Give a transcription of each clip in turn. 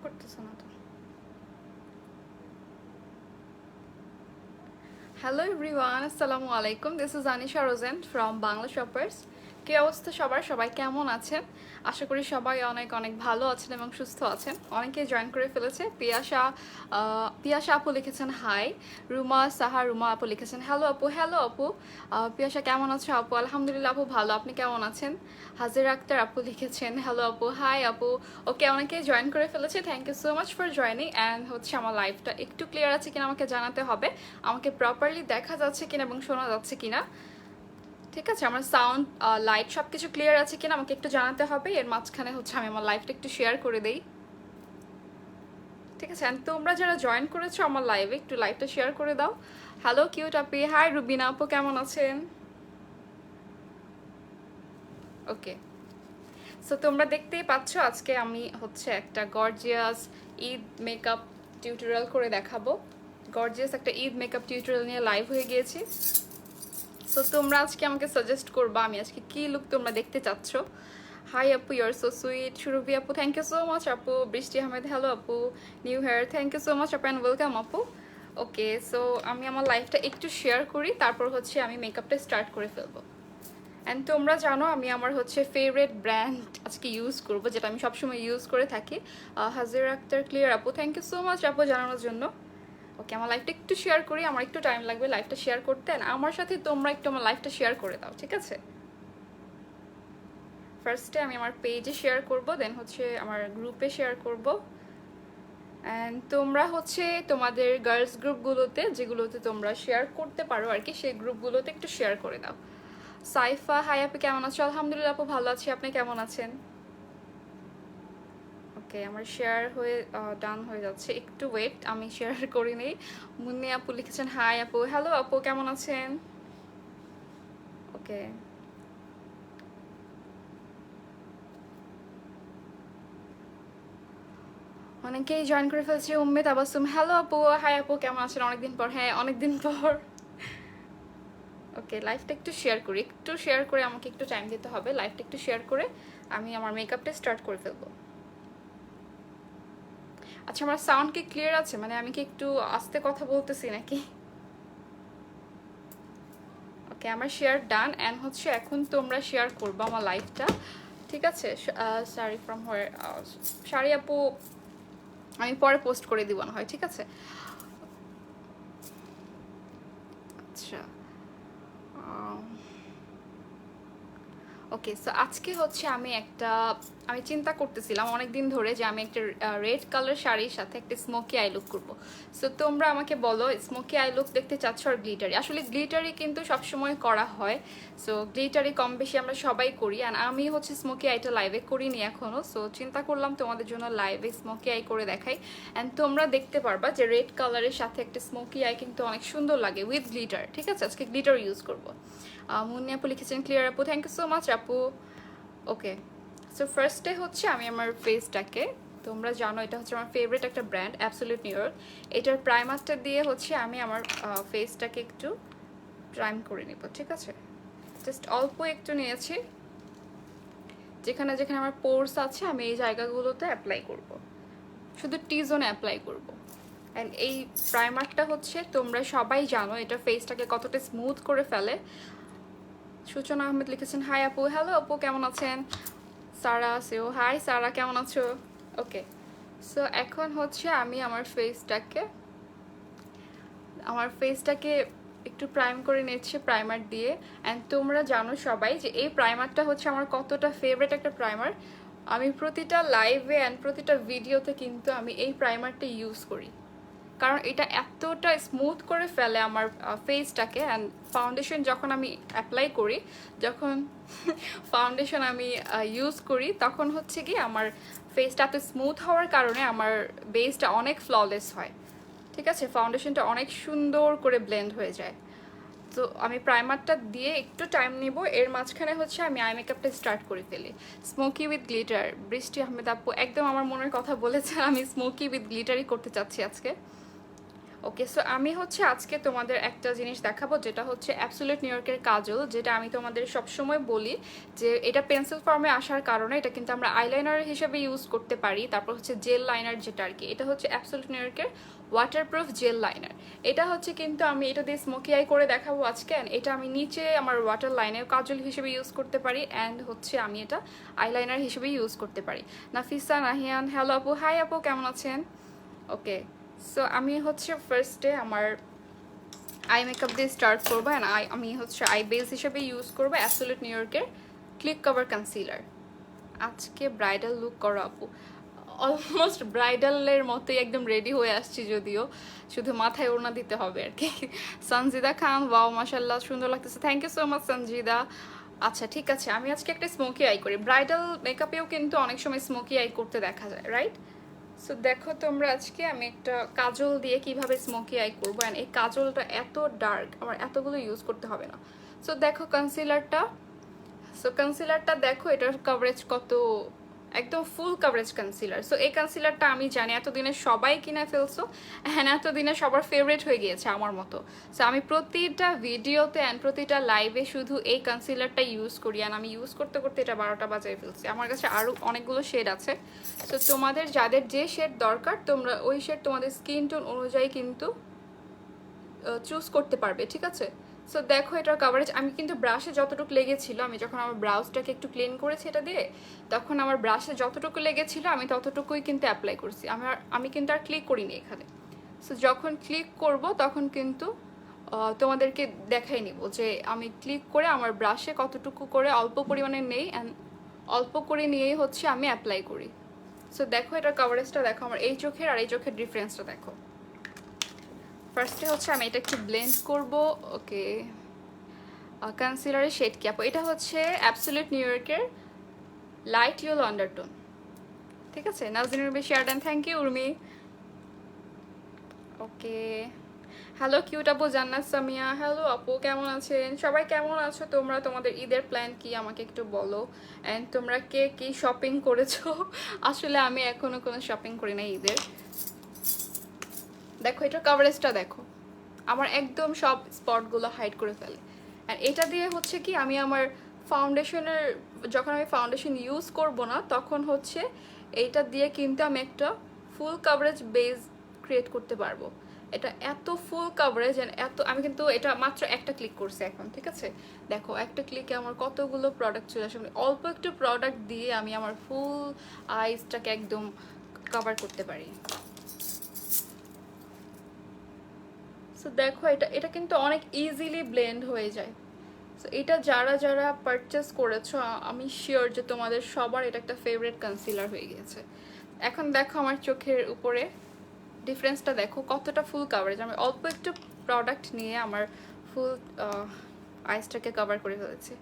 করতেছে না তো। হ্যালো এভরিওয়ান, আসসালামু আলাইকুম। This is Anisha Rozen from Bangla Shoppers. কী অবস্থা সবার? সবাই কেমন আছেন? আশা করি সবাই অনেক অনেক ভালো আছেন এবং সুস্থ আছেন। অনেকে জয়েন করে ফেলেছে। পিয়াসা আপু লিখেছেন হাই। রুমা আপু লিখেছেন হ্যালো আপু। হ্যালো আপু। পিয়াসা কেমন আছো আপু? আলহামদুলিল্লাহ আপু ভালো, আপনি কেমন আছেন? হাজির আক্তার আপু লিখেছেন হ্যালো আপু, হাই আপু। ওকে, অনেকে জয়েন করে ফেলেছে। Thank you so much for joining. And হচ্ছে আমার লাইভটা একটু ক্লিয়ার আছে কিনা আমাকে জানাতে হবে, আমাকে প্রপারলি দেখা যাচ্ছে কিনা এবং শোনা যাচ্ছে কিনা। ঠিক আছে, আমার সাউন্ড লাইট সব কিছু ক্লিয়ার আছে কিনা আমাকে একটু জানাতে হবে। এর মাঝখানে হচ্ছে আমি আমার লাইভটা একটু শেয়ার করে দেই। ঠিক আছে, তোমরা যারা জয়েন করেছো আমার লাইভে একটু লাইভটা শেয়ার করে দাও। হ্যালো কিউট আপি, হাই রুবিনা আপু, কেমন আছেন? ওকে, সো তোমরা দেখতেই পাচ্ছ আজকে আমি হচ্ছে একটা গর্জিয়াস ঈদ মেকআপ টিউটোরিয়াল করে দেখাবো। গর্জিয়াস একটা ঈদ মেকআপ টিউটোরিয়াল নিয়ে লাইভ হয়ে গিয়েছি। সো তোমরা আজকে আমাকে সাজেস্ট করবা আমি আজকে কি লুক তোমরা দেখতে চাচ্ছ। হাই আপু, ইউর সো সুইট। সুরভি আপু, থ্যাংক ইউ সো মাচ আপু। বৃষ্টি আহমেদ, হ্যালো আপু। New here, thank you so much আপু অ্যান্ড ওয়েলকাম আপু। ওকে, সো আমি আমার লাইফটা একটু শেয়ার করি, তারপর হচ্ছে আমি মেকআপটা স্টার্ট করে ফেলবো। অ্যান্ড তোমরা জানো আমি আমার হচ্ছে ফেভারিট ব্র্যান্ড আজকে ইউজ করবো, যেটা আমি সবসময় ইউজ করে থাকি। হাজির আক্তার ক্লিয়ার আপু, থ্যাংক ইউ সো মাচ আপু জানানোর জন্য। ওকে, আমার লাইফটা একটু শেয়ার করি, আমার একটু টাইম লাগবে লাইফটা শেয়ার করতে। আমার সাথে তোমরা একটু আমার লাইফটা শেয়ার করে দাও, ঠিক আছে? ফার্স্টে আমি আমার পেজে শেয়ার করব, দেন হচ্ছে আমার গ্রুপে শেয়ার করব। অ্যান্ড তোমরা হচ্ছে তোমাদের গার্লস গ্রুপগুলোতে যেগুলোতে তোমরা শেয়ার করতে পারো আর কি, সেই গ্রুপগুলোতে একটু শেয়ার করে দাও। সাইফা, হাই আপু, কেমন আছো? আলহামদুলিল্লাহ আপু ভালো আছি, আপনি কেমন আছেন? ওকে, আমার শেয়ার হয়ে ডান হয়ে যাচ্ছে, একটু ওয়েট, আমি শেয়ার করি নেই। মুন্নি আপু লিখেছেন হাই আপু। হ্যালো আপু, কেমন আছেন? ওকে, অনেকেই জয়েন করে ফেলছে। উম্মে তাবাসুম, হ্যালো আপু, হাই আপু, কেমন আছেন? অনেকদিন পর। হ্যাঁ, অনেকদিন পর। ওকে, লাইফটা একটু শেয়ার করি, একটু শেয়ার করে আমাকে একটু টাইম দিতে হবে। লাইফটা একটু শেয়ার করে আমি আমার মেকআপটা স্টার্ট করে ফেলবো। আচ্ছা, আমার সাউন্ড কি ক্লিয়ার আছে? মানে আমি কি একটু আস্তে কথা বলতেছি নাকি? ওকে, আমার শেয়ার ডান। অ্যান্ড হচ্ছে এখন তোমরা শেয়ার করবো আমার লাইফটা, ঠিক আছে? সারি ফ্রম হোয়ার, সারি আপু আমি পরে পোস্ট করে দিব না হয়, ঠিক আছে? আচ্ছা, ওকে, সো আজকে হচ্ছে আমি চিন্তা করতেছিলাম অনেকদিন ধরে যে আমি একটা রেড কালার শাড়ির সাথে একটা স্মোকি আই লুক করবো। সো তোমরা আমাকে বলো স্মোকি আই লুক দেখতে চাচ্ছ আর গ্লিটারি? আসলে গ্লিটারি কিন্তু সবসময় করা হয়, সো গ্লিটারি কম বেশি আমরা সবাই করি। অ্যান্ড আমি হচ্ছে স্মোকি আইটা লাইভে করিনি এখনও, সো চিন্তা করলাম তোমাদের জন্য লাইভে স্মোকি আই করে দেখাই। অ্যান্ড তোমরা দেখতে পারবা যে রেড কালারের সাথে একটা স্মোকি আই কিন্তু অনেক সুন্দর লাগে উইথ গ্লিটার, ঠিক আছে? আজকে গ্লিটার ইউজ করবো। মুন্নি আপু লিখেছেন ক্লিয়ার আপু, থ্যাংক ইউ সো মাচ আপু। ওকে, সো ফার্স্টে হচ্ছে আমি আমার ফেসটাকে, তোমরা জানো এটা হচ্ছে আমার ফেভারিট একটা ব্র্যান্ড অ্যাবসলিউট নিউ ইয়র্ক, এটার প্রাইমারটা দিয়ে হচ্ছে আমি আমার ফেসটাকে একটু প্রাইম করে নিব, ঠিক আছে? জাস্ট অল্প একটু নিয়েছি, যেখানে যেখানে আমার পোর্স আছে আমি এই জায়গাগুলোতে অ্যাপ্লাই করব, শুধু টি জোনে অ্যাপ্লাই করব। অ্যান্ড এই প্রাইমারটা হচ্ছে তোমরা সবাই জানো এটা ফেসটাকে কতটা স্মুথ করে ফেলে। সূচনা আহমেদ লিখেছেন হাই আপু। হ্যালো আপু, কেমন আছেন? সারা আছেও, হাই সারা, কেমন আছো? ওকে, সো এখন হচ্ছে আমি আমার ফেসটাকে একটু প্রাইম করে নিচ্ছি প্রাইমার দিয়ে। অ্যান্ড তোমরা জানো সবাই যে এই প্রাইমারটা হচ্ছে আমার কতটা ফেভারিট একটা প্রাইমার। আমি প্রতিটা লাইভে অ্যান্ড প্রতিটা ভিডিওতে কিন্তু আমি এই প্রাইমারটা ইউজ করি, কারণ এটা এতটা স্মুথ করে ফেলে আমার ফেসটাকে। অ্যান্ড ফাউন্ডেশন যখন আমি অ্যাপ্লাই করি, যখন ফাউন্ডেশন আমি ইউজ করি, তখন হচ্ছে কি আমার ফেসটা এত স্মুথ হওয়ার কারণে আমার বেসটা অনেক ফ্ললেস হয়, ঠিক আছে? ফাউন্ডেশনটা অনেক সুন্দর করে ব্লেন্ড হয়ে যায়। তো আমি প্রাইমারটা দিয়ে একটু টাইম নিব, এর মাঝখানে হচ্ছে আমি আই মেকআপটা স্টার্ট করে ফেলি। স্মোকি উইথ গ্লিটার, বৃষ্টি আহমেদ আপু একদম আমার মনের কথা বলেছে, আমি স্মোকি উইথ গ্লিটারই করতে চাচ্ছি আজকে। ওকে, সো আমি হচ্ছে আজকে তোমাদের একটা জিনিস দেখাবো, যেটা হচ্ছে অ্যাবসোলিউট নিউ ইয়র্কের কাজল, যেটা আমি তোমাদের সবসময় বলি যে এটা পেন্সিল ফর্মে আসার কারণে এটা কিন্তু আমরা আইলাইনার হিসেবে ইউজ করতে পারি। তারপর হচ্ছে জেল লাইনার, যেটা আর কি, এটা হচ্ছে অ্যাবসোলিউট নিউ ইয়র্কের ওয়াটারপ্রুফ জেল লাইনার। এটা হচ্ছে কিন্তু আমি এটা দিয়ে স্মোকি আই করে দেখাবো আজকে। অ্যান্ড এটা আমি নিচে আমার ওয়াটার লাইনের কাজল হিসেবে ইউজ করতে পারি, অ্যান্ড হচ্ছে আমি এটা আইলাইনার হিসেবে ইউজ করতে পারি। নাফিসা নাহিয়ান, হ্যালো আপু, হাই আপু, কেমন আছেন? ওকে, সো আমি হচ্ছে ফার্স্টে আমার আই মেকআপ দিয়ে স্টার্ট করবো। অ্যান্ড আমি হচ্ছে আই বেস হিসেবে ইউজ করবো অ্যাবসোলিউট নিউ ইয়র্কের ক্লিক কভার কনসিলার। আজকে ব্রাইডাল লুক করো আপু, অলমোস্ট ব্রাইডালের মতোই একদম রেডি হয়ে আসছি, যদিও শুধু মাথায় ওড়না দিতে হবে আর কি। সঞ্জিদা খান, ওয়াও মাশাল্লাহ, সুন্দর লাগতেছে, thank you so much Sanjida. আচ্ছা ঠিক আছে, আমি আজকে একটা স্মোকি আই করি। ব্রাইডাল মেকআপেও কিন্তু অনেক সময় স্মোকি আই করতে দেখা যায়, রাইট? সো দেখো তোমরা, আজকে আমি একটা কাজল দিয়ে কিভাবে স্মোকি আই করবো। অ্যান্ড এই কাজলটা এত ডার্ক, আমার এতগুলো ইউজ করতে হবে না। সো দেখো কনসিলারটা, দেখো এটার কভারেজ কত, একদম ফুল কভারেজ কনসিলার। সো এই কনসিলারটা আমি জানি এতদিনে সবাই কিনে ফেলছো, হ্যাঁ এতদিনে সবার ফেভারিট হয়ে গিয়েছে আমার মতো। সো আমি প্রতিটা ভিডিওতে অ্যান্ড প্রতিটা লাইভে শুধু এই কনসিলারটা ইউজ করি। অ্যান্ড আমি ইউজ করতে করতে এটা 12টা বাজায় ফেলছি। আমার কাছে আরও অনেকগুলো শেড আছে। সো তোমাদের যাদের যে শেড দরকার, তোমরা ওই শেড তোমাদের স্কিন টোন অনুযায়ী কিন্তু চুজ করতে পারবে, ঠিক আছে? সো দেখো এটার কভারেজ, আমি কিন্তু ব্রাশে যতটুকু লেগেছিল, আমি যখন আমার ব্রাউজটাকে একটু ক্লিন করেছি এটা দিয়ে, তখন আমার ব্রাশে যতটুকু লেগেছিল আমি ততটুকুই কিন্তু অ্যাপ্লাই করছি। আমি কিন্তু আর ক্লিক করিনি এখানে। সো যখন ক্লিক করব তখন কিন্তু তোমাদেরকে দেখাই নিব যে আমি ক্লিক করে আমার ব্রাশে কতটুকু করে অল্প পরিমাণে নেই, অ্যান্ড অল্প করে নিয়েই হচ্ছে আমি অ্যাপ্লাই করি। সো দেখো এটার কভারেজটা দেখো, আমার এই চোখের আর এই চোখের ডিফারেন্সটা দেখো। ফার্স্টে হচ্ছে আমি এটা একটু ব্লেন্ড করব। ওকে, কনসিলারের শেড কি আপু? এটা হচ্ছে অ্যাবসোলিউট নিউ ইয়র্কের লাইট ইয়েলো আন্ডারটোন, ঠিক আছে? নাজরিন বেশি আর্ডান, thank you Urmi. Okay, hello cute আপু, জান্নাত সামিয়া, হ্যালো আপু, কেমন আছেন সবাই? কেমন আছো তোমরা? তোমাদের ঈদের প্ল্যান কি আমাকে একটু বলো। অ্যান্ড তোমরা কে কি শপিং করেছো? আসলে আমি এখনো কোনো শপিং করি না ঈদের। দেখো এটার কভারেজটা দেখো, আমার একদম সব স্পটগুলো হাইড করে ফেলে। আর এটা দিয়ে হচ্ছে কি, আমি আমার ফাউন্ডেশনের, যখন আমি ফাউন্ডেশন ইউজ করব না, তখন হচ্ছে এইটা দিয়ে কিন্তু আমি একটা ফুল কভারেজ বেস ক্রিয়েট করতে পারবো। এটা এত ফুল কভারেজ, এত, আমি কিন্তু এটা মাত্র একটা ক্লিক করছি এখন, ঠিক আছে? দেখো একটা ক্লিকে আমার কতগুলো প্রোডাক্ট চলে আসে। অল্প একটু প্রোডাক্ট দিয়ে আমি আমার ফুল আইসটাকে একদম কভার করতে পারি। সো দেখো এটা কিন্তু অনেক ইজিলি ব্লেন্ড হয়ে যায়। সো এটা যারা যারা পারচেস করেছো, আমি শিওর যে তোমাদের সবার এটা একটা ফেভারিট কনসিলার হয়ে গেছে। এখন দেখো আমার চোখের উপরে ডিফারেন্সটা দেখো, কতটা ফুল কাভারেজ। আমি অল্প একটু প্রোডাক্ট নিয়ে আমার ফুল আইসটাকে কভার করে ফেলেছি।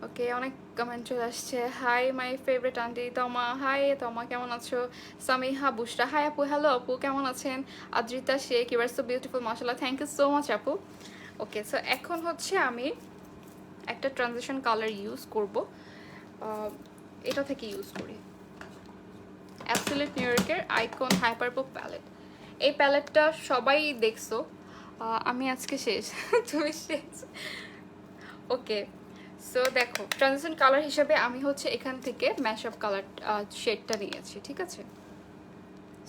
ওকে, অনেক কমেন্ট চলে আসছে। Hi my favourite aunty Toma, hi Toma, কেমন আছো? সামিহা বুশরা, হাই আপু, হ্যালো আপু, কেমন আছেন? Adrita Sheikh, you are so beautiful, মাশাআল্লাহ, থ্যাংক ইউ সো মাচ আপু। ওকে, সো এখন হচ্ছে আমি একটা ট্রানজিশন কালার ইউজ করব, এটা থেকে ইউজ করি অ্যাবসোলিউট নিউ ইয়র্কের আইকন হাইপার পপ প্যালেট। এই প্যালেটটা সবাই দেখছো, আমি আজকে শেষ। তুমি শেষ। ওকে, সো দেখো ট্রানজিশন কালার হিসেবে আমি হচ্ছে এখান থেকে ম্যাশআপ কালার শেডটা নিয়েছি, ঠিক আছে?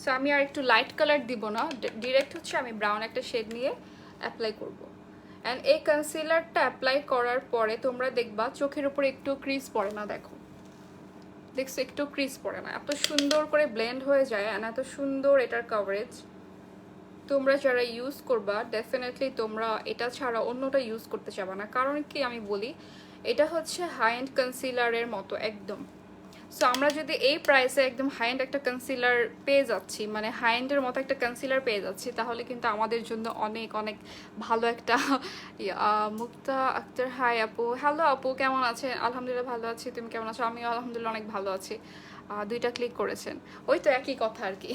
সো আমি আর একটু লাইট কালার দিব না, ডিরেক্ট হচ্ছে আমি ব্রাউন একটা শেড নিয়ে অ্যাপ্লাই করব। অ্যান্ড এই কনসিলারটা অ্যাপ্লাই করার পরে তোমরা দেখবা চোখের উপরে একটু ক্রিজ পড়ে না। দেখছো একটু ক্রিজ পড়ে না, এত সুন্দর করে ব্লেন্ড হয়ে যায়। অ্যান্ড এত সুন্দর এটার কভারেজ। তোমরা যারা ইউজ করবা, ডেফিনেটলি তোমরা এটা ছাড়া অন্যটা ইউজ করতে চাবা না। কারণ কি আমি বলি, এটা হচ্ছে হাই এন্ড কনসিলারের মতো একদম। সো আমরা যদি এই প্রাইসে একদম হাই এন্ড একটা কনসিলার পেয়ে যাচ্ছি, মানে হাই এন্ডের মতো একটা কনসিলার পেয়ে যাচ্ছি, তাহলে কিন্তু আমাদের জন্য অনেক অনেক ভালো একটা। মুক্তা আক্তার, হাই আপু, হ্যালো আপু, কেমন আছেন? আলহামদুলিল্লাহ ভালো আছি, তুমি কেমন আছো? আমিও আলহামদুলিল্লাহ অনেক ভালো আছি। দুইটা ক্লিক করেছেন, ওই তো একই কথা আর কি।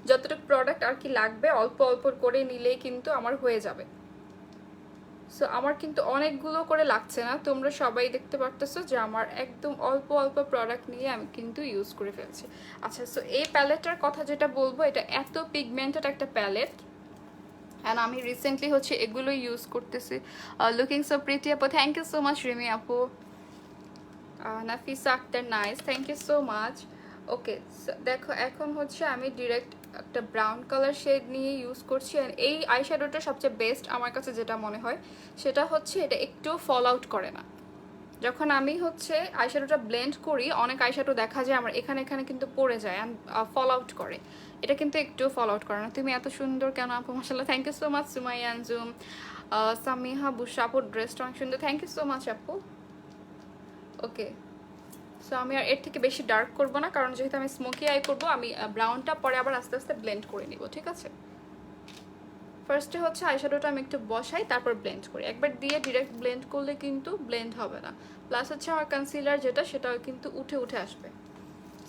যতটুকু প্রোডাক্ট আর কি লাগবে অল্প অল্প করে নিলেই কিন্তু আমার হয়ে যাবে। সো আমার কিন্তু অনেকগুলো করে লাগছে না, তোমরা সবাই দেখতে পারতেছো যে আমার একদম অল্প অল্প প্রোডাক্ট নিয়ে আমি কিন্তু ইউজ করে ফেলছি। আচ্ছা, সো এই প্যালেটটার কথা যেটা বলবো, এটা এত পিগমেন্টেড একটা প্যালেট, অ্যান্ড আমি রিসেন্টলি হচ্ছে এগুলোই ইউজ করতেছি। লুকিং সো প্রিটি আপু, thank you so much Rimi আপু। Nafisa Akter, nice, thank you so much. Okay, দেখো এখন হচ্ছে আমি ডিরেক্ট একটা ব্রাউন কালার শেড নিয়ে ইউজ করছি। অ্যান্ড এই আইশ্যাডোটা সবচেয়ে বেস্ট আমার কাছে যেটা মনে হয় সেটা হচ্ছে এটা একটু ফল আউট করে না। যখন আমি হচ্ছে আইশ্যাডোটা ব্লেন্ড করি, অনেক আইশ্যাডো দেখা যায় আমার এখানে এখানে কিন্তু পড়ে যায় অ্যান্ড ফল আউট করে। এটা কিন্তু একটু ফল আউট করে না। তুমি এত সুন্দর কেন আপু, মাশাআল্লাহ, thank you so much. Sumaiya Anjum, Samiha Busha আপুর ড্রেসটা অনেক সুন্দর, থ্যাংক ইউ সো মাচ আপু। ওকে, সো আমি আর এর থেকে বেশি ডার্ক করবো না, কারণ যেহেতু আমি স্মোকি আই করবো, আমি ব্রাউনটা পরে আবার আস্তে আস্তে ব্লেন্ড করে নিব, ঠিক আছে? ফার্স্টে হচ্ছে আইশ্যাডোটা আমি একটু বসাই, তারপর ব্লেন্ড করি। একবার দিয়ে ডিরেক্ট ব্লেন্ড করলে কিন্তু ব্লেন্ড হবে না। প্লাস হচ্ছে আমার কনসিলার যেটা, সেটাও কিন্তু উঠে উঠে আসবে।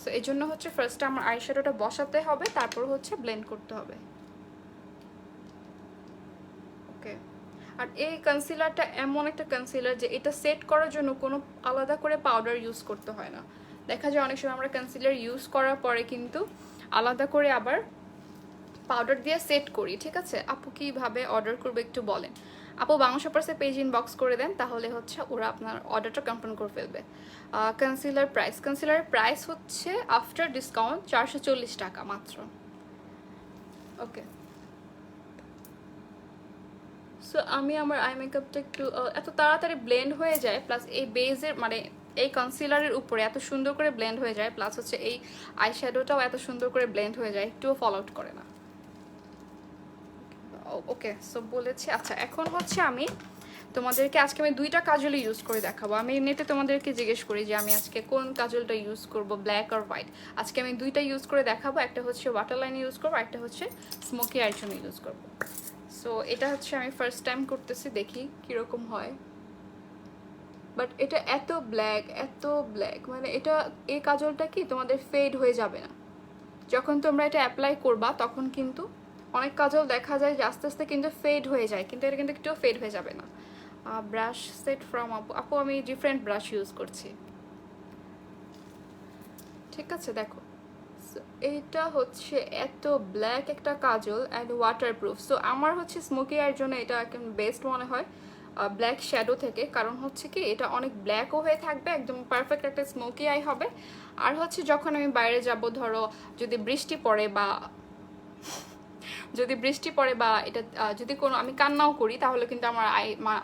সো এই জন্য হচ্ছে ফার্স্টে আমার আইশ্যাডোটা বসাতে হবে, তারপর হচ্ছে ব্লেন্ড করতে হবে। ওকে, আর এই কনসিলারটা এমন একটা কনসিলার যে এটা সেট করার জন্য কোনো আলাদা করে পাউডার ইউজ করতে হয় না। দেখা যায় অনেক সময় আমরা কনসিলার ইউজ করার পরে কিন্তু আলাদা করে আবার পাউডার দিয়ে সেট করি, ঠিক আছে? আপু কীভাবে অর্ডার করবো একটু বলেন। আপু বাংলা শপার্সে পেজ ইনবক্স করে দেন, তাহলে হচ্ছে ওরা আপনার অর্ডারটা কনফার্ম করে ফেলবে। কনসিলারের প্রাইস হচ্ছে আফটার ডিসকাউন্ট 440 টাকা মাত্র। ওকে, সো আমি আমার আই মেকআপটা একটু এত তাড়াতাড়ি ব্লেন্ড হয়ে যায়, প্লাস এই বেজের মানে এই কনসিলারের উপরে এত সুন্দর করে ব্লেন্ড হয়ে যায়, প্লাস হচ্ছে এই আইশ্যাডোটাও এত সুন্দর করে ব্লেন্ড হয়ে যায়, একটুও ফল আউট করে না। ওকে, সো বলেছি। আচ্ছা, এখন হচ্ছে আমি তোমাদেরকে আজকে আমি দুইটা কাজল ইউজ করে দেখাবো। আমি এমনিতে তোমাদেরকে জিজ্ঞেস করি যে আমি আজকে কোন কাজলটা ইউজ করব, ব্ল্যাক আর হোয়াইট। আজকে আমি দুইটা ইউজ করে দেখাবো, একটা হচ্ছে ওয়াটার লাইন ইউজ করবো, একটা হচ্ছে স্মোকি আইয়ের জন্য ইউজ করবো। সো এটা হচ্ছে আমি ফার্স্ট টাইম করতেছি, দেখি কীরকম হয়। বাট এটা এত ব্ল্যাক, মানে এটা এই কাজলটা কি তোমাদের ফেড হয়ে যাবে না। যখন তোমরা এটা অ্যাপ্লাই করবা তখন কিন্তু অনেক কাজল দেখা যায় যে আস্তে আস্তে কিন্তু ফেড হয়ে যায়, কিন্তু এটা কিন্তু একটুও ফেড হয়ে যাবে না। ব্রাশ সেট ফ্রম আপু আমি ডিফারেন্ট ব্রাশ ইউজ করছি, ঠিক আছে? দেখো, এইটা হচ্ছে এত ব্ল্যাক একটা কাজল অ্যান্ড ওয়াটারপ্রুফ। সো আমার হচ্ছে স্মোকি আইয়ের জন্য এটা একদম বেস্ট মনে হয় ব্ল্যাক শ্যাডো থেকে, কারণ হচ্ছে কি এটা অনেক ব্ল্যাকও হয়ে থাকবে, একদম পারফেক্ট একটা স্মোকি আই হবে। আর হচ্ছে যখন আমি বাইরে যাব, ধরো যদি বৃষ্টি পড়ে বা এটা যদি কোনো আমি কান্নাও করি, তাহলে কিন্তু আমার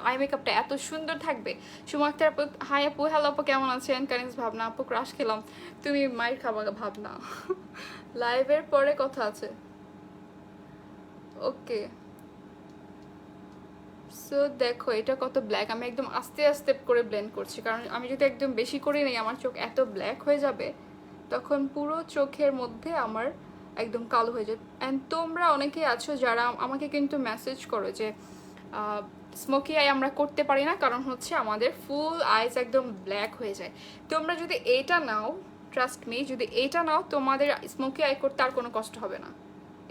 আই মেকআপটা এত সুন্দর থাকবে। সুমা আক্তার আপু, হাই আপু, হ্যালো আপু, কেমন আছেন? কানিজ ভাবনা আপু, ক্রাশ খেলাম, তুমি মায়ের খাবা ভাবনা। লাইভের পরে কথা আছে। ওকে, সো দেখো এটা কত ব্ল্যাক। আমি একদম আস্তে আস্তে করে ব্লেন্ড করছি, কারণ আমি যদি একদম বেশি করে নিই আমার চোখ এত ব্ল্যাক হয়ে যাবে, তখন পুরো চোখের মধ্যে আমার একদম কালো হয়ে যায়। অ্যান্ড তোমরা অনেকেই আছো যারা আমাকে কিন্তু মেসেজ করো যে স্মোকি আই আমরা করতে পারি না, কারণ হচ্ছে আমাদের ফুল আইস একদম ব্ল্যাক হয়ে যায়। তোমরা যদি এইটা নাও, ট্রাস্ট মি, যদি এইটা নাও তোমাদের স্মোকি আই করতে আর কোনো কষ্ট হবে না,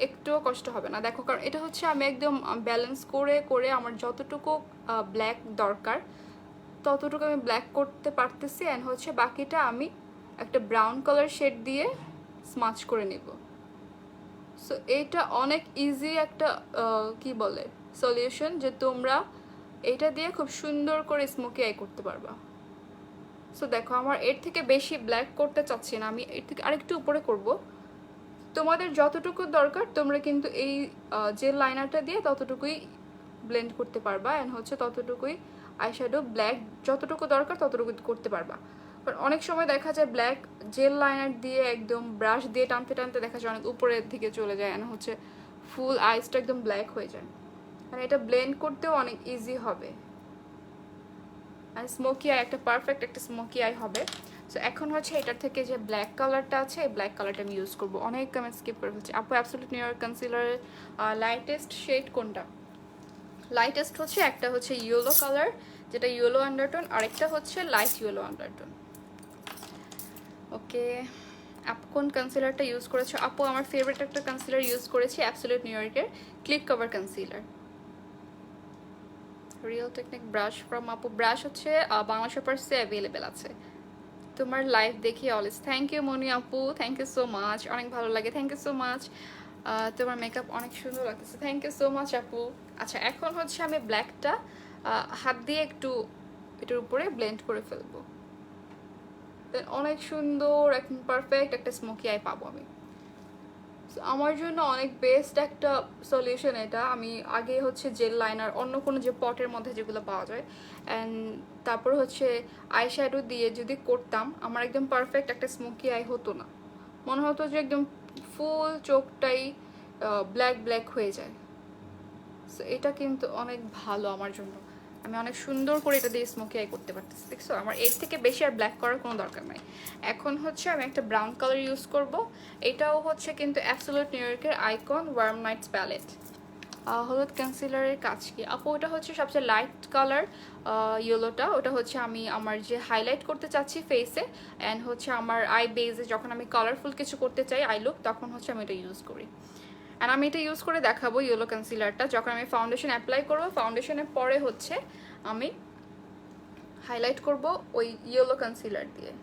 একটুও কষ্ট হবে না। দেখো, কারণ এটা হচ্ছে আমি একদম ব্যালেন্স করে করে আমার যতটুকু ব্ল্যাক দরকার ততটুকু আমি ব্ল্যাক করতে পারতেছি। অ্যান্ড হচ্ছে বাকিটা আমি একটা ব্রাউন কালার শেড দিয়ে স্মাচ করে নেব। সো এইটা অনেক ইজি একটা কি বলে সলিউশন, যে তোমরা এটা দিয়ে খুব সুন্দর করে স্মোকি আই করতে পারবা। সো দেখো, আমার এর থেকে বেশি ব্ল্যাক করতে চাচ্ছি না, আমি এর থেকে আরেকটু উপরে করব। তোমাদের যতটুকু দরকার তোমরা কিন্তু এই জেল লাইনারটা দিয়ে ততটুকুই ব্লেন্ড করতে পারবা, অ্যান্ড হচ্ছে ততটুকুই আইশ্যাডো ব্ল্যাক যতটুকু দরকার ততটুকু করতে পারবা। কারণ অনেক সময় দেখা যায় ব্ল্যাক জেল লাইনার দিয়ে একদম ব্রাশ দিয়ে টানতে টানতে দেখা যায় অনেক উপরের দিকে চলে যায়, অ্যান্ড হচ্ছে ফুল আইসটা একদম ব্ল্যাক হয়ে যায়। আর এটা ব্লেন্ড করতেও অনেক ইজি হবে, আর স্মোকি আই একটা পারফেক্ট একটা স্মোকি আই হবে। সো এখন হচ্ছে এটার থেকে যে ব্ল্যাক কালারটা আছে, এই ব্ল্যাক কালারটা আমি ইউজ করবো। অনেক কমেন্ট স্কিপ করে ফেলছি আপু, অ্যাবসলিউট নিউ ইয়র্ক কনসিলারের লাইটেস্ট শেড কোনটা? লাইটেস্ট হচ্ছে একটা হচ্ছে ইয়েলো কালার, যেটা ইয়েলো আন্ডারটোন, আরেকটা হচ্ছে লাইট ইয়েলো আন্ডারটোন। ওকে, আপু কোন কনসিলারটা ইউজ করেছো? আপু আমার ফেভারিট একটা কনসিলার ইউজ করেছি, অ্যাবসলিউট নিউ ইয়র্কের click cover concealer. Real technique brush from আপু, ব্রাশ হচ্ছে বাংলা শপার্সে অ্যাভেলেবেল আছে। তোমার লাইভ দেখি অলওয়েজ, থ্যাংক ইউ মনি আপু, থ্যাংক ইউ সো মাচ, অনেক ভালো লাগে, থ্যাংক ইউ সো মাচ। তোমার মেকআপ অনেক সুন্দর লাগতেছে, থ্যাংক ইউ সো মাচ আপু। আচ্ছা এখন হচ্ছে আমি ব্ল্যাকটা হাত দিয়ে একটু এটার উপরে ব্লেন্ড করে ফেলবো, অনেক সুন্দর একদম পারফেক্ট একটা স্মোকি আই পাবো আমি। আমার জন্য অনেক বেস্ট একটা সলিউশন এটা। আমি আগে হচ্ছে জেল লাইনার অন্য কোনো যে পটের মধ্যে যেগুলো পাওয়া যায় অ্যান্ড তারপর হচ্ছে আই শ্যাডো দিয়ে যদি করতাম আমার একদম পারফেক্ট একটা স্মোকি আই হতো না, মনে হতো যে একদম ফুল চোখটাই ব্ল্যাক ব্ল্যাক হয়ে যায়। সো এটা কিন্তু অনেক ভালো আমার জন্য, আমি অনেক সুন্দর করে এটা দিয়ে স্মোকি আই করতে পারতেছি। দেখছো আমার এর থেকে বেশি আর ব্ল্যাক করার কোনো দরকার নাই। এখন হচ্ছে আমি একটা ব্রাউন কালার ইউজ করব, এটাও হচ্ছে কিন্তু অ্যাবসোলিউট নিউ ইয়র্কের আইকন ওয়ার্ম নাইটস প্যালেট। হলুদ কনসিলারের কাজ কি আপু? ওটা হচ্ছে সবচেয়ে লাইট কালার ইয়েলোটা, ওটা হচ্ছে আমি আমার যে হাইলাইট করতে চাচ্ছি ফেসে অ্যান্ড হচ্ছে আমার আই বেজে যখন আমি কালারফুল কিছু করতে চাই আই লুক, তখন হচ্ছে আমি এটা ইউজ করি। অ্যান্ড আমি এটা ইউজ করে দেখাবো ইয়েলো কনসিলারটা যখন আমি ফাউন্ডেশন অ্যাপ্লাই করবো, ফাউন্ডেশনের পরে হচ্ছে আমি হাইলাইট করব ওই ইয়েলো কনসিলার দিয়ে।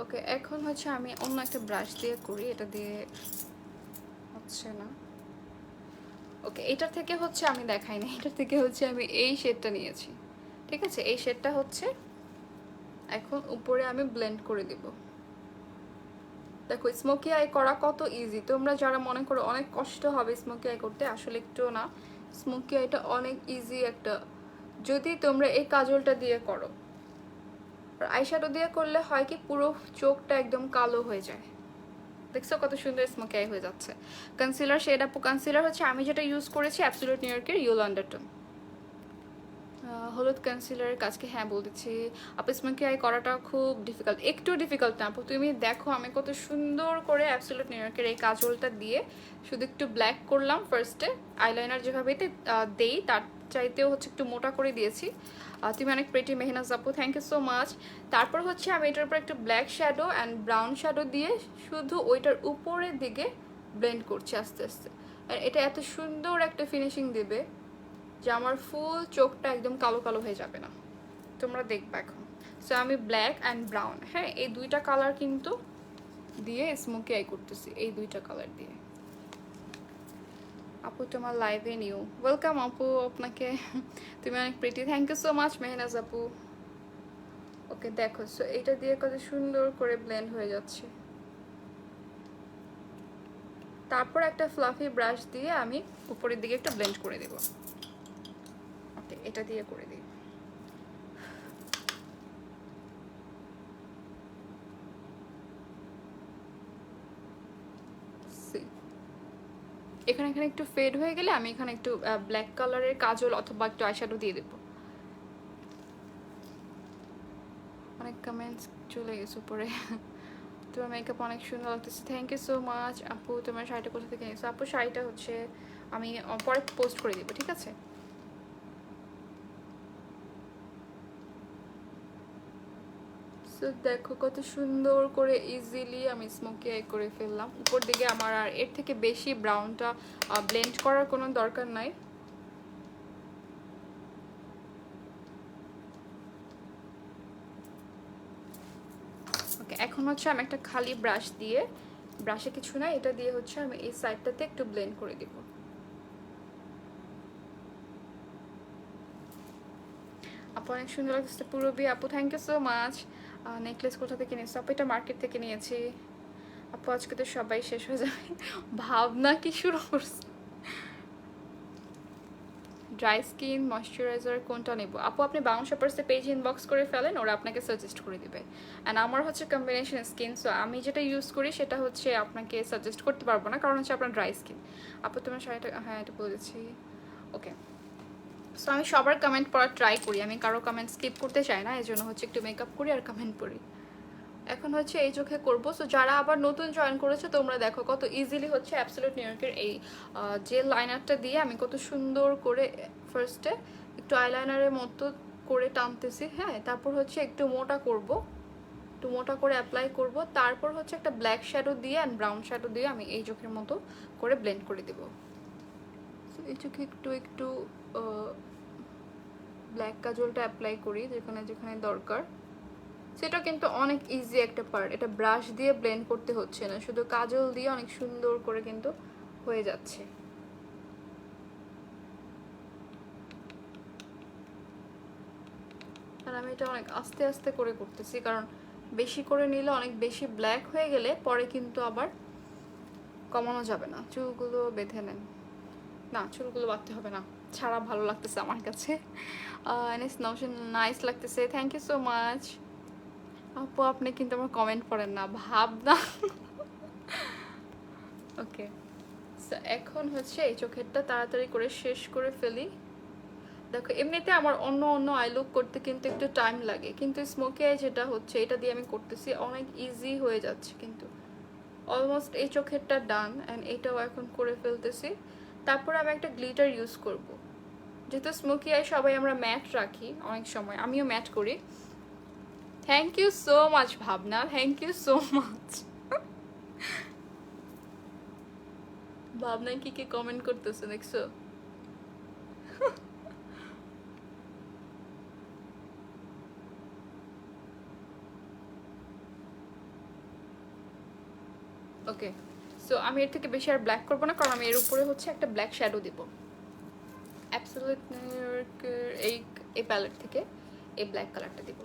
ওকে এখন হচ্ছে আমি অন্য একটা ব্রাশ দিয়ে করি, এটা দিয়ে হচ্ছে না। ওকে এটার থেকে হচ্ছে আমি দেখাই না, এটার থেকে হচ্ছে আমি এই শেডটা নিয়েছি, ঠিক আছে? এই শেডটা হচ্ছে এখন উপরে আমি ব্লেন্ড করে দিব। দেখো স্মোকি আই করা কত ইজি, তোমরা যারা মনে করো অনেক কষ্ট হবে স্মোকি আই করতে, আসলে একটুও না, স্মোকি আইটা অনেক ইজি একটা, যদি তোমরা এই কাজলটা দিয়ে করো। আর আইশ্যাডো দিয়ে করলে হয় কি পুরো চোখটা একদম কালো হয়ে যায়। দেখছো কত সুন্দর স্মোকি আই হয়ে যাচ্ছে। কনসিলার শেড আপু, কনসিলার হচ্ছে আমি যেটা ইউজ করেছি অ্যাবসোলিউট নিউ ইয়র্কের ইয়েলো আন্ডারটোন হলুদ কনসিলারের কাজকে হ্যাঁ বলতেছি আপু। স্মোকি আই করাটা খুব ডিফিকাল্ট, একটু ডিফিকাল্ট না আপু, তুমি দেখো আমি কত সুন্দর করে অ্যাবসোলিউট নিউ ইয়র্কের এই কাজলটা দিয়ে শুধু একটু ব্ল্যাক করলাম ফার্স্টে, আইলাইনার যেভাবে দেই তার চাইতেও হচ্ছে একটু মোটা করে দিয়েছি। তুমি অনেক প্রেটি মেহনাজ আপু, থ্যাংক ইউ সো মাচ। তারপর হচ্ছে আমি এটার উপর একটু black shadow and brown shadow দিয়ে শুধু ওইটার উপরের দিকে ব্লেন্ড করছি আস্তে আস্তে, আর এটা এত সুন্দর একটা ফিনিশিং দেবে যে আমার ফুল চোখটা একদম কালো কালো হয়ে যাবে না, তোমরা দেখবে এখন। সো আমি ব্ল্যাক অ্যান্ড ব্রাউন, হ্যাঁ এই দুইটা কালার কিন্তু দিয়ে স্মোকি আই করতেছি, এই দুইটা কালার দিয়ে। আপু তোমার লাইভে নিউ, ওয়েলকাম আপু আপনাকে, তুমি অনেক pretty, thank you so much Mehnaz আপু। ওকে দেখো সো এটা দিয়ে কত সুন্দর করে ব্লেন্ড হয়ে যাচ্ছে। তারপর একটা ফ্লাফি ব্রাশ দিয়ে আমি উপরের দিকে একটা ব্লেন্ড করে দেব। ওকে এটা দিয়ে করে দিই। এখানে এখানে একটু ফেড হয়ে গেলে আমি এখানে একটু ব্ল্যাক কালারের কাজল অথবা একটু আইশ্যাডো দিয়ে দেবো। অনেক কমেন্টস চলে গেছে উপরে, তোমার মেকআপ অনেক সুন্দর লাগতেছে, থ্যাংক ইউ সো মাচ আপু। তোমার শাড়িটা কোথা থেকে নিয়েছো আপু? শাড়িটা হচ্ছে আমি পরে পোস্ট করে দিব, ঠিক আছে? সো দেখো কত সুন্দর করে ইজিলি আমি স্মোকি আই করে ফেললাম। উপর দিকে আমার আর এর থেকে বেশি ব্রাউনটা ব্লেন্ড করার কোনো দরকার নাই। ওকে এখন হচ্ছে আমি একটা খালি ব্রাশ দিয়ে, ব্রাশে কিছু না, এটা দিয়ে হচ্ছে আমি এই সাইডটাতে একটু ব্লেন্ড করে দিব। আপু অনেক সুন্দর লাগছে পুরবি আপু, thank you so much. Necklace কোথা থেকে নিয়েছো আপু? এটা মার্কেট থেকে নিয়েছি আপু। আজকে তো সবাই শেষ হয়ে যাবে, ভাবনা কি শুরু করছে। ড্রাই স্কিন ময়শ্চারাইজার কোনটা নেব আপু? আপনি বাউন্স শপার্সে পেজ ইনবক্স করে ফেলেন, ওরা আপনাকে সাজেস্ট করে দিবে। অ্যান্ড আমার হচ্ছে কম্বিনেশন স্কিন, সো আমি যেটা ইউজ করি সেটা হচ্ছে আপনাকে সাজেস্ট করতে পারবো না, কারণ হচ্ছে আপনার ড্রাই স্কিন। আপু তোমার শাড়িটা, হ্যাঁ এটা বলেছি। ওকে সো আমি সবার কমেন্ট পড়ার ট্রাই করি, আমি কারো কমেন্ট স্কিপ করতে চাই না, এই জন্য হচ্ছে একটু মেকআপ করি আর কমেন্ট পড়ি। এখন হচ্ছে এই চোখে করবো। সো যারা আবার নতুন জয়েন করেছে তোমরা দেখো কত ইজিলি হচ্ছে অ্যাবসোলিউট নিউ ইয়র্কের এই জেল লাইনারটা দিয়ে আমি কত সুন্দর করে ফার্স্টে একটু আইলাইনারের মতো করে টানতেছি, হ্যাঁ তারপর হচ্ছে একটু মোটা করব, একটু মোটা করে অ্যাপ্লাই করব, তারপর হচ্ছে একটা ব্ল্যাক শ্যাডো দিয়ে অ্যান্ড ব্রাউন শ্যাডো দিয়ে আমি এই চোখের মতো করে ব্লেন্ড করে দেবো। সো এই চোখে একটু একটু ব্ল্যাক কাজলটা অ্যাপ্লাই করি যেখানে যেখানে দরকার। সেটা কিন্তু অনেক ইজি একটা পার্ট, এটা ব্রাশ দিয়ে ব্লেন্ড করতে হচ্ছে না, শুধু কাজল দিয়ে অনেক সুন্দর করে কিন্তু হয়ে যাচ্ছে। আর আমি এটা অনেক আস্তে আস্তে করে করতেছি, কারণ বেশি করে নিলে অনেক বেশি ব্ল্যাক হয়ে গেলে পরে কিন্তু আবার কমানো যাবে না। চুলগুলো বেঁধে নেন, না চুলগুলো বাঁধতে হবে না, ছাড়া ভালো লাগতেছে আমার কাছে। নাইস লাগতেছে, থ্যাংক ইউ সো মাচ আপু। আপনি কিন্তু আমার কমেন্ট পড়েন না, ভাব না। ওকে, এখন হচ্ছে এই চোখেরটা তাড়াতাড়ি করে শেষ করে ফেলি। দেখো এমনিতে আমার অন্য অন্য আই লুক করতে কিন্তু একটু টাইম লাগে, কিন্তু স্মোকি আই যেটা হচ্ছে এটা দিয়ে আমি করতেছি, অনেক ইজি হয়ে যাচ্ছে। কিন্তু অলমোস্ট এই চোখেরটা ডান, অ্যান্ড এটাও এখন করে ফেলতেছি। তারপর আমি একটা গ্লিটার ইউজ করব, যেহেতু স্মোকি আই সবাই আমরা ম্যাট রাখি, অনেক সময় আমিও ম্যাট করি। থ্যাংক ইউ সো মাচ ভাবনা, থ্যাংক ইউ সো মাচ। ভাবনায় কি কমেন্ট করতেছে দেখছো? ওকে, সো আমি এর থেকে বেশি আর ব্ল্যাক করবো না, কারণ আমি এর উপরে হচ্ছে একটা ব্ল্যাক শ্যাডো দিব অ্যাবসলিউট এই এই প্যালেট থেকে এই ব্ল্যাক কালারটা দিব।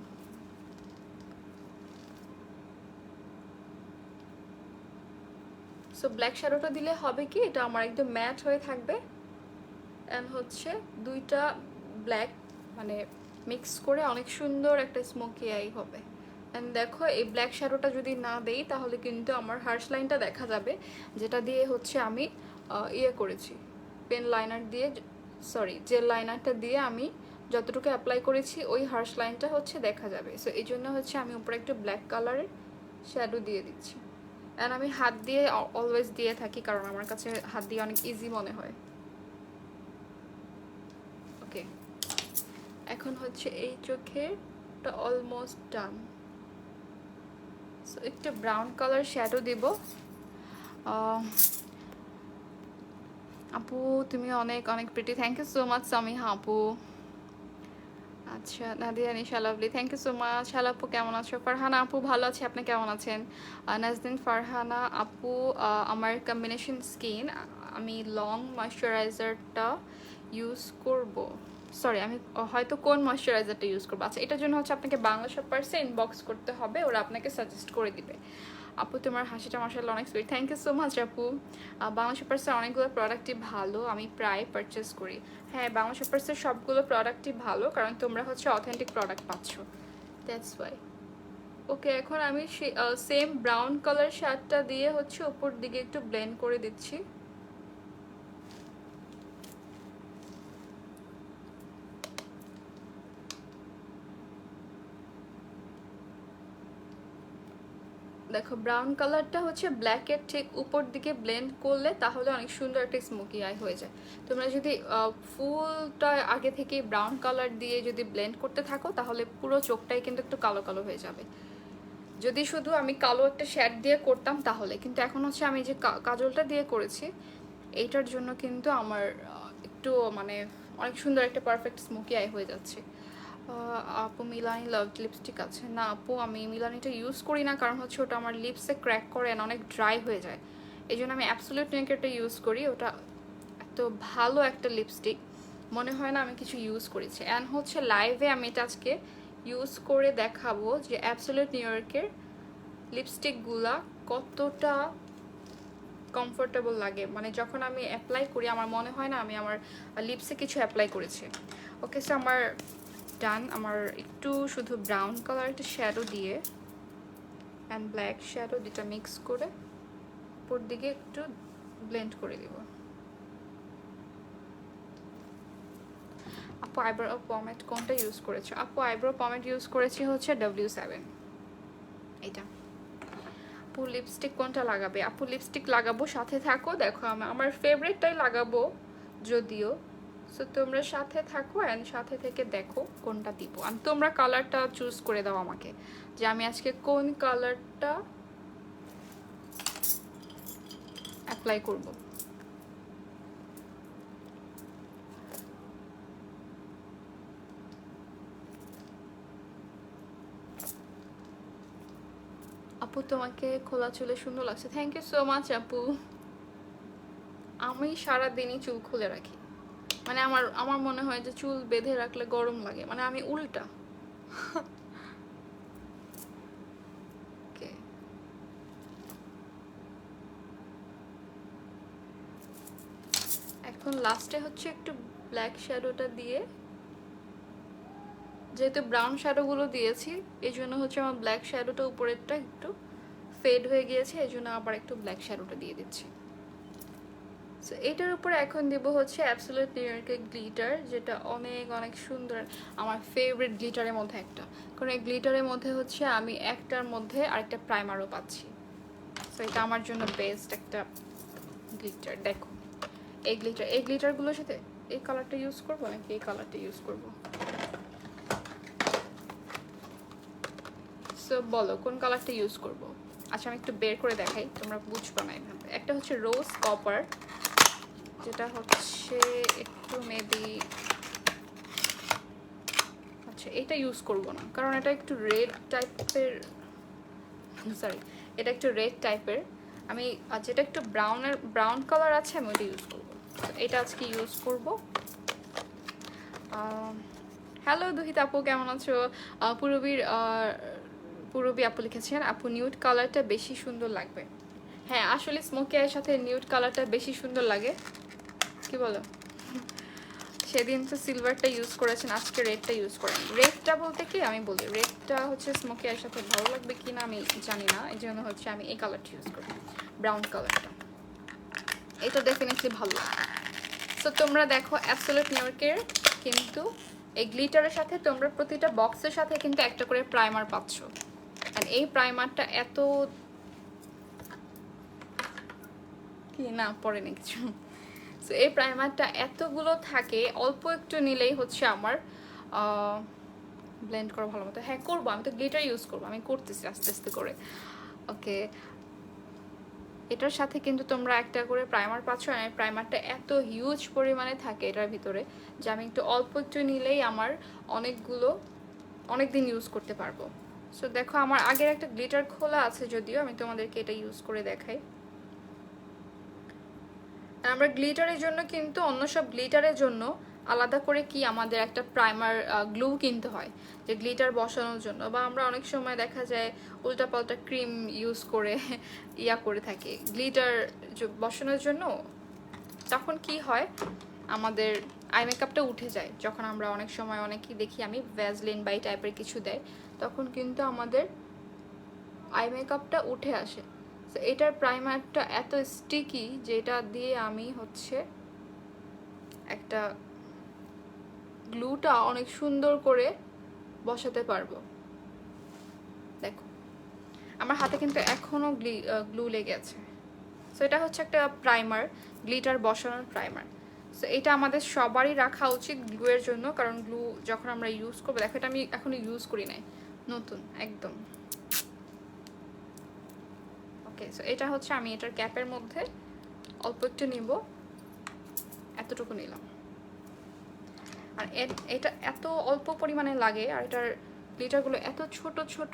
সো ব্ল্যাক শ্যাডোটা দিলে হবে কি, এটা আমার একদম ম্যাট হয়ে থাকবে, অ্যান্ড হচ্ছে দুইটা ব্ল্যাক মানে মিক্স করে অনেক সুন্দর একটা স্মোকি আই হবে। অ্যান্ড দেখো এই ব্ল্যাক শ্যাডোটা যদি না দেই তাহলে কিন্তু আমার হার্শ লাইনটা দেখা যাবে, যেটা দিয়ে হচ্ছে আমি ইয়ে করেছি পেন লাইনার দিয়ে, সরি জেল লাইনারটা দিয়ে আমি যতটুকু অ্যাপ্লাই করেছি ওই হার্শ লাইনটা হচ্ছে দেখা যাবে। সো এই জন্য হচ্ছে আমি উপরে একটু ব্ল্যাক কালারের শ্যাডো দিয়ে দিচ্ছি। অ্যান্ড আমি হাত দিয়ে অলওয়েজ দিয়ে থাকি, কারণ আমার কাছে হাত দিয়ে অনেক ইজি মনে হয়। ওকে, এখন হচ্ছে এই চোখেরটা অলমোস্ট ডান। সো একটু ব্রাউন কালার শ্যাডো দিব। আপু তুমি অনেক অনেক pretty, thank you so much Samiha আপু। আচ্ছা Nadia Nisha lovely, thank you so much. Hello আপু কেমন আছো? ফারহানা আপু ভালো আছি, আপনি কেমন আছেন? নাজদিন ফারহানা আপু, আমার কম্বিনেশন স্কিন, আমি লং ময়শ্চারাইজারটা ইউজ করব, সরি আমি হয়তো কোন ময়শ্চারাইজারটা ইউজ করবো। আচ্ছা এটার জন্য হচ্ছে আপনাকে বাংলা শপার্সে ইনবক্স করতে হবে, ওরা আপনাকে সাজেস্ট করে দিবে। আপু তোমার হাসিটা মাশাআল্লাহ অনেক sweet, thank you so much আপু। বাংলা শপার্সের অনেকগুলো প্রোডাক্টই ভালো, আমি প্রায় পারচেস করি। হ্যাঁ বাংলা শপার্সের সবগুলো প্রোডাক্টই ভালো, কারণ তোমরা হচ্ছে অথেন্টিক প্রোডাক্ট পাচ্ছ, দ্যাটস ওয়াই। ওকে, এখন আমি সেম ব্রাউন কালার শার্টটা দিয়ে হচ্ছে উপর দিকে একটু ব্লেন্ড করে দিচ্ছি। দেখো ব্রাউন কালারটা হচ্ছে ব্ল্যাকের ঠিক উপর দিকে ব্লেন্ড করলে তাহলে অনেক সুন্দর একটা স্মোকি আই হয়ে যায়। তোমরা যদি ফুলটা আগে থেকে ব্রাউন কালার দিয়ে যদি ব্লেন্ড করতে থাকো তাহলে পুরো চোখটাই কিন্তু একটু কালো কালো হয়ে যাবে। যদি শুধু আমি কালো একটা শ্যাড দিয়ে করতাম তাহলে, কিন্তু এখন হচ্ছে আমি যে কাজলটা দিয়ে করেছি এইটার জন্য কিন্তু আমার একটু মানে অনেক সুন্দর একটা পারফেক্ট স্মোকি আই হয়ে যাচ্ছে। আপু মিলানি লাভ লিপস্টিক আছে না আপু, আমি মিলানিটা ইউজ করি না, কারণ হচ্ছে ওটা আমার লিপসে ক্র্যাক করে না, অনেক ড্রাই হয়ে যায়। এই জন্য আমি অ্যাবসলিউট নেকেরটা ইউজ করি, ওটা এত ভালো একটা লিপস্টিক মনে হয় না আমি কিছু ইউজ করেছি। অ্যান্ড হচ্ছে লাইভে আমি এটা আজকে ইউজ করে দেখাবো যে অ্যাবসলিউট নিউ ইয়র্কের লিপস্টিকগুলা কতটা কমফোর্টেবল লাগে, মানে যখন আমি অ্যাপ্লাই করি আমার মনে হয় না আমি আমার লিপসে কিছু অ্যাপ্লাই করেছি। ওকে সো আমার ডান, আমার একটু শুধু ব্রাউন কালার একটা শ্যাডো দিয়ে অ্যান্ড ব্ল্যাক শ্যাডো দুটা মিক্স করে উপর দিকে একটু ব্লেন্ড করে দিব। আপু আইব্রো পমেড কোনটা ইউজ করেছো? আপু আইব্রো পমেড ইউজ করেছি হচ্ছে W7 এটা। আপু লিপস্টিক কোনটা লাগাবে? আপু লিপস্টিক লাগাবো, সাথে থাকো, দেখো আমার ফেভারিটটাই লাগাবো যদিও। সো তোমরা সাথে থাকো অ্যান্ড সাথে থেকে দেখো কোনটা দিব, আর তোমরা কালারটা চুজ করে দাও আমাকে যে আমি আজকে কোন কালারটা অ্যাপ্লাই করব। আপু তোমাকে খোলা চুলে সুন্দর লাগছে, থ্যাংক ইউ সো মাচ আপু। আমি সারাদিনই চুল খুলে রাখি, মানে আমার আমার মনে হয় যে চুল বেঁধে রাখলে গরম লাগে, মানে আমি উল্টা। Okay. এখন লাস্টে হচ্ছে একটু ব্ল্যাক শ্যাডোটা দিয়ে, যেহেতু ব্রাউন শ্যাডোগুলো দিয়েছি এই জন্য হচ্ছে আমার ব্ল্যাক শ্যাডোটা উপরেরটা একটু ফেড হয়ে গিয়েছে, এই জন্য আবার একটু ব্ল্যাক শ্যাডোটা দিয়ে দিচ্ছি। সো এটার উপরে এখন দেবো হচ্ছে অ্যাবসোলিউট নিউ ইয়র্কের গ্লিটার, যেটা অনেক অনেক সুন্দর, আমার ফেভারিট গ্লিটারের মধ্যে একটা। কারণ এই গ্লিটারের মধ্যে হচ্ছে আমি একটার মধ্যে আরেকটা প্রাইমারও পাচ্ছি। সো এটা আমার জন্য বেস্ট একটা গ্লিটার। দেখো এই গ্লিটারগুলোর সাথে এই কালারটা ইউজ করবো নাকি এই কালারটা ইউজ করবো? সো বলো কোন কালারটা ইউজ করবো? আচ্ছা আমি একটু বের করে দেখাই, তোমরা বুঝবা না এইভাবে। একটা হচ্ছে রোজ কপার, যেটা হচ্ছে একটু মেবি, আচ্ছা এটা ইউজ করবো না কারণ এটা একটু রেড টাইপের, সরি এটা একটু রেড টাইপের। আমি যেটা একটু ব্রাউন কালার আছে আমি ওইটা ইউজ করবো, এটা আজকে ইউজ করবো। হ্যালো দুহিতা আপু, কেমন আছো? পূরবী আপু লিখেছেন আপু নিউড কালারটা বেশি সুন্দর লাগবে। হ্যাঁ আসলে স্মোকি আইয়ের সাথে নিউড কালারটা বেশি সুন্দর লাগে, কি বলো? সেদিন তো সিলভারটা ইউজ করেছেন, আজকে রেডটা ইউজ করেন। রেডটা বলতে কি আমি বলি, রেডটা হচ্ছে স্মোকি আইয়ের সাথে ভালো লাগবে কি না আমি জানি না, এই জন্য হচ্ছে আমি এই কালারটা ইউজ করি, ব্রাউন কালারটা। এটা ডেফিনেটলি ভালো লাগে। সো তোমরা দেখো অ্যাবসোলিউট নিউ ইয়র্কের কিন্তু এই গ্লিটারের সাথে তোমরা প্রতিটা বক্সের সাথে কিন্তু একটা করে প্রাইমার পাচ্ছ। আর এই প্রাইমারটা এত কি না পড়েনি কিছু। সো এই প্রাইমারটা এতগুলো থাকে, অল্প একটু নিলেই হচ্ছে আমার ব্লেন্ড করা ভালো মতো। হ্যাঁ করবো, আমি তো গ্লিটার ইউজ করবো, আমি করতেছি আস্তে আস্তে করে। ওকে এটার সাথে কিন্তু তোমরা একটা করে প্রাইমার পাচ্ছ, আর প্রাইমারটা এত হিউজ পরিমাণে থাকে এটার ভিতরে যে আমি একটু অল্প একটু নিলেই আমার অনেক দিন ইউজ করতে পারবো। সো দেখো আমার আগের একটা গ্লিটার খোলা আছে, যদিও আমি তোমাদেরকে এটা ইউজ করে দেখাই। আমরা গ্লিটারের জন্য কিন্তু অন্য সব গ্লিটারের জন্য আলাদা করে কি আমাদের একটা প্রাইমার গ্লু কিনতে হয়, যে গ্লিটার বসানোর জন্য, বা আমরা অনেক সময় দেখা যায় উল্টাপাল্টা ক্রিম ইউজ করে করে থাকি গ্লিটার বসানোর জন্য। তখন কি হয় আমাদের আই মেকআপটা উঠে যায়, যখন আমরা অনেক সময় অনেকেই দেখি আমি ভ্যাজলিন বা এই টাইপের কিছু দেয়, তখন কিন্তু আমাদের আই মেকআপটা উঠে আসে। তো এটার প্রাইমারটা এত স্টিকি যেটা দিয়ে আমি হচ্ছে একটা গ্লুটা অনেক সুন্দর করে বসাতে পারবো। দেখো আমার হাতে কিন্তু এখনো গ্লু লেগে আছে। সো এটা হচ্ছে একটা প্রাইমার, গ্লিটার বসানোর প্রাইমার। সো এটা আমাদের সবারই রাখা উচিত গ্লুয়ের জন্য, কারণ গ্লু যখন আমরা ইউজ করবো, দেখো এটা আমি এখনো ইউজ করি নাই, নতুন একদম। ওকে সো এটা হচ্ছে আমি এটার ক্যাপের মধ্যে অল্প একটু নিব, এতটুকু নিলাম। আর এটা এত অল্প পরিমাণে লাগে, আর এটার গ্লিটারগুলো এত ছোট ছোট,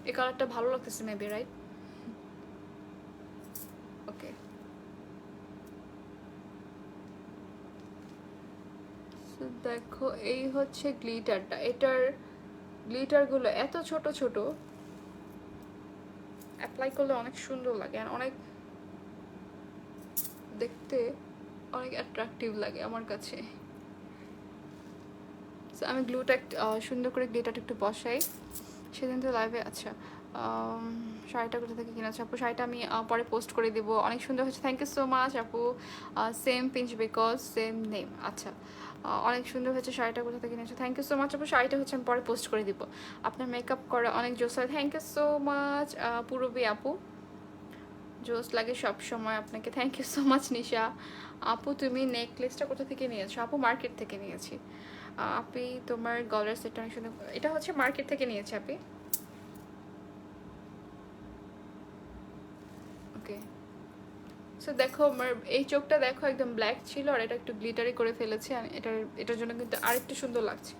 এই কালারটা ভালো লাগতেছে মেবি, রাইট? ওকে দেখো এই হচ্ছে গ্লিটারটা, এটার গ্লিটারগুলো এত ছোট ছোট, অ্যাপ্লাই করলে অনেক সুন্দর লাগে, আর অনেক দেখতে অনেক অ্যাট্রাকটিভ লাগে আমার কাছে। আমি গ্লুটা সুন্দর করে গ্লিটারটা একটু বসাই। সেদিন তো লাইভে, আচ্ছা শাড়িটা কোথা থেকে কিনেছে আপু? শাড়িটা আমি পরে পোস্ট করে দিব, অনেক সুন্দর হচ্ছে, থ্যাংক ইউ সো মাচ আপু। Same pinch because same name, আচ্ছা অনেক সুন্দর হচ্ছে শাড়িটা, কোথা থেকে কিনেছে? থ্যাংক ইউ সো মাচ আপু, শাড়িটা হচ্ছে আমি পরে পোস্ট করে দিব। আপনার মেকআপ করা অনেক জোস হয়, thank you so much Purobi আপু, জোস লাগে সব সময় আপনাকে, thank you so much Nisha আপু। তুমি নেকলেসটা কোথা থেকে নিয়েছো আপু? মার্কেট থেকে নিয়েছি আপি। তোমার গলার সেটটা অনেক সুন্দর, এটা হচ্ছে মার্কেট থেকে নিয়েছি আপি। ওকে সো দেখো আমার এই চোখটা দেখো একদম ব্ল্যাক ছিল আর এটা একটু গ্লিটারি করে ফেলেছে, আর এটার জন্য কিন্তু আরেকটু সুন্দর লাগছে।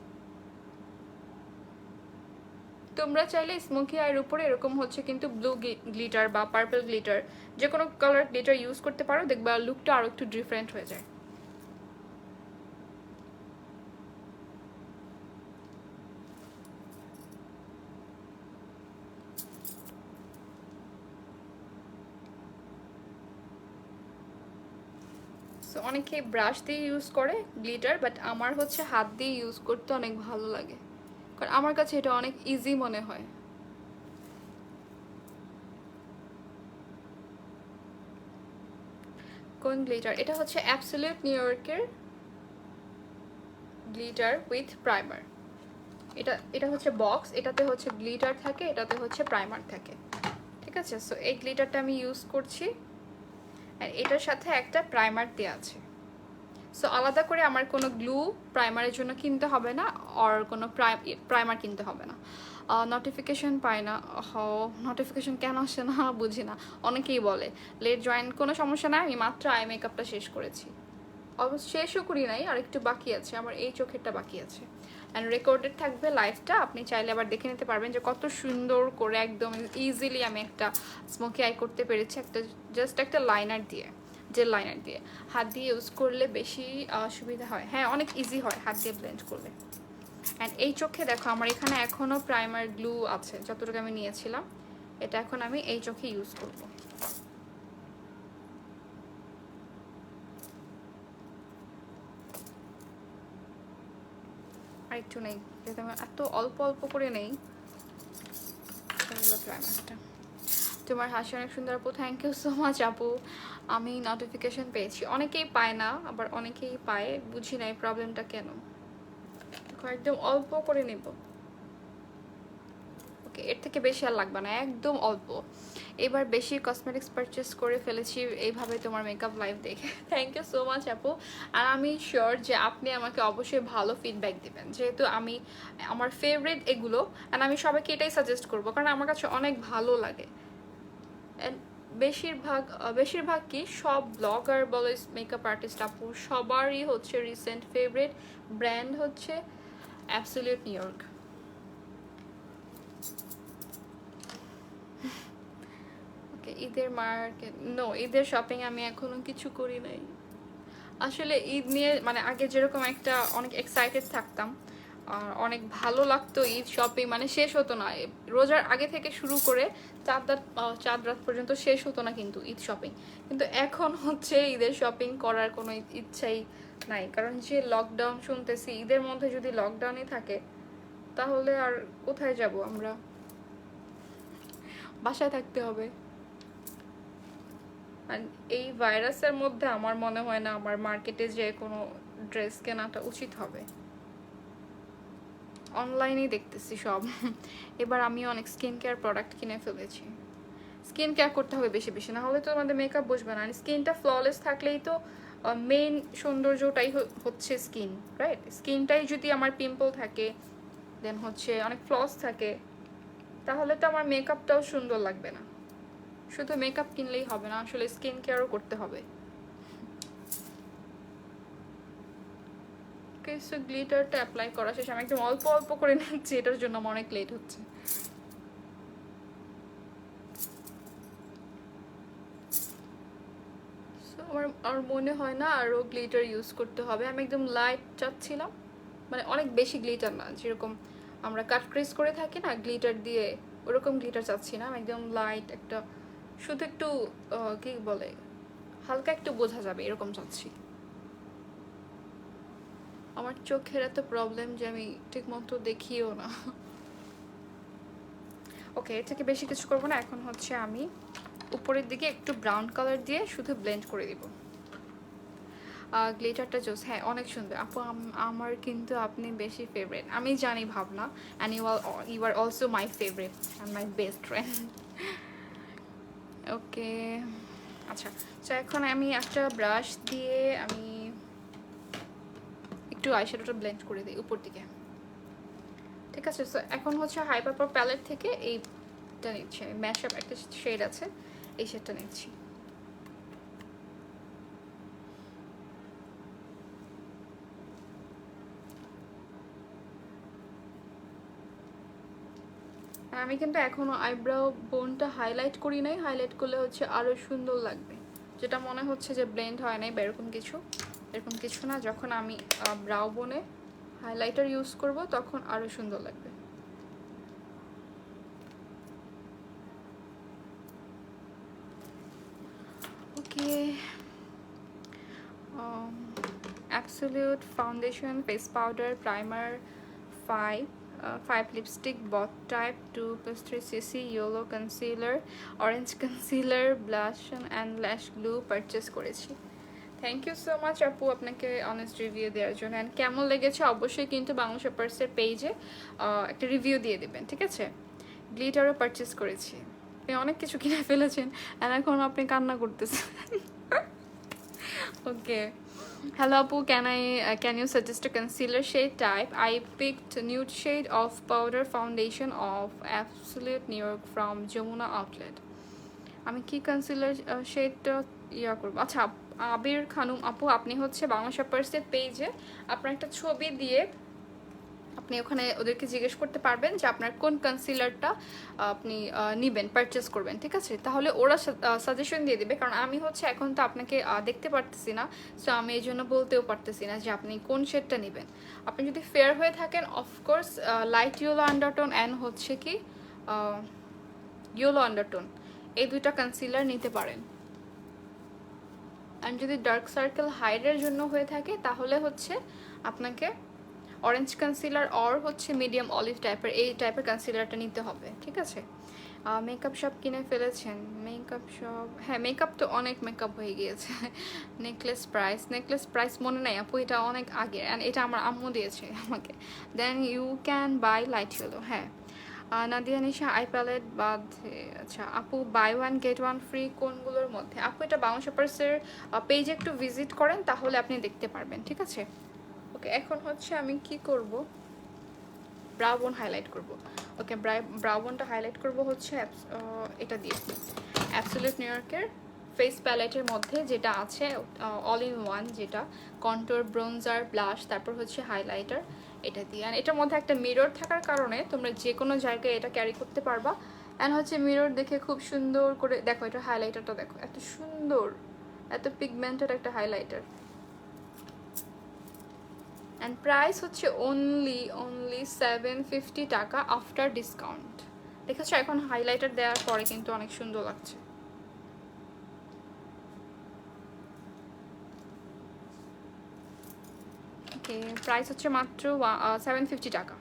তোমরা চাইলে স্মোকি আইয়ের উপরে এরকম হচ্ছে কিন্তু ব্লু গ্লিটার বা পার্পল গ্লিটার যে কোনো কালার গ্লিটার ইউজ করতে পারো, দেখবা লুকটা আরো একটু ডিফারেন্ট হয়ে যায়। সো অনেকে ব্রাশ দিয়ে ইউজ করে গ্লিটার, বাট আমার হচ্ছে হাত দিয়ে ইউজ করতে অনেক ভালো লাগে, কারণ আমার কাছে এটা অনেক ইজি মনে হয়। কোন গ্লিটার? এটা হচ্ছে অ্যাবসলিউট নিউ ইয়র্কের গ্লিটার উইথ প্রাইমার। এটা হচ্ছে বক্স, এটাতে হচ্ছে গ্লিটার থাকে, এটাতে হচ্ছে প্রাইমার থাকে, ঠিক আছে? সো এই গ্লিটারটা আমি ইউজ করছি, আর এটার সাথে একটা প্রাইমার দেওয়া আছে। সো আলাদা করে আমার কোনো গ্লু প্রাইমারের জন্য কিনতে হবে না, আর কোনো প্রাইমার কিনতে হবে না। নোটিফিকেশন পাই না, নোটিফিকেশন কেন আসে না বুঝি না। অনেকেই বলে লেট জয়েন, কোনো সমস্যা না, আমি মাত্র আই মেকআপটা শেষ করেছি, অবশ্য শেষও করি নাই, আর একটু বাকি আছে, আমার এই চোখেরটা বাকি আছে। অ্যান্ড রেকর্ডেড থাকবে লাইভটা, আপনি চাইলে আবার দেখে নিতে পারবেন যে কত সুন্দর করে একদম ইজিলি আমি একটা স্মোকি আই করতে পেরেছি, জাস্ট একটা লাইনার দিয়ে, জেল লাইনার দিয়ে। হাত দিয়ে ইউজ করলে বেশি সুবিধা হয়, হ্যাঁ অনেক ইজি হয় হাত দিয়ে ব্লেন্ড করলে। অ্যান্ড এই চোখে দেখো আমার এখানে এখনও প্রাইমার গ্লু আছে, যতটুকু আমি নিয়েছিলাম, এটা এখন আমি এই চোখে ইউজ করব। আর একটু নেই, যেহেতু আমি এত অল্প অল্প করে নেই। প্রাইমারটা তোমার হাসি অনেক সুন্দর আপু, থ্যাংক ইউ সো মাচ আপু। আমি নোটিফিকেশন পেয়েছি, অনেকেই পায় না, আবার অনেকেই পায়, বুঝি নাই প্রবলেমটা কেন। একদম অল্প করে নেব, ওকে, এর থেকে বেশি আর লাগবে না, একদম অল্প। এবার বেশি কসমেটিক্স পারচেস করে ফেলেছি এইভাবে তোমার মেকআপ লাইভ দেখে, থ্যাংক ইউ সো মাচ আপু। আর আমি শিওর যে আপনি আমাকে অবশ্যই ভালো ফিডব্যাক দেবেন, যেহেতু আমার ফেভারিট এগুলো, অ্যান্ড আমি সবাইকে এটাই সাজেস্ট করবো, কারণ আমার কাছে অনেক ভালো লাগে। অ্যান্ড বেশিরভাগ কি সব ব্লগার বলো, মেকআপ আর্টিস্ট আপু, সবারই হচ্ছে রিসেন্ট ফেভারিট ব্র্যান্ড হচ্ছে অ্যাবসলিউট নিউ ইয়র্ক। ওকে, ঈদের মার্কেট, নো, ঈদের শপিং আমি এখনো কিছু করি নাই। আসলে ঈদ নিয়ে মানে আগে যেরকম একটা অনেক এক্সাইটেড থাকতাম, আর অনেক ভালো লাগতো ঈদ শপিং, মানে শেষ হতো না, রোজার আগে থেকে শুরু করে চাঁদ রাত পর্যন্ত শেষ হতো না কিন্তু ঈদ শপিং। কিন্তু এখন হচ্ছে ঈদের শপিং করার কোনো ইচ্ছাই নাই, কারণ যে লকডাউন শুনতেছি, ঈদের মধ্যে যদি লকডাউনই থাকে তাহলে আর কোথায় যাব আমরা, বাসায় থাকতে হবে। আর এই ভাইরাসের মধ্যে আমার মনে হয় না আমার মার্কেটে যে কোনো ড্রেস কেনাটা উচিত হবে, অনলাইনেই দেখতেছি সব। এবার আমি অনেক স্কিন কেয়ার প্রোডাক্ট কিনে ফেলেছি, স্কিন কেয়ার করতে হবে বেশি বেশি, না হলে তো আমাদের মেকআপ বসবে না। স্কিনটা ফ্ললেস থাকলেই তো মেইন সৌন্দর্যটাই হচ্ছে স্কিন, রাইট? স্কিনটাই যদি আমার পিম্পল থাকে, দেন হচ্ছে অনেক ফ্লস থাকে, তাহলে তো আমার মেকআপটাও সুন্দর লাগবে না। শুধু মেকআপ কিনলেই হবে না, আসলে স্কিন কেয়ারও করতে হবে। সো গ্লিটারটা অ্যাপ্লাই করা শেষ, আমি একদম অল্প অল্প করে নিচ্ছি, এটার জন্য আমার অনেক লেট হচ্ছে। আমার মনে হয় না আরও গ্লিটার ইউজ করতে হবে, আমি একদম লাইট চাচ্ছিলাম, মানে অনেক বেশি গ্লিটার না, যেরকম আমরা কাট ক্রিজ করে থাকি না গ্লিটার দিয়ে, ওরকম গ্লিটার চাচ্ছি না, আমি একদম লাইট একটা, শুধু একটু কি বলে, হালকা একটু বোঝা যাবে এরকম চাচ্ছি। আমার চোখের এত প্রবলেম যে আমি ঠিক মতো দেখিও না। ওকে, এর থেকে বেশি কিছু করবো না, এখন হচ্ছে আমি উপরের দিকে একটু ব্রাউন কালার দিয়ে শুধু ব্লেন্ড করে দিব। গ্লিটারটা জোস, হ্যাঁ অনেক সুন্দর আপু, আমার কিন্তু আপনি বেশি ফেভারিট, আমি জানি Bhabna, and you are also my favourite and my best friend. Okay, আচ্ছা, তো এখন আমি একটা ব্রাশ দিয়ে আমি একটু আইশ্যাডোটা ব্লেন্ড করে দিই উপর দিকে, ঠিক আছে? সো এখন হচ্ছে হাইপার প্যালেট থেকে এইটা নিচ্ছি, ম্যাশ আপ একটা শেড আছে, এই শেডটা নিচ্ছি। আমি কিন্তু এখনো আইব্রাও বোনটা হাইলাইট করি নাই, হাইলাইট করলে হচ্ছে আরো সুন্দর লাগবে, যেটা মনে হচ্ছে যে ব্লেন্ড হয় নাই বা এরকম কিছু না। যখন আমি ব্রাউ বোনে হাইলাইটার ইউজ করব তখন আরো সুন্দর লাগবে। ওকে, Absolute foundation, face powder, primer, 5 lipstick, both type, 2+3cc, yellow concealer, orange concealer, blush and lash glue purchase করেছি। থ্যাংক ইউ সো মাচ আপু আপনাকে অনেস্ট রিভিউ দেওয়ার জন্য। অ্যান্ড কেমন লেগেছে অবশ্যই কিন্তু বাংলা শপার্সের পেজে একটা রিভিউ দিয়ে দেবেন, ঠিক আছে? গ্লিটারও পারচেস করেছি, আপনি অনেক কিছু কিনে ফেলেছেন আর এখন আপনি কান্না করতেছেন। ওকে, hello Apu, can you suggest a concealer shade type? I picked nude shade of powder foundation of Absolute New York from Jamuna outlet. আমি কি কনসিলার শেডটা করবো? আচ্ছা, আবির খানুম আপু, আপনি হচ্ছে বাংলা শপার্সের পেজে আপনার একটা ছবি দিয়ে আপনি ওখানে ওদেরকে জিজ্ঞেস করতে পারবেন যে আপনার কোন কনসিলারটা আপনি নেবেন, পারচেস করবেন, ঠিক আছে? তাহলে ওরা সাজেশন দিয়ে দেবে, কারণ আমি হচ্ছে এখন তো আপনাকে দেখতে পারতেছি না, সো আমি এই জন্য বলতেও পারতেছি না যে আপনি কোন শেডটা নেবেন। আপনি যদি ফেয়ার হয়ে থাকেন of course light yellow undertone and হচ্ছে কি ইয়েলো আন্ডারটোন, এই দুইটা কনসিলার নিতে পারেন। আর যদি ডার্ক সার্কেল হাইডের জন্য হয়ে থাকে তাহলে হচ্ছে আপনাকে অরেঞ্জ কনসিলার অর হচ্ছে মিডিয়াম অলিভ টাইপের এই টাইপের কনসিলারটা নিতে হবে, ঠিক আছে? মেকআপ শপ কিনে ফেলেছেন? মেকআপ শপ, হ্যাঁ, মেকআপ তো অনেক মেকআপ হয়ে গিয়েছে। নেকলেস প্রাইস মনে নাই আপু, এটা অনেক আগে, অ্যান্ড এটা আমার আম্মু দিয়েছে আমাকে। Then you can buy light yellow, হ্যাঁ। নাদিয়া নিশা আই প্যালেট বাদ, আচ্ছা আপু buy one get one free কোনগুলোর মধ্যে? আপু এটা বাংলা শপার্সের পেজে একটু ভিজিট করেন তাহলে আপনি দেখতে পারবেন, ঠিক আছে? ওকে, এখন হচ্ছে আমি কি করব, ব্রাউ বোন হাইলাইট করব। ওকে, ব্রাউ বোনটা হাইলাইট করব হচ্ছে এটা দিয়ে, অ্যাবসলিউট নিউ ইয়র্কের ফেস প্যালেটের মধ্যে যেটা আছে অল ইন ওয়ান, যেটা কন্ট্যুর, ব্রোঞ্জার, ব্লাশ, তারপর হচ্ছে হাইলাইটার, এটা দিয়ে। আর এটার মধ্যে একটা মিরর থাকার কারণে তোমরা যে কোনো জায়গায় এটা ক্যারি করতে পারবা। অ্যান্ড হচ্ছে মিরর দেখে খুব সুন্দর করে দেখো, এটা হাইলাইটারটা দেখো, এত সুন্দর, এত পিগমেন্টেড একটা হাইলাইটার। অ্যান্ড প্রাইস হচ্ছে অনলি 750 টাকা আফটার ডিসকাউন্ট। দেখেছো এখন হাইলাইটার দেওয়ার পরে কিন্তু অনেক সুন্দর লাগছে। ওকে, প্রাইস হচ্ছে মাত্র 750 টাকা।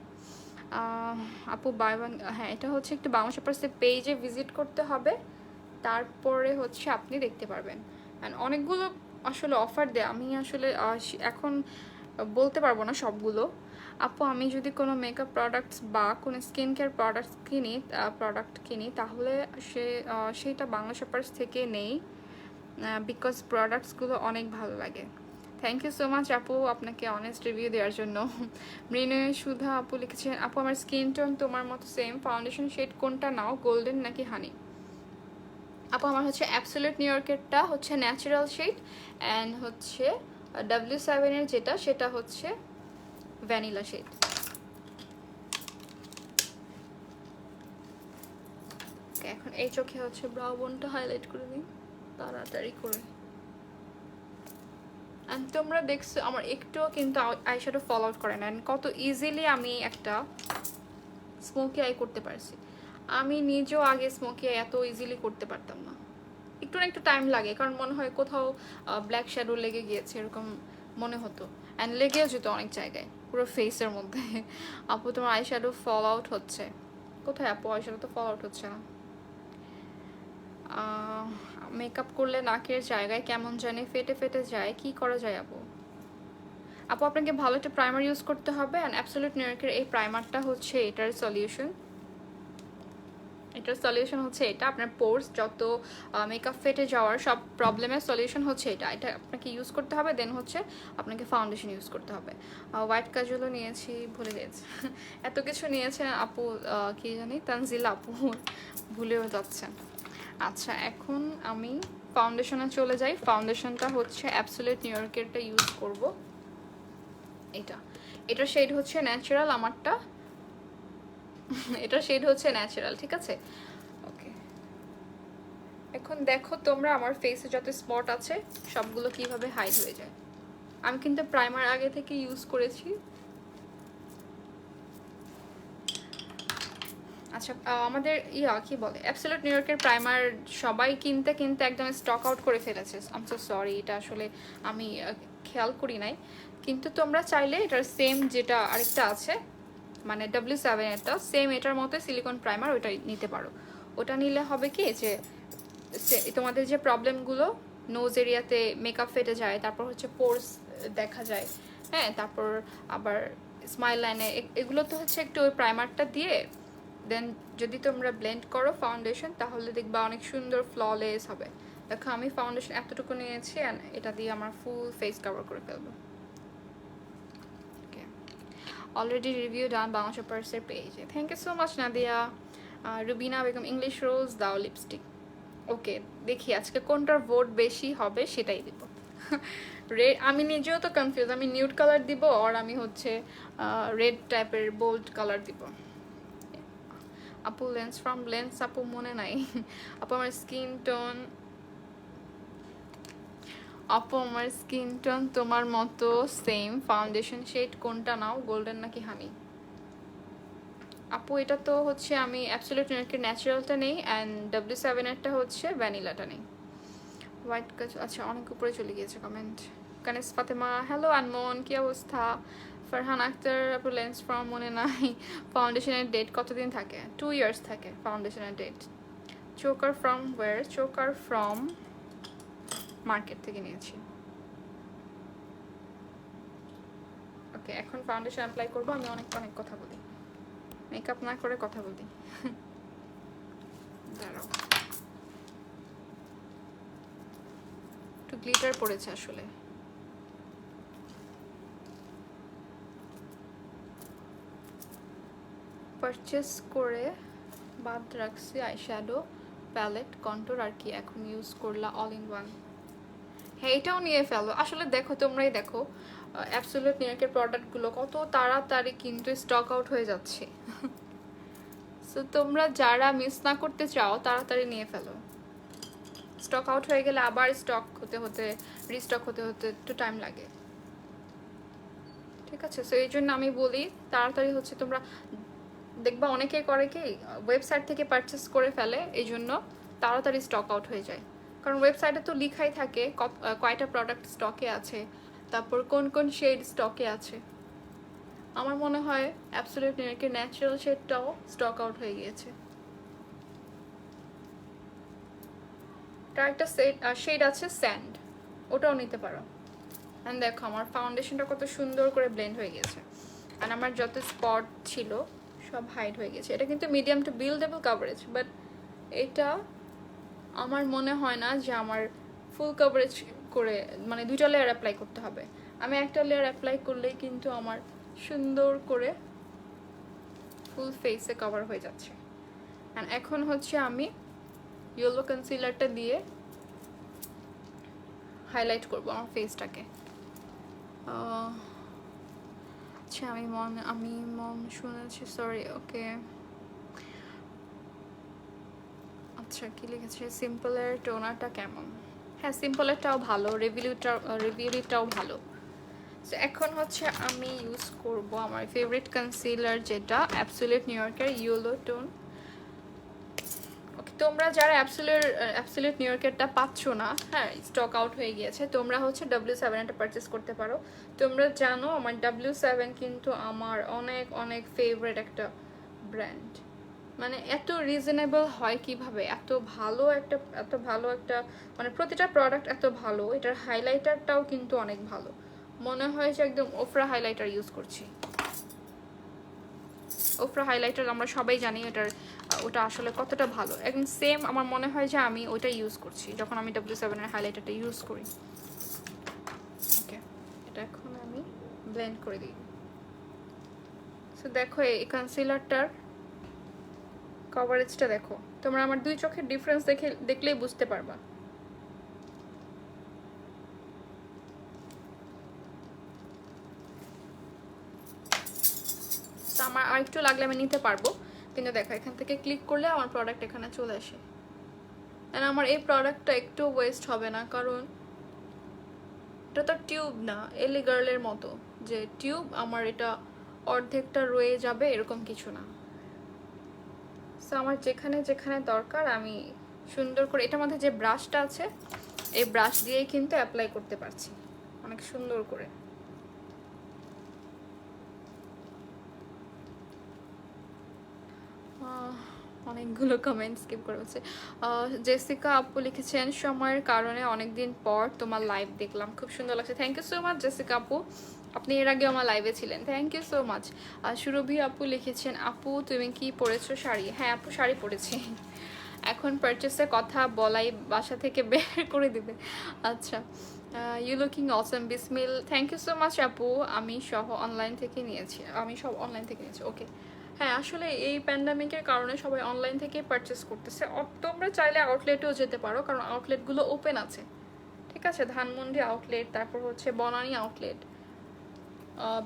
আপু বাই ওয়ান, হ্যাঁ এটা হচ্ছে একটু বাংলা শপার্সের পেজে ভিজিট করতে হবে, তারপরে হচ্ছে আপনি দেখতে পারবেন। অ্যান্ড অনেকগুলো আসলে অফার দেয়, আমি আসলে এখন বলতে পারবো না সবগুলো। আপু আমি যদি কোনো মেকআপ প্রোডাক্টস বা কোনো স্কিন কেয়ার প্রোডাক্ট কিনি তাহলে সেটা বাংলা শপার্স থেকে নেই, বিকজ প্রোডাক্টসগুলো অনেক ভালো লাগে। থ্যাংক ইউ সো মাচ আপু আপনাকে অনেস্ট রিভিউ দেওয়ার জন্য। মৃণয় সুধা আপু লিখেছেন, আপু আমার স্কিন টোন তোমার মতো সেম, ফাউন্ডেশন শেড কোনটা নাও, গোল্ডেন নাকি হানি? আপু আমার হচ্ছে অ্যাবসলিউট নিউ ইয়র্কেরটা হচ্ছে ন্যাচারাল শেড, অ্যান্ড হচ্ছে W7 যেটা সেটা হচ্ছে ভ্যানিলা শেড। এখন এই চোখে হচ্ছে ব্রাউ বোনটা হাইলাইট করে দিই তাড়াতাড়ি করে। অ্যান্ড তোমরা দেখছো আমার একটুও কিন্তু আইশ্যাডো ফলো আউট করে না, কত ইজিলি আমি একটা স্মোকি আই করতে পারছি। আমি নিজেও আগে স্মোকি আই এত ইজিলি করতে পারতাম না, একটু না একটু টাইম লাগে, কারণ মনে হয় কোথাও ব্ল্যাক শ্যাডো লেগে গিয়েছে এরকম মনে হতো, অ্যান্ড লেগেও যেত অনেক জায়গায় পুরো ফেসের মধ্যে। আপু তোমার আইশ্যাডো ফল আউট হচ্ছে কোথায়? আপু আইশ্যাডো তো ফল আউট হচ্ছে না। মেকআপ করলে নাকের জায়গায় কেমন জানি ফেটে যায়, কি করা যায় আপু? আপু আপনাকে ভালো একটা প্রাইমার ইউজ করতে হবে, অ্যান্ড অ্যাবসলিউট নিউ ইয়র্কের এই প্রাইমারটা হচ্ছে এটার সলিউশন। এটার সলিউশন হচ্ছে এটা, আপনার পোর্স যত মেকআপ ফেটে যাওয়ার সব প্রবলেমের সলিউশন হচ্ছে এটা আপনাকে ইউজ করতে হবে। দেন হচ্ছে আপনাকে ফাউন্ডেশন ইউজ করতে হবে। হোয়াইট কাজলও নিয়েছি, ভুলে গেছি। এত কিছু নিয়েছেন আপু, কি জানি তানজিলা আপু, ভুলেও যাচ্ছেন। আচ্ছা এখন আমি ফাউন্ডেশনে চলে যাই। ফাউন্ডেশনটা হচ্ছে অ্যাবসলিউট নিউ ইয়র্কেরটা ইউজ করব, এটার শেড হচ্ছে ন্যাচারাল আমারটা, এটা শেড হচ্ছে ন্যাচারাল, ঠিক আছে? ওকে, এখন দেখো তোমরা আমার ফেসে যত স্পট আছে সবগুলো কিভাবে হাইড হয়ে যায়। আমি কিন্তু প্রাইমার আগে থেকে ইউজ করেছি। আচ্ছা, আমাদের কি বলে অ্যাবসলিউট নিউ ইয়র্কের প্রাইমার সবাই কিনতে কিনতে একদম স্টক আউট করে ফেলেছে। আই এম সো সরি, এটা আসলে আমি খেয়াল করি নাই। কিন্তু তোমরা চাইলে এটার সেম যেটা আরেকটা আছে, মানে W7 এরটা সেম এটার মতো সিলিকন প্রাইমার, ওটা নিতে পারো। ওটা নিলে হবে কি যে তোমাদের যে প্রবলেমগুলো, নোজ এরিয়াতে মেকআপ ফেটে যায়, তারপর হচ্ছে পোরস দেখা যায়, হ্যাঁ, তারপর আবার স্মাইল লাইনে, এগুলো তো হচ্ছে একটু ওই প্রাইমারটা দিয়ে দেন যদি তোমরা ব্লেন্ড করো ফাউন্ডেশন, তাহলে দেখবা অনেক সুন্দর ফ্ললেস হবে। দেখো আমি ফাউন্ডেশন এতটুকু নিয়েছি অ্যান্ড এটা দিয়ে আমার ফুল ফেস কভার করে ফেলবো। অলরেডি রিভিউ ডান বাংলা পার্সের পেজে। Thank you so much Nadia. Rubina Begum English rose দাও লিপস্টিক। ওকে, দেখি আজকে কোনটার ভোট বেশি হবে সেটাই দিব। রেড, আমি নিজেও তো কনফিউজ, আমি নিউড কালার দিব আর আমি হচ্ছে রেড টাইপের বোল্ড কালার দিব। আপু লেন্স ফ্রম লেন্স, আপু মনে নাই। আপু আমার স্কিন টোন, আপু আমার স্কিন টোন তোমার মতো সেম। ফাউন্ডেশন শেড কোনটা নাও, গোল্ডেন নাকি হানি? আপু এটা তো হচ্ছে আমি অ্যাবসলিউট নিউইয়র্কের ন্যাচারালটা নেই অ্যান্ড W7 এরটা হচ্ছে ভ্যানিলাটা নেই। হোয়াইট কাজ, আচ্ছা অনেক উপরে চলে গিয়েছে কমেন্ট। কানিস ফাতেমা হ্যালো আনমন, কি অবস্থা? ফারহান আক্তার আপু লেন্স ফ্রম মনে নাই। ফাউন্ডেশনের ডেট কতদিন থাকে? 2 ইয়ার্স থাকে ফাউন্ডেশনের ডেট। Choker from where? Choker from market থেকে নিয়েছি। ওকে, এখন ফাউন্ডেশন অ্যাপ্লাই করবো। আমি অনেক অনেক কথা বলি, মেকআপ না করে কথা বলি। দাঁড়াও, একটু গ্লিটার পড়েছে আসলে। পারচেস করে বাদ রাখছি আইশ্যাডো, প্যালেট, কন্ট্রোল আর কি এখন ইউজ করলা অল ইন ওয়ান। হ্যাঁ, এটাও নিয়ে ফেলো। আসলে দেখো, তোমরাই দেখো অ্যাবসলিউট নিউ ইয়র্কের প্রোডাক্টগুলো কত তাড়াতাড়ি কিন্তু স্টক আউট হয়ে যাচ্ছে। সো তোমরা যারা মিস না করতে চাও তাড়াতাড়ি নিয়ে ফেলো। স্টক আউট হয়ে গেলে আবার স্টক হতে হতে, রিস্টক হতে হতে একটু টাইম লাগে, ঠিক আছে? সো এই জন্য আমি বলি তাড়াতাড়ি হচ্ছে তোমরা দেখবা অনেকে করে কি ওয়েবসাইট থেকে পারচেস করে ফেলে, এই জন্য তাড়াতাড়ি স্টক আউট হয়ে যায়। কারণ ওয়েবসাইটে তো লিখাই থাকে কয়টা প্রোডাক্ট স্টকে আছে, তারপর কোন কোন শেড স্টকে আছে। আমার মনে হয় অ্যাবসলিউট নিউ ইয়র্কের ন্যাচারাল শেডটাও স্টক আউট হয়ে গিয়েছে। তার একটা শেড আছে স্যান্ড, ওটাও নিতে পারো। অ্যান্ড দেখো আমার ফাউন্ডেশনটা কত সুন্দর করে ব্লেন্ড হয়ে গেছে অ্যান্ড আমার যত স্পট ছিল সব হাইড হয়ে গেছে। এটা কিন্তু medium to buildable coverage, but এটা আমার মনে হয় না যে আমার ফুল কাভারেজ করে, মানে 2টা লেয়ার অ্যাপ্লাই করতে হবে। আমি একটা লেয়ার অ্যাপ্লাই করলেই কিন্তু আমার সুন্দর করে ফুল ফেসে কভার হয়ে যাচ্ছে। অ্যান্ড এখন হচ্ছে আমি ইয়েলো কনসিলারটা দিয়ে হাইলাইট করবো আমার ফেসটাকে। আচ্ছা, আমি মন শুনেছি, সরি। ওকে, আচ্ছা কি লিখেছে? সিম্পলের টোনারটা কেমন? হ্যাঁ, সিম্পলেরটাও ভালো, রিভিউটাও ভালো। সো এখন হচ্ছে আমি ইউজ করব আমার ফেভারিট কনসিলার, যেটা অ্যাবসলিউট নিউ ইয়র্কের ইয়েলো টোন। ওকে, তোমরা যারা অ্যাবসলিউট নিউ ইয়র্কেরটা পাচ্ছ না, হ্যাঁ স্টক আউট হয়ে গিয়েছে, তোমরা হচ্ছে W7 এটা পারচেস করতে পারো। তোমরা জানো আমার W7 কিন্তু আমার অনেক অনেক ফেভারিট একটা ব্র্যান্ড। মানে এত রিজনেবল হয় কিভাবে, এত ভালো একটা মানে প্রতিটা প্রোডাক্ট এত ভালো। এটার হাইলাইটারটাও কিন্তু অনেক ভালো, মনে হয় যে একদম ওফরা হাইলাইটার ইউজ করছি। ওফরা হাইলাইটার আমরা সবাই জানি ওটা আসলে কতটা ভালো। একদম সেম আমার মনে হয় যে আমি ওইটা ইউজ করছি যখন আমি W7 এর হাইলাইটারটা ইউজ করি। ওকে, এটা এখন আমি ব্লেন্ড করে দিই। সো দেখো এই কনসিলারটার কভারেজটা দেখো, তোমরা আমার 2 চোখের ডিফারেন্স দেখলেই বুঝতে পারবা। আমার আরেকটু লাগলে আমি নিতে পারবো, কিন্তু দেখো এখান থেকে ক্লিক করলে আমার প্রোডাক্ট এখানে চলে আসে। আর আমার এই প্রোডাক্টটা একটু ওয়েস্ট হবে না, কারণ এটা তো টিউব না এলি গার্লের মতো যে টিউব আমার এটা অর্ধেকটা রয়ে যাবে, এরকম কিছু না। সো আমার যেখানে যেখানে দরকার আমি সুন্দর করে, এটার মধ্যে যে ব্রাশটা আছে এই ব্রাশ দিয়েই কিন্তু অ্যাপ্লাই করতে পারছি অনেক সুন্দর করে। অনেকগুলো কমেন্ট স্কিপ করে হচ্ছে। জেসিকা আপু লিখেছেন সময়ের কারণে অনেকদিন পর তোমার লাইভ দেখলাম, খুব সুন্দর লাগছে। Thank you so much Jessica আপু, আপনি এর আগে আমার লাইভে ছিলেন, thank you so much. Surovi আপু লিখেছেন আপু তুমি কি পরেছো শাড়ি? হ্যাঁ আপু শাড়ি পরেছি। এখন পারচেসের কথা বলাই বাসা থেকে বের করে দিবে। আচ্ছা, ইউ লুকিং অসম বিসমিল, থ্যাংক ইউ সো মাচ আপু, আমি সব অনলাইন থেকে নিয়েছি। ওকে। হ্যাঁ আসলে এই প্যান্ডামিকের কারণে সবাই অনলাইন থেকেই পারচেস করতেছে। তোমরা চাইলে আউটলেটেও যেতে পারো, কারণ আউটলেটগুলো ওপেন আছে, ঠিক আছে। ধানমন্ডি আউটলেট, তারপর হচ্ছে বনানী আউটলেট,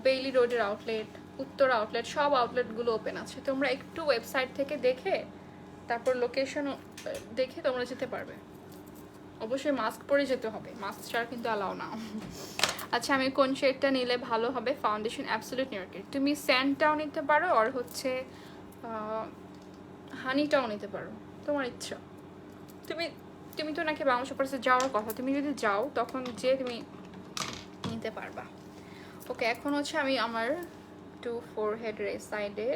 বেইলি রোডের আউটলেট, উত্তর আউটলেট, সব আউটলেটগুলো ওপেন আছে। তোমরা একটু ওয়েবসাইট থেকে দেখে তারপর লোকেশন দেখে তোমরা যেতে পারবে। অবশ্যই মাস্ক পরে যেতে হবে, মাস্ক ছাড়া কিন্তু অ্যালাউ না। আচ্ছা, আমি কোন শেডটা নিলে ভালো হবে? ফাউন্ডেশন অ্যাবসলিউট নিউইয়র্কের। তুমি স্যান্ডটাও নিতে পারো আর হচ্ছে হানিটাও নিতে পারো, তোমার ইচ্ছা। তুমি তুমি তো নাকি বাংলা সুপারসে যাওয়ার কথা, তুমি যদি যাও তখন যে তুমি নিতে পারবা। ওকে, এখন হচ্ছে আমি আমার টু ফোরহেডের এই সাইডে,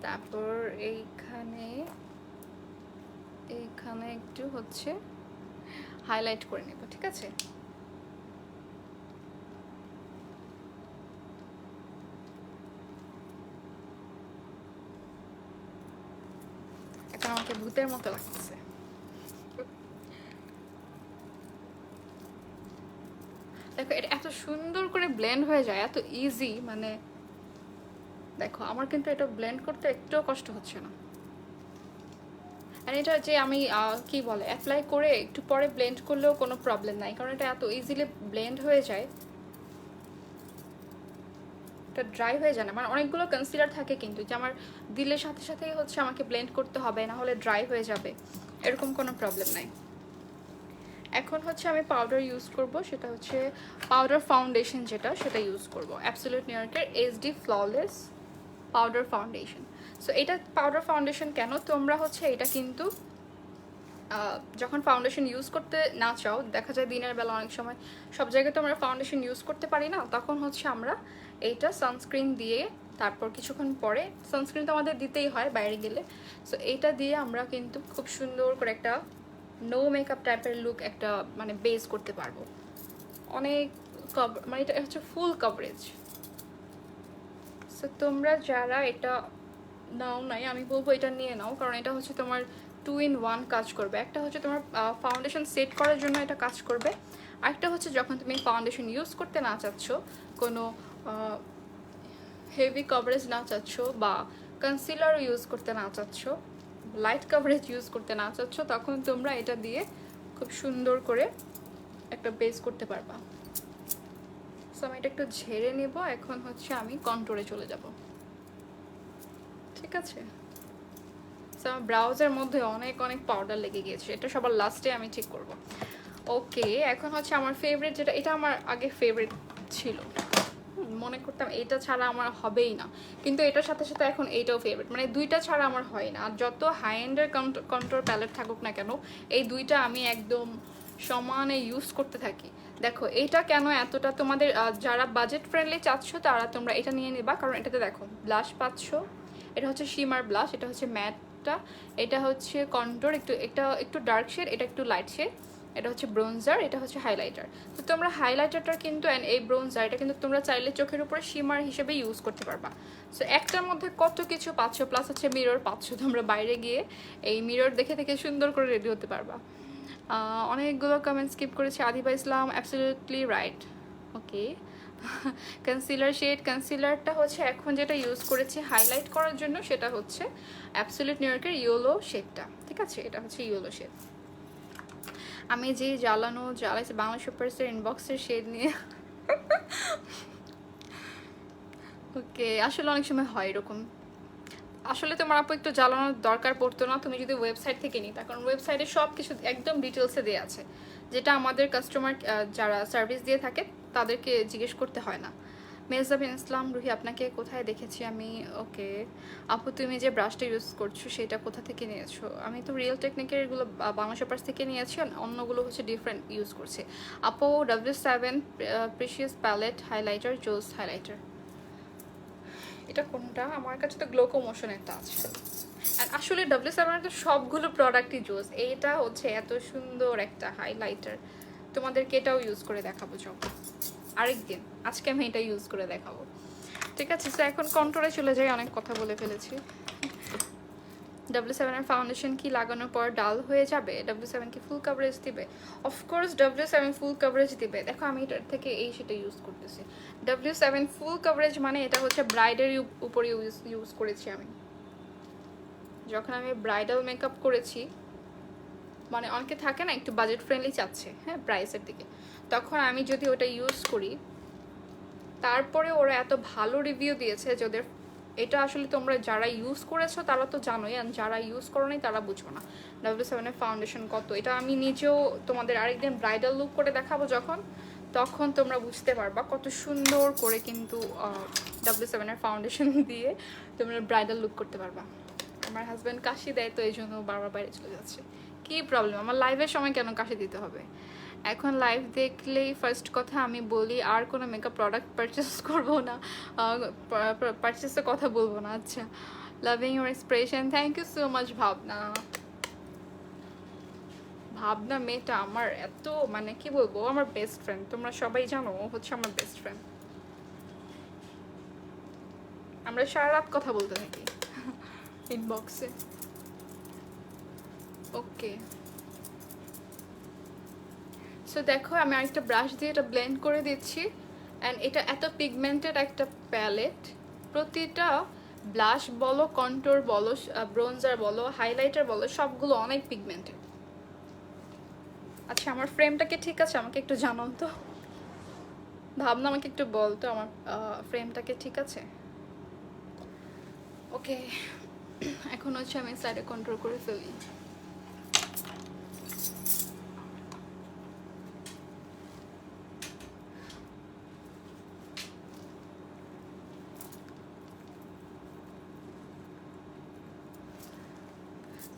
তারপর এইখানে একটু হচ্ছে হাইলাইট করে নেব, ঠিক আছে। এখন আমাকে ভূতের মতো লাগতেছে। দেখো এটা এত সুন্দর করে ব্লেন্ড হয়ে যায়, এত ইজি, মানে দেখো আমার কিন্তু এটা ব্লেন্ড করতে একটুও কষ্ট হচ্ছে না। আর এটা যে আমি কি বলে অ্যাপ্লাই করে একটু পরে ব্লেন্ড করলেও কোনো প্রবলেম নাই, কারণ এটা এত ইজিলি ব্লেন্ড হয়ে যায়, এটা ড্রাই হয়ে যায় না। মানে অনেকগুলো কনসিলার থাকে কিন্তু যে আমার দিলের সাথে সাথেই হচ্ছে আমাকে ব্লেন্ড করতে হবে, না হলে ড্রাই হয়ে যাবে, এরকম কোনো প্রবলেম নাই। এখন হচ্ছে আমি পাউডার ইউজ করব, সেটা হচ্ছে পাউডার ফাউন্ডেশন, সেটা ইউজ করব অ্যাবসলিউট নিউইয়র্কের HD flawless powder foundation. So এটা পাউডার ফাউন্ডেশন কেন, তোমরা হচ্ছে এটা কিন্তু যখন ফাউন্ডেশন ইউজ করতে না চাও, দেখা যায় দিনের বেলা অনেক সময় সব জায়গায় তো আমরা ফাউন্ডেশন ইউজ করতে পারি না, তখন হচ্ছে আমরা এইটা সানস্ক্রিন দিয়ে তারপর কিছুক্ষণ পরে, সানস্ক্রিন তো আমাদের দিতেই হয় বাইরে গেলে, সো এইটা দিয়ে আমরা কিন্তু খুব সুন্দর করে একটা নো মেকআপ টাইপের লুক একটা মানে বেস করতে পারবো। অনেক মানে এটা হচ্ছে ফুল কভারেজ। সো তোমরা যারা এটা নাও নাই, আমি বলবো এটা নিয়ে নাও, কারণ এটা হচ্ছে তোমার 2 in 1 কাজ করবে। একটা হচ্ছে তোমার ফাউন্ডেশন সেট করার জন্য এটা কাজ করবে, আরেকটা হচ্ছে যখন তুমি ফাউন্ডেশন ইউজ করতে না চাচ্ছ, কোনো হেভি কভারেজ না চাচ্ছ, বা কনসিলারও ইউজ করতে না চাচ্ছ, লাইট কভারেজ ইউজ করতে না চাচ্ছ, তখন তোমরা এটা দিয়ে খুব সুন্দর করে একটা বেস করতে পারবা। সো আমি এটা একটু ঝেড়ে নেব, এখন হচ্ছে আমি কন্ট্রোলে চলে যাব, ঠিক আছে। সো আমার ব্রাউজের মধ্যে অনেক অনেক পাউডার লেগে গিয়েছে, এটা সবার লাস্টে আমি ঠিক করব। ওকে, এখন হচ্ছে আমার ফেভারিট যেটা, এটা আমার আগে ফেভারিট ছিল, মনে করতাম এটা ছাড়া আমার হবেই না, কিন্তু এটার সাথে সাথে এখন এইটাও ফেভারিট, মানে দুইটা ছাড়া আমার হয় না। আর যত হাই এন্ডের কন্ট্রোল প্যালেট থাকুক না কেন, এই দুইটা আমি একদম সমানে ইউজ করতে থাকি। দেখো এইটা কেন এতটা, তোমাদের যারা বাজেট ফ্রেন্ডলি চাচ্ছ তারা তোমরা এটা নিয়ে নিবা, কারণ এটাতে দেখো ব্লাশ পাচ্ছ, এটা হচ্ছে শিমার ব্লাশ, এটা হচ্ছে ম্যাটটা, এটা হচ্ছে কন্ট্রোর একটু ডার্ক শেড, এটা একটু লাইট শেড, এটা হচ্ছে ব্রোঞ্জার, এটা হচ্ছে হাইলাইটার। তো তোমরা হাইলাইটারটা কিন্তু এই ব্রোঞ্জার এটা কিন্তু তোমরা চাইলে চোখের উপরে শিমার হিসেবে ইউজ করতে পারবা। সো একটার মধ্যে কত কিছু পাচ্ছ, প্লাস হচ্ছে মিরর পাচ্ছ, তোমরা বাইরে গিয়ে এই মিরর দেখে দেখে সুন্দর করে রেডি হতে পারবা। অনেকগুলো কমেন্ট স্কিপ করেছে। আদিবা ইসলাম অ্যাবসলিউটলি রাইট। ওকে, কনসিলারটা হচ্ছে এখন যেটা ইউজ করেছি হাইলাইট করার জন্য, সেটা হচ্ছে অ্যাবসলিউট নিউইয়র্কের ইয়েলো শেডটা, ঠিক আছে। এটা হচ্ছে ইয়েলো শেড। আমি যে জ্বালাইছে বাংলা সুপারস্টার ইনবক্সের শেড নিয়ে ওকে, আসলে অনেক সময় হয় এরকম। আসলে তোমার আপু একটু জ্বালানোর দরকার পড়তো না তুমি যদি ওয়েবসাইট থেকে নিতা, কারণ ওয়েবসাইটে সব কিছু একদম ডিটেলসে দেওয়া আছে, যেটা আমাদের কাস্টমার যারা সার্ভিস দিয়ে থাকে তাদেরকে জিজ্ঞেস করতে হয় না। মেহজাবিন ইসলাম রুহি, আপনাকে কোথায় দেখেছি আমি? ওকে আপু, তুমি যে ব্রাশটা ইউজ করছো সেটা কোথা থেকে নিয়েছো? আমি তো রিয়েল টেকনিকের এগুলো বাংলা শপার্স থেকে নিয়েছি, আর অন্যগুলো হচ্ছে ডিফারেন্ট ইউজ করছি। আপু W7 প্রিশিয়াস প্যালেট হাইলাইটার, জোস হাইলাইটার, এটা কোনটা? আমার কাছে তো গ্লোকো মোশন একটা আছে। আর আসলে W7 তো সবগুলো প্রোডাক্টই জোস। এইটা হচ্ছে এত সুন্দর একটা হাইলাইটার, তোমাদেরকে এটাও ইউজ করে দেখাবো যখন আরেকদিন। আজকে আমি এটা ইউজ করে দেখাবো, ঠিক আছে? তো এখন কন্ট্রোলে চলে যাই, অনেক কথা বলে ফেলেছি। W7 এর ফাউন্ডেশন কি লাগানোর পর ডাল হয়ে যাবে? W7 কি ফুল কভারেজ দিবে? অফকোর্স W7 ফুল কভারেজ দিবে। দেখো আমি এটার থেকে এই সেটা ইউজ করতেছি। W7 ফুল কভারেজ মানে এটা হচ্ছে ব্রাইডের উপরে ইউজ করেছি আমি। যখন আমি ব্রাইডাল মেকআপ করেছি, মানে অনেকে থাকে না একটু বাজেট ফ্রেন্ডলি চাচ্ছে, হ্যাঁ, প্রাইসের দিকে, তখন আমি যদি ওটা ইউজ করি, তারপরে ওরা এত ভালো রিভিউ দিয়েছে যে ওদের এটা আসলে তোমরা যারা ইউজ করেছো তারা তো জানোই, আর যারা ইউজ করো নাই তারা বুঝবো না W7 এর ফাউন্ডেশন কত। এটা আমি নিজেও তোমাদের আরেকদিন ব্রাইডাল লুক করে দেখাবো যখন, তখন তোমরা বুঝতে পারবা কত সুন্দর করে কিন্তু W7 এর ফাউন্ডেশন দিয়ে তোমরা ব্রাইডাল লুক করতে পারবা। আমার হাজব্যান্ড কাশি দেয়, তো এই জন্য বারবার বাইরে চলে যাচ্ছে। কী প্রবলেম, আমার লাইভের সময় কেন কাশি দিতে হবে? এখন লাইভ দেখলেই ফার্স্ট কথা আমি বলি আর কোনো মেকআপ প্রোডাক্ট পারচেস করবো না, পারচেসের কথা বলবো না। আচ্ছা, loving your expression, thank you so much Bhabna. Bhabna মেয়েটা আমার এত, মানে কি বলবো, আমার বেস্ট ফ্রেন্ড, তোমরা সবাই জানো ও হচ্ছে আমার বেস্ট ফ্রেন্ড। আমরা সারা রাত কথা বলতে থাকি ইনবক্সে। ওকে, সো দেখো আমি আরেকটা ব্রাশ দিয়ে এটা ব্লেন্ড করে দিচ্ছি। অ্যান্ড এটা এত পিগমেন্টেড একটা প্যালেট, প্রতিটা ব্লাশ বলো, কন্ট্যুর বলো, ব্রোঞ্জার বলো, হাইলাইটার বলো, সবগুলো অনেক পিগমেন্টেড। আচ্ছা, আমার ফ্রেমটাকে ঠিক আছে? আমাকে একটু জানান তো ভাবনা, আমাকে একটু বল তো আমার ফ্রেমটাকে ঠিক আছে? ওকে, এখন হচ্ছে আমি সাইডে কন্ট্রোল করে ফেলি।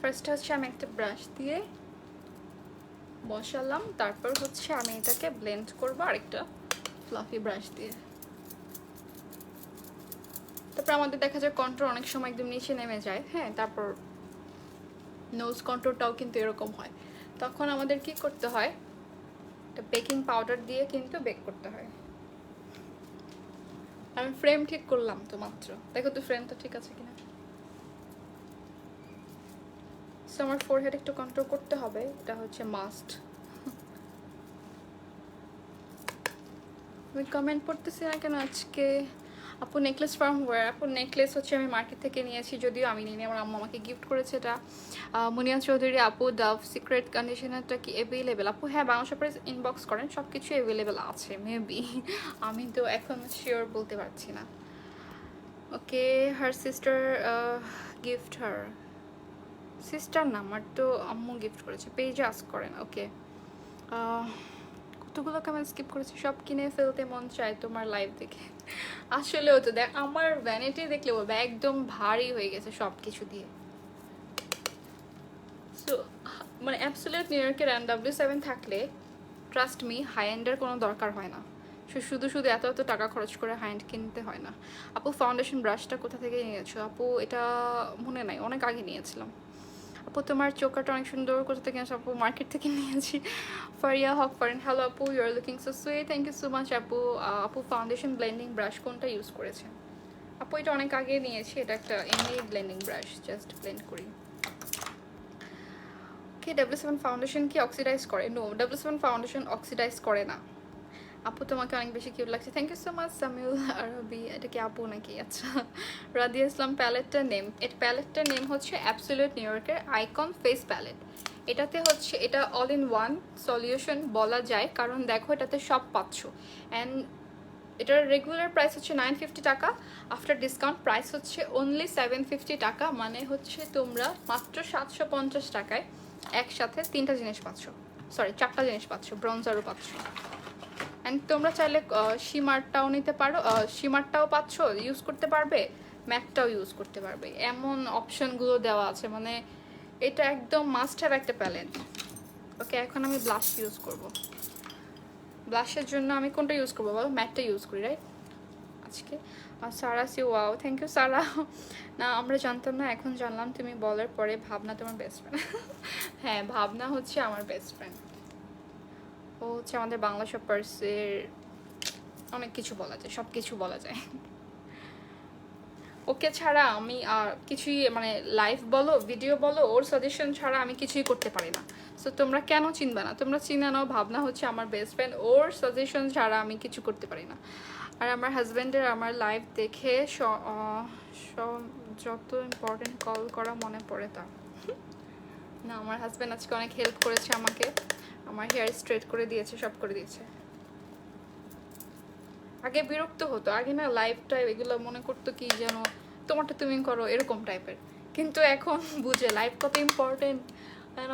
ফার্স্ট হচ্ছে আমি একটা ব্রাশ দিয়ে বসালাম, তারপর হচ্ছে আমি এটাকে ব্লেন্ড করবো আরেকটা ফ্লাফি ব্রাশ দিয়ে। তারপর আমাদের দেখা যায় কন্ট্রোল অনেক সময় একদম নিচে নেমে যায়, হ্যাঁ, তারপর নোজ কন্ট্রোলটাও কিন্তু এরকম হয়। তখন আমাদের কি করতে হয়, একটা বেকিং পাউডার দিয়ে কিন্তু বেক করতে হয়। আমি ফ্রেম ঠিক করলাম তো মাত্র, দেখো তো ফ্রেমটা ঠিক আছে কিনা। সো আমার ফোরহেড একটু কন্ট্রোল করতে হবে, এটা হচ্ছে মাস্ট। আমি কমেন্ট পড়তেছি না কেন আজকে? আপু নেকলেস ফ্রম ওয়ার? আপু নেকলেস হচ্ছে আমি মার্কেট থেকে নিয়েছি, যদিও আমি নিয়ে আমার আম্মু আমাকে গিফট করেছে এটা। মুনিয়া চৌধুরী আপু, ডাভ সিক্রেট কন্ডিশনারটা কি অ্যাভেলেবেল? আপু হ্যাঁ, বাংলা শপে ইনবক্স করেন, সব কিছু অ্যাভেলেবেল আছে মেবি, আমি তো এখন শিওর বলতে পারছি না। ওকে, হার সিস্টার গিফট হার, সিস্টার না, আমার তো আম্মু গিফট করেছে, পেজে আস্ক করেন। ওকে, কতগুলো কমেন্ট স্কিপ করেছি, সব কিনে ফেলতে মন চায় তোমার লাইভ দেখে। আসলেও তো দেখ, আমার ভ্যানিটি দেখলে বলবে একদম ভারী হয়ে গেছে সব কিছু দিয়ে। সো মানে অ্যাবসোলিউট নিউ ইয়র্কের W7 থাকলে ট্রাস্ট মি, হাই এন্ডের কোনো দরকার হয় না। শুধু শুধু এত এত টাকা খরচ করে হাই এন্ড কিনতে হয় না। আপু ফাউন্ডেশন ব্রাশটা কোথা থেকে নিয়েছো? আপু এটা মনে নাই, অনেক আগে নিয়েছিলাম। আপু তোমার চোখটা অনেক সুন্দর, কোথা থেকে আসো? আপু মার্কেট থেকে নিয়েছি। ফারিয়া হক ফরেন, হ্যালো আপু, you are looking so sweet, thank you so much আপু। আপু ফাউন্ডেশন ব্লেন্ডিং ব্রাশ কোনটা ইউজ করেছেন? আপু এটা অনেক আগে নিয়েছি, এটা একটা এমনি ব্লেন্ডিং ব্রাশ, জাস্ট ব্লেন্ড করি। ওকে, W7 ফাউন্ডেশন কি অক্সিডাইজ করে? নো, W7 ফাউন্ডেশন অক্সিডাইজ করে না। আপু তোমাকে অনেক বেশি কিউট লাগছে, thank you so much Samiul Arbi. এটা কি আপু নাকি? আচ্ছা, রাদিয়া ইসলাম, প্যালেটটার নেম? এটা প্যালেটটার নেম হচ্ছে অ্যাবসোলিউট নিউ ইয়র্কের আইকন ফেস প্যালেট। এটাতে হচ্ছে এটা অল ইন ওয়ান সলিউশন বলা যায়, কারণ দেখো এটাতে সব পাচ্ছ। অ্যান্ড এটার রেগুলার প্রাইস হচ্ছে 950 টাকা, আফটার ডিসকাউন্ট প্রাইস হচ্ছে অনলি 750 টাকা। মানে হচ্ছে তোমরা মাত্র 750 টাকায় একসাথে 3টা জিনিস পাচ্ছ, সরি 4টা জিনিস পাচ্ছ, ব্রঞ্জারও পাচ্ছ। অ্যান্ড তোমরা চাইলে শিমারটাও নিতে পারো, শিমারটাও পাচ্ছ, ইউজ করতে পারবে, ম্যাটটাও ইউজ করতে পারবে, এমন অপশনগুলো দেওয়া আছে। মানে এটা একদম মাস্ট হ্যাভ একটা প্যালেট। ওকে, এখন আমি ব্লাশ ইউজ করব। ব্লাশের জন্য আমি কোনটা ইউজ করবো বলো? ম্যাটটা ইউজ করি, রাইট? আজকে সারা সি ওয়াও, থ্যাংক ইউ সারা। না আমরা জানতাম না, এখন জানলাম তুমি বলার পরে। ভাবনা তোমার বেস্ট ফ্রেন্ড? হ্যাঁ, ভাবনা হচ্ছে আমার বেস্ট ফ্রেন্ড। ও হচ্ছে আমাদের বাংলা শপার্সের অনেক কিছু বলা যায়, সব কিছু বলা যায়। ওকে ছাড়া আমি আর কিছুই, মানে লাইভ বলো ভিডিও বলো, ওর সাজেশন ছাড়া আমি কিছুই করতে পারি না। সো তোমরা কেন চিনবে না? তোমরা চিনে নাও, ভাবনা হচ্ছে আমার বেস্ট ফ্রেন্ড, ওর সাজেশন ছাড়া আমি কিছু করতে পারি না। আর আমার হাজব্যান্ডের আমার লাইভ দেখে যত ইম্পর্টেন্ট কল করা মনে পড়ে তা না। আমার হাজব্যান্ড আজকে অনেক হেল্প করেছে আমাকে, আমার হেয়ার স্ট্রেট করে দিয়েছে, সব করে দিয়েছে। আগে বিরক্ত হতো, আগে না লাইফটা এগুলো মনে করতো কি যেন তোমারটা তুমি করো এরকম টাইপের, কিন্তু এখন বুঝে লাইফ কত ইম্পর্টেন্ট।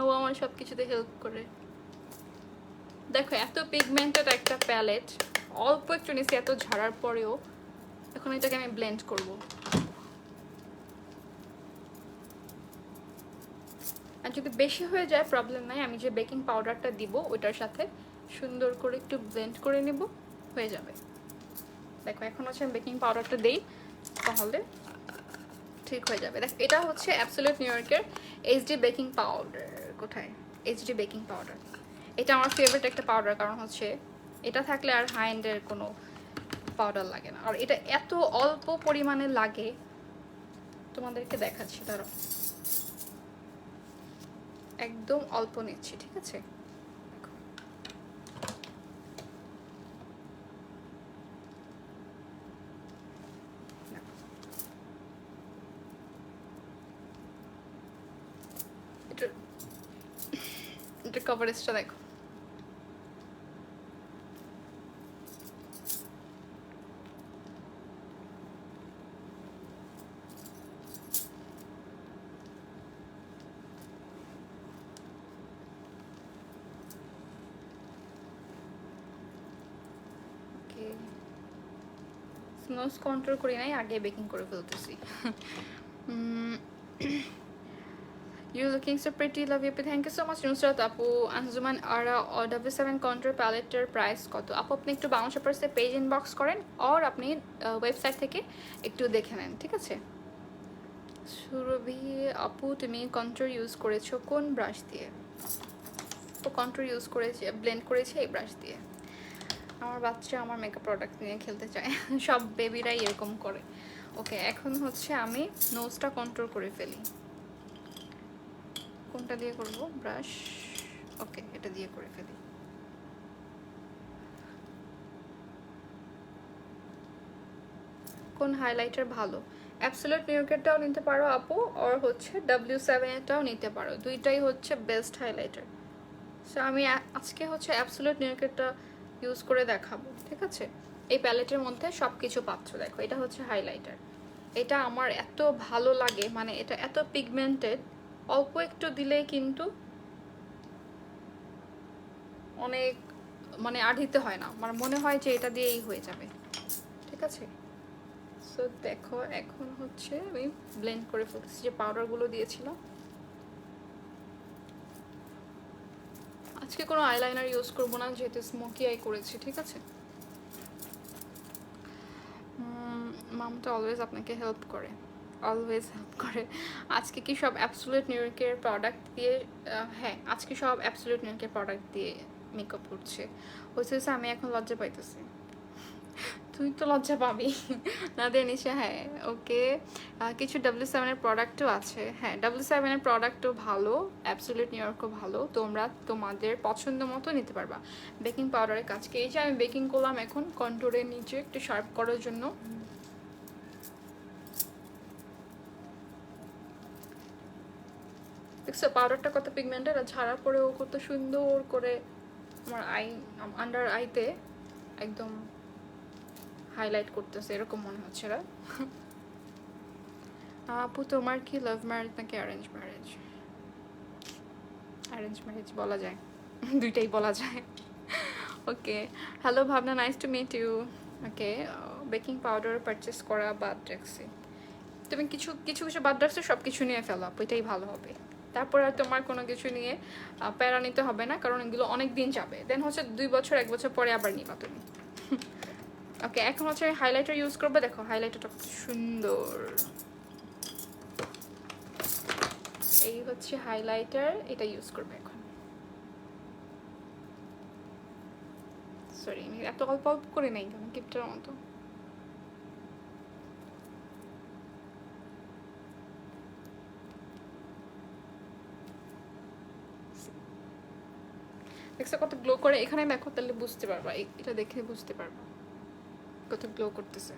ও আমার সব কিছুতে হেল্প করে। দেখো এত পিগমেন্টেড একটা প্যালেট, অল্প একটু নিচে এত ঝাড়ার পরেও এখন এটাকে আমি ব্লেন্ড করব। আর যদি বেশি হয়ে যায় প্রবলেম নাই, আমি যে বেকিং পাউডারটা দিব ওইটার সাথে সুন্দর করে একটু ব্লেন্ড করে নেব, হয়ে যাবে। দেখো এখন হচ্ছে আমি বেকিং পাউডারটা দিই, তাহলে ঠিক হয়ে যাবে। দেখো এটা হচ্ছে অ্যাবসলিউট নিউ ইয়র্কের এইচডি বেকিং পাউডার। কোথায় এইচডি বেকিং পাউডার? এটা আমার ফেভারিট একটা পাউডার, কারণ হচ্ছে এটা থাকলে আর হাই এন্ডের কোনো পাউডার লাগে না। আর এটা এত অল্প পরিমাণে লাগে, তোমাদেরকে দেখাচ্ছি, ধরো একদম অল্প নিচ্ছি, ঠিক আছে? এটা কভারেজটা দেখো, স্নোজ কন্ট্রোল করি নাই, আগে বেকিং করে ফেলতেছি। You looking so pretty, love you, thank you so much Nusrat আপু। আঞ্জুমান আরা W7 কন্ট্রোল প্যালেটের প্রাইস কত? আপু আপনি একটু বাংলা শপার্সে পেজ ইনবক্স করেন, আর আপনি ওয়েবসাইট থেকে একটু দেখে নেন, ঠিক আছে? সুরভি আপু তুমি কন্ট্রোল ইউজ করেছো কোন ব্রাশ দিয়ে? তো কন্ট্রোল ইউজ করেছি, ব্লেন্ড করেছি এই ব্রাশ দিয়ে। আমার বাচ্চা আমার মেকআপ প্রোডাক্ট নিয়ে খেলতে চায়, সব বেবিরাই এরকম করে। ওকে, এখন হচ্ছে আমি নোজটা কন্ট্রোল করে ফেলি। কোনটা দিয়ে করব? ব্রাশ, ওকে এটা দিয়ে করে ফেলি। কোন হাইলাইটার ভালো? অ্যাবসলিউট নিউ ইয়র্কেরটাও নিতে পারো আপু, আর হচ্ছে W7 এরটাও নিতে পারো, দুইটাই হচ্ছে বেস্ট হাইলাইটার। সো আমি আজকে হচ্ছে অ্যাবসলিউট নিউ ইয়র্কেরটা ইউজ করে দেখাবো, ঠিক আছে? এই প্যালেটের মধ্যে সব কিছু পাচ্ছ। দেখো এটা হচ্ছে হাইলাইটার, এটা আমার এত ভালো লাগে, মানে এটা এত পিগমেন্টেড, অল্প একটু দিলেই কিন্তু অনেক, মানে আর দিতে হয় না, আমার মনে হয় যে এটা দিয়েই হয়ে যাবে, ঠিক আছে? সো দেখো এখন হচ্ছে আমি ব্লেন্ড করে ফেলতেছি, যে পাউডারগুলো দিয়েছিলাম। আজকে কোনো আইলাইনার ইউজ করবো না, যেহেতু স্মোকি আই করেছি, ঠিক আছে? মামটা অলওয়েজ আপনাকে হেল্প করে, অলওয়েজ হেল্প করে। আজকে কি সব অ্যাবসলিউট নিউ ইয়র্কের প্রোডাক্ট দিয়ে? হ্যাঁ, আজকে সব অ্যাবসলিউট নিউ ইয়র্কের প্রোডাক্ট দিয়ে মেকআপ করছে। হচ্ছে আমি এখন লজ্জা পাইতেছি। তুই তো লজ্জা পাবি না দিয়ে নিশা। হ্যাঁ ওকে, কিছু W7 প্রোডাক্টও আছে। হ্যাঁ, W7 প্রোডাক্টও ভালো, অ্যাবসলিউট নিউ ইয়র্কও ভালো, তোমরা তোমাদের পছন্দ মতো নিতে পারবা। বেকিং পাউডারের কাজকে এই যে আমি বেকিং করলাম এখন কন্ট্রোলের নিচে একটু শার্প করার জন্য। দেখছো পাউডারটা কত পিগমেন্টেড, আর ছাড়ার পরেও কত সুন্দর করে আমার আই, আন্ডার আইতে একদম হাইলাইট করতেছে এরকম মনে হচ্ছে না? আপু তোমার কি লাভ ম্যারেজ নাকি অ্যারেঞ্জ ম্যারেজ? অ্যারেঞ্জ ম্যারেজ বলা যায়, দুইটাই বলা যায়। Okay, hello Bhabna, nice to meet you. Okay, baking powder purchase করা বাদ রাখছি। তুমি কিছু কিছু কিছু বাদ রাখছো, সব কিছু নিয়ে ফেলো, ওইটাই ভালো হবে। তারপর আর তোমার কোনো কিছু নিয়ে প্যারা নিতে হবে না, কারণ এগুলো অনেক দিন যাবে। দেন হচ্ছে 2 বছর 1 বছর পরে আবার নিবা তুমি। ওকে, এখন হচ্ছে আমি হাইলাইটার ইউজ করবো। দেখো হাইলাইটারটা কত সুন্দর। এই হচ্ছে হাইলাইটার, এটা ইউজ করবে এখন। সরি, আমি এত অল্প অল্প করে নেই কেন, গিফটের মতো। দেখছো কত গ্লো করে? এখানে দেখো, তাহলে বুঝতে পারবা, এটা দেখে বুঝতে পারবা কত গ্লো করতেছে।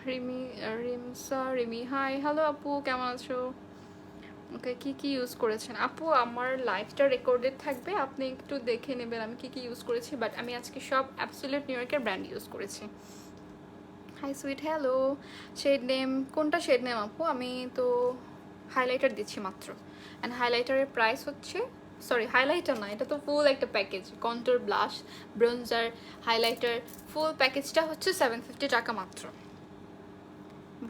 রিমি, রিমসা, রিমি হাই, হ্যালো আপু, কেমন আছো? ওকে, কি কি ইউজ করেছেন আপু? আমার লাইফটা রেকর্ডেড থাকবে, আপনি একটু দেখে নেবেন আমি কি কি ইউজ করেছি। বাট আমি আজকে সব অ্যাবসলিউট নিউ ইয়র্কের ব্র্যান্ড ইউজ করেছি। Hi sweet, hello. Shade name কোনটা? শেড নেম আপু আমি তো হাইলাইটার দিচ্ছি মাত্র। অ্যান্ড হাইলাইটারের প্রাইস হচ্ছে, সরি হাইলাইটার না, এটা তো ফুল একটা package, contour, blush, bronzer, highlighter, full প্যাকেজটা হচ্ছে 750 টাকা মাত্র।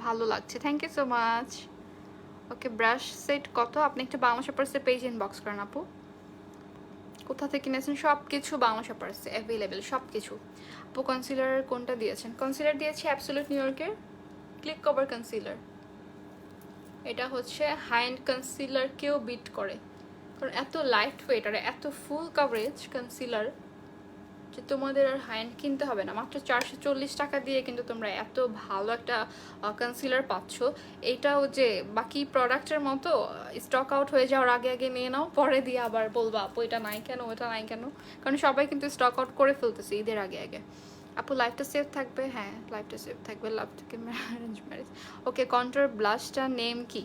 ভালো লাগছে, থ্যাংক ইউ সো মাচ। ওকে, ব্রাশ সেট কত? আপনি একটা বাংলা শপার্সের পেজ ইনবক্স করেন আপু। কোথা থেকে কিনেছেন? সব কিছু বাংলা শপার্সে অ্যাভেলেবেল, সব কিছু। আপু কনসিলার কোনটা দিয়েছেন? কনসিলার দিয়েছি অ্যাবসলিউট নিউ ইয়র্কের ক্লিক কভার কনসিলার। এটা হচ্ছে হাই এন্ড কনসিলারকেও বিট করে, কারণ এত লাইট ওয়েট আর এত ফুল কাভারেজ কনসিলার যে তোমাদের আর হাই এন্ড কিনতে হবে না। মাত্র 440 টাকা দিয়ে কিন্তু তোমরা এত ভালো একটা কনসিলার পাচ্ছ। এইটাও যে বাকি প্রোডাক্টের মতো স্টক আউট হয়ে যাওয়ার আগে আগে নিয়ে নাও, পরে দিয়ে আবার বলবা আপু এটা নাই কেন, ওটা নাই কেন, কারণ সবাই কিন্তু স্টক আউট করে ফেলতেছে ঈদের আগে আগে। আপু লাইফটা সেফ থাকবে? হ্যাঁ, লাইফটা সেফ থাকবে, লাভ থেকে ম্যারেজ ম্যারেজ। ওকে, কন্ট্যুর ব্লাশটা নেম কি?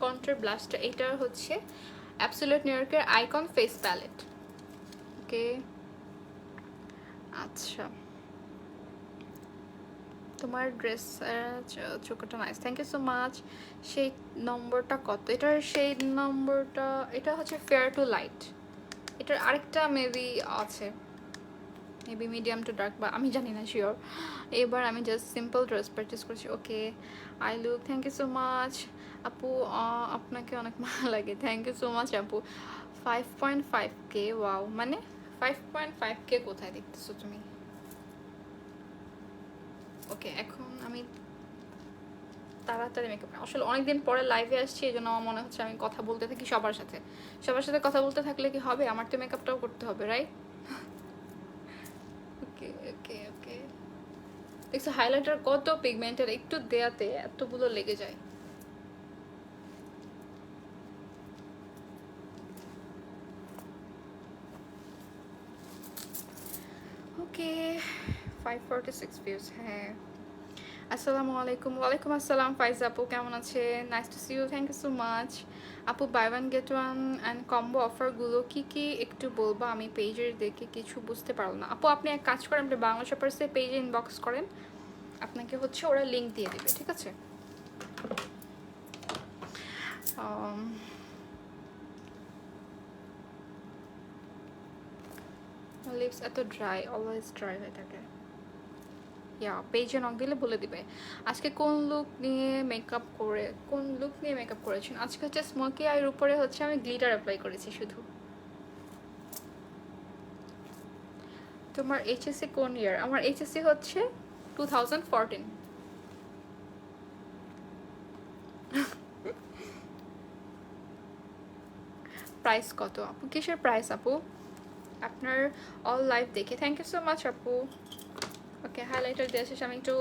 কন্ট্যুর ব্লাশটা এইটার হচ্ছে অ্যাবসলিউট নিউ ইয়র্কের আইকন ফেস প্যালেট। ওকে, আচ্ছা, তোমার ড্রেস চোখটা nice, thank you so much. সেই নম্বরটা কত? এটার সেই নম্বরটা, এটা হচ্ছে ফেয়ার টু লাইট। এটার আরেকটা মেবি আছে, মেবি মিডিয়াম টু ডার্ক, বা আমি জানি না শিওর। এবার আমি জাস্ট সিম্পল ড্রেস পারচেস করছি। Okay, I look, thank you so much আপু, আপনাকে অনেক ভালো লাগে, থ্যাংক ইউ সো মাচ আপু। 5.5K, ওয়াও, মানে 5.5K কোথায় দেখতেছো তুমি? ওকে, এখন আমি তাড়াতাড়ি মেকআপ, আসলে অনেকদিন পরে লাইভে আসছি, এই জন্য আমার মনে হচ্ছে আমি কথা বলতে থাকি সবার সাথে। সবার সাথে কথা বলতে থাকলে কি হবে, আমার তো মেকআপটাও করতে হবে, রাইট? ওকে ওকে ওকে, দেখছো হাইলাইটার কত পিগমেন্টের, একটু দেয়াতে এতগুলো লেগে যায়। ওকে, 546 ভিউজ, হ্যাঁ। আসসালামু আলাইকুম। ওয়ালাইকুম আসসালাম ফাইজ আপু, কেমন আছে? Nice to see you, thank you so much আপু। Buy one get one and combo অফারগুলো কি কি একটু বলবো, আমি পেজের দেখে কিছু বুঝতে পারলো না আপু। আপনি এক কাজ করেন, আপনি বাংলা শপার্সে পেজে ইনবক্স করেন, আপনাকে হচ্ছে ওরা লিঙ্ক দিয়ে দেবে, ঠিক আছে? লিপস এত ড্রাই, অলওয়েজ ড্রাই হয়ে থাকে। ইয়া, পেজে নক দিলে বলে দিবে। আজকে কোন লুক নিয়ে মেকআপ করেছেন? আজকে হচ্ছে স্মোকি আইয়ের উপরে হচ্ছে আমি গ্লিটার অ্যাপ্লাই করেছি শুধু। তোমার এইচএসসি কোন ইয়ার? আমার এইচএসসি হচ্ছে 2014। প্রাইস কত আপু? কিসের প্রাইস আপু? আপনার অল লাইভ দেখে, থ্যাংক ইউ সো মাচ আপু। ওকে, হাইলাইটার দিয়ে শেষে আমি একটু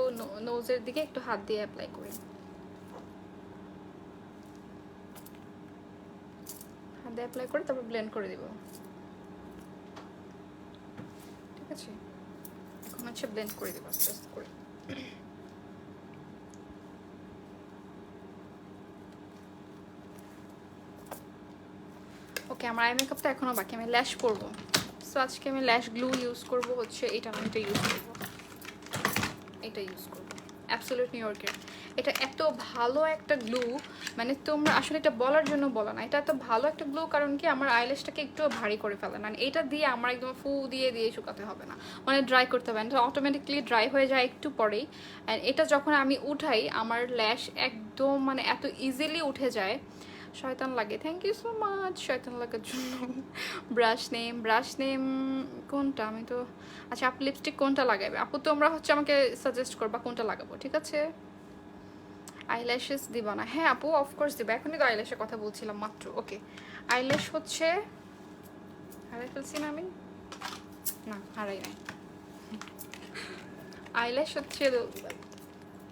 নোজের দিকে একটু হাত দিয়ে অ্যাপ্লাই করি, হাত দিয়ে অ্যাপ্লাই করে তারপর ব্লেন্ড করে দিব, ঠিক আছে? এখন হচ্ছে ব্লেন্ড করে দিব আস্তে আস্তে করে। ওকে, আমার আই মেকআপটা এখনও বাকি, আমি ল্যাশ করবো। সো আজকে আমি ল্যাশ গ্লু ইউজ করবো হচ্ছে এটা, আমি এটা ইউজ করবো, এটা ইউজ করবো অ্যাবসলিউট নিউ ইয়র্কের। এটা এত ভালো একটা গ্লু, মানে তোমরা আসলে এটা বলার জন্য বলো না, এটা এত ভালো একটা গ্লু। কারণ কি আমার আইল্যাশটাকে একটু ভারী করে ফেলে, মানে এটা দিয়ে আমার একদম ফু দিয়ে দিয়ে শুকাতে হবে না, মানে ড্রাই করতে হবে না, এটা অটোমেটিকলি ড্রাই হয়ে যায় একটু পরেই। অ্যান্ড এটা যখন আমি উঠাই আমার ল্যাশ একদম মানে এত ইজিলি উঠে যায়, শয়তান লাগে। থ্যাংক ইউ সো মাচ শয়তান লাগার জন্য। ব্রাশ নেম কোনটা, আমি তো আচ্ছা আপু লিপস্টিক কোনটা লাগাবে আপু, তোমরা হচ্ছে আমাকে সাজেস্ট করবা কোনটা লাগাবো, ঠিক আছে? আইল্যাশেস দিবা না? হ্যাঁ আপু অফকোর্স দিবা, এখনই তো আইল্যাশের কথা বলছিলাম মাত্র। ওকে, আইল্যাশ হচ্ছে হারাই ফেলছি না আমি? না হারাই নাই। আইল্যাশ হচ্ছে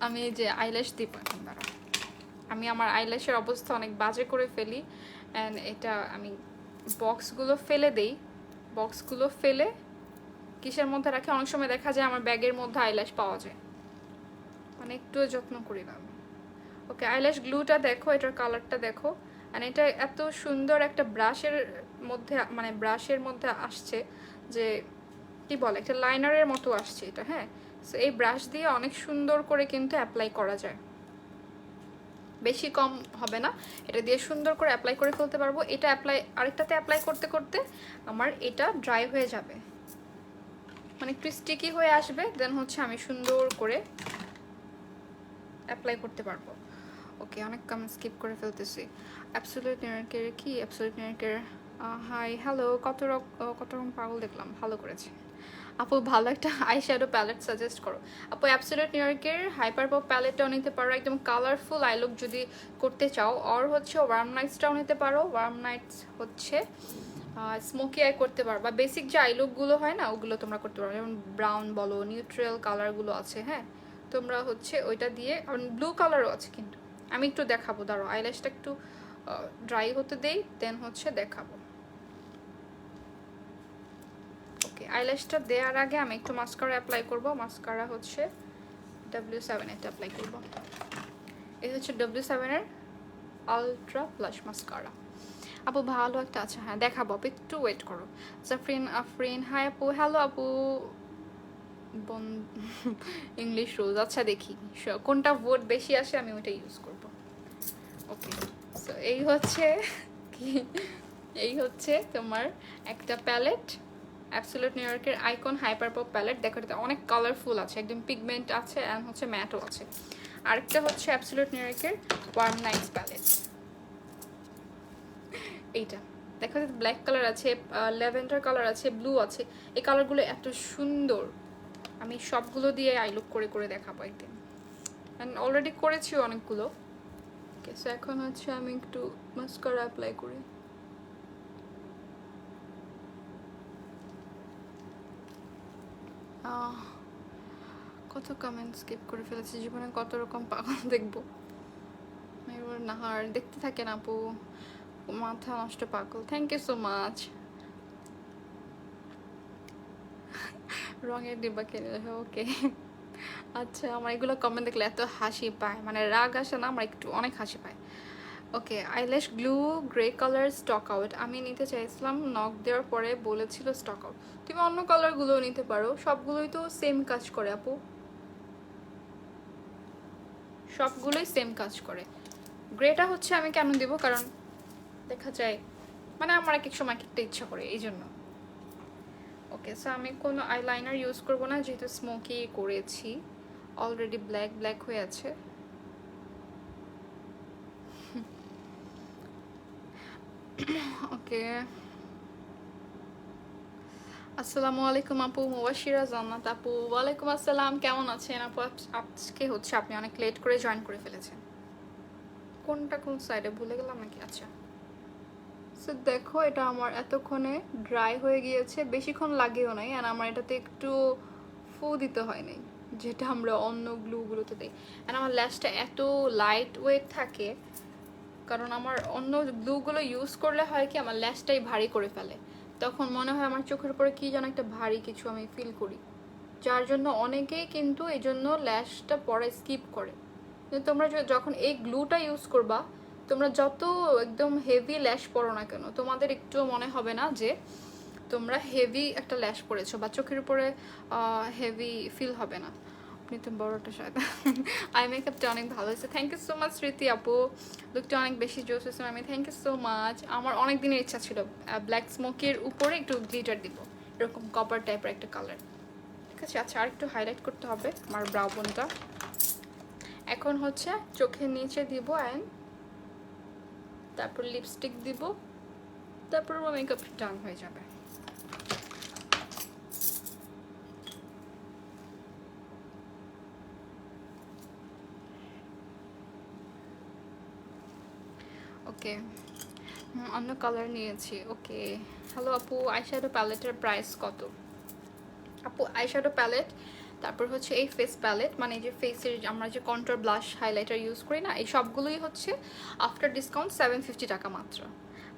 আমি যে আইল্যাশ দিব এখন, দ্বারা আমি আমার আইল্যাশের অবস্থা অনেক বাজে করে ফেলি। অ্যান্ড এটা আমি বক্সগুলো ফেলে দেই, বক্সগুলো ফেলে কিসের মধ্যে রাখি, অনেক সময় দেখা যায় আমার ব্যাগের মধ্যে আইল্যাশ পাওয়া যায়, মানে একটু যত্ন করি না আমি। ওকে, আইল্যাশ গ্লুটা দেখো, এটার কালারটা দেখো। আর এটা এত সুন্দর একটা ব্রাশের মধ্যে, মানে ব্রাশের মধ্যে আসছে যে কি বলে, একটা লাইনারের মতো আসছে এটা। হ্যাঁ, সো এই ব্রাশ দিয়ে অনেক সুন্দর করে কিন্তু অ্যাপ্লাই করা যায়, বেশি কম হবে না, এটা দিয়ে সুন্দর করে অ্যাপ্লাই করে ফেলতে পারবো। এটা অ্যাপ্লাই আরেকটাতে অ্যাপ্লাই করতে করতে আমার এটা ড্রাই হয়ে যাবে, মানে একটু স্টিকি হয়ে আসবে, দেন হচ্ছে আমি সুন্দর করে অ্যাপ্লাই করতে পারবো। ওকে, অনেক কমেন্ট স্কিপ করে ফেলতেছি। অ্যাবসলিউট নিউ ইয়র্কের কি, অ্যাবসলিউট নিউ ইয়র্কের হাই হ্যালো, কত রকম পাগল দেখলাম, ভালো করেছে আপু। ভালো একটা আই শ্যাডো প্যালেট সাজেস্ট করো আপু। অ্যাবসলিউট নিউ ইয়র্কের হাইপার পপ প্যালেটটাও নিতে পারো, একদম কালারফুল আই লুক যদি করতে চাও। আর হচ্ছে ওয়ার্ম নাইটসটাও নিতে পারো, ওয়ার্ম নাইটস হচ্ছে স্মোকি আই করতে পারো, বা বেসিক যে আই লুকগুলো হয় না ওগুলো তোমরা করতে পারো, যেমন ব্রাউন বলো, নিউট্রাল কালারগুলো আছে। হ্যাঁ, তোমরা হচ্ছে ওইটা দিয়ে, ব্লু কালারও আছে কিন্তু আমি একটু দেখাবো, দাঁড়ো আইল্যাশটা একটু ড্রাই হতে দেই, দেন হচ্ছে দেখাবো। ওকে, আইল্যাশটা দেওয়ার আগে আমি একটু মাস্কারা অ্যাপ্লাই করব। মাস্কারা হচ্ছে W7 এটা অ্যাপ্লাই করব, এই হচ্ছে W7 এর আলট্রা প্লাস মাস্কারা। আপু ভালো একটা আছে, হ্যাঁ দেখাবো আপু, একটু ওয়েট করো। আফরিন হাই আপু, হ্যালো আপু। ইংলিশ রোজ, আচ্ছা দেখি কোনটা ভোট বেশি আসে আমি ওইটা ইউজ করব। ওকে, সো এই হচ্ছে কি, এই হচ্ছে তোমার একটা প্যালেট, অ্যাবসলিউট নিউ ইয়র্কের আইকন হাইপার পপ প্যালেট। দেখো এটা অনেক কালারফুল আছে, একদম পিগমেন্ট আছে অ্যান্ড হচ্ছে ম্যাটও আছে। আরেকটা হচ্ছে অ্যাবসলিউট নিউ ইয়র্কের ওয়ার্ম নাইটস প্যালেট, এইটা দেখো ব্ল্যাক কালার আছে, ল্যাভেন্ডার কালার আছে, ব্লু আছে। এই কালারগুলো এত সুন্দর, আমি সবগুলো দিয়ে আই লুক করে করে দেখাবো একদিন, অ্যান্ড অলরেডি করেছি অনেকগুলো। ওকে, সো এখন হচ্ছে আমি একটু মাস্কারা অ্যাপ্লাই করি। কত কমেন্ট স্কিপ করে ফেলেছি, জীবনে কত রকম পাগল দেখবো। নাহার দেখতে থাকেন আপু, মাথা নষ্ট পাগল, থ্যাংক ইউ সো মাচ। রঙের ডিব্বা কিনে, ওকে আচ্ছা, আমার এগুলো কমেন্ট দেখলে এত হাসি পায়, মানে রাগ আসে না, আমার একটু অনেক হাসি পায়। Okay, eyelash glue grey colour stock out, আমি নিতে চাইছিলাম, নক দেওয়ার পরে বলেছিল স্টক আউট। তুমি অন্য কালারগুলোও নিতে পারো, সবগুলোই তো সেম কাজ করে আপু, সবগুলোই সেম কাজ করে। গ্রেটা হচ্ছে আমি কেন দিব, কারণ দেখা যায় মানে আমার এক এক সময় একটা ইচ্ছা করে, এই জন্য। ওকে, সো আমি কোনো আইলাইনার ইউজ করব না, যেহেতু স্মোকি করেছি, অলরেডি ব্ল্যাক ব্ল্যাক হয়ে আছে। ওকে, আসসালামু আলাইকুম আপু, মুবাশিরা জান্নাত আপু। ওয়ালাইকুম আসসালাম, কেমন আছেন আপু? আজকে হচ্ছে আপনি অনেক লেট করে জয়েন করে ফেলেছেন, কোনটা কোন সাইডে ভুলে গেলাম নাকি? আচ্ছা, সো দেখো এটা আমার এতক্ষণে ড্রাই হয়ে গিয়েছে, বেশিক্ষণ লাগেও নাই, আর আমার এটাতে একটু ফু দিতে হয় নাই, যেটা আমরা অন্য গ্লুগুলোতে দিই। আর আমার ল্যাশটা এত লাইট ওয়েট থাকে, কারণ আমার অন্য গ্লুগুলো ইউজ করলে হয় কি আমার ল্যাশটাই ভারী করে ফেলে, তখন মনে হয় আমার চোখের উপরে কী যেন একটা ভারী কিছু আমি ফিল করি, যার জন্য অনেকেই কিন্তু এই জন্য ল্যাশটা পরে স্কিপ করে। কিন্তু তোমরা যখন এই গ্লুটা ইউজ করবা তোমরা যত একদম হেভি ল্যাশ পরো না কেন, তোমাদের একটু মনে হবে না যে তোমরা হেভি একটা ল্যাশ পরেছো, বা চোখের উপরে হেভি ফিল হবে না। আপনি তো বড়টা শায়দ। আই মেকআপটা অনেক ভালো হয়েছে, থ্যাংক ইউ সো মাচ স্মৃতি আপু। লুকটা অনেক বেশি জোস হয়েছে আমি, থ্যাংক ইউ সো মাচ। আমার অনেক দিনের ইচ্ছা ছিল ব্ল্যাক স্মোকের উপরে একটু গ্লিটার দিব, এরকম কপার টাইপের একটা কালার। ঠিক আছে, আচ্ছা আর একটু হাইলাইট করতে হবে আমার ব্রাউ বোনটা। এখন হচ্ছে চোখের নিচে দিব, অ্যান্ড তারপর লিপস্টিক দিব, তারপর আমার মেকআপ ডান হয়ে যাবে। ওকে, অন্য কালার নিয়েছি। ওকে, হ্যালো আপু, আইশ্যাডো প্যালেটের প্রাইস কত? আপু আইশ্যাডো প্যালেট, তারপর হচ্ছে এই ফেস প্যালেট, মানে যে ফেসের আমরা যে কন্ট্রোল ব্লাশ হাইলাইটার ইউজ করি না, এই সবগুলোই হচ্ছে আফটার ডিসকাউন্ট 750 টাকা মাত্র।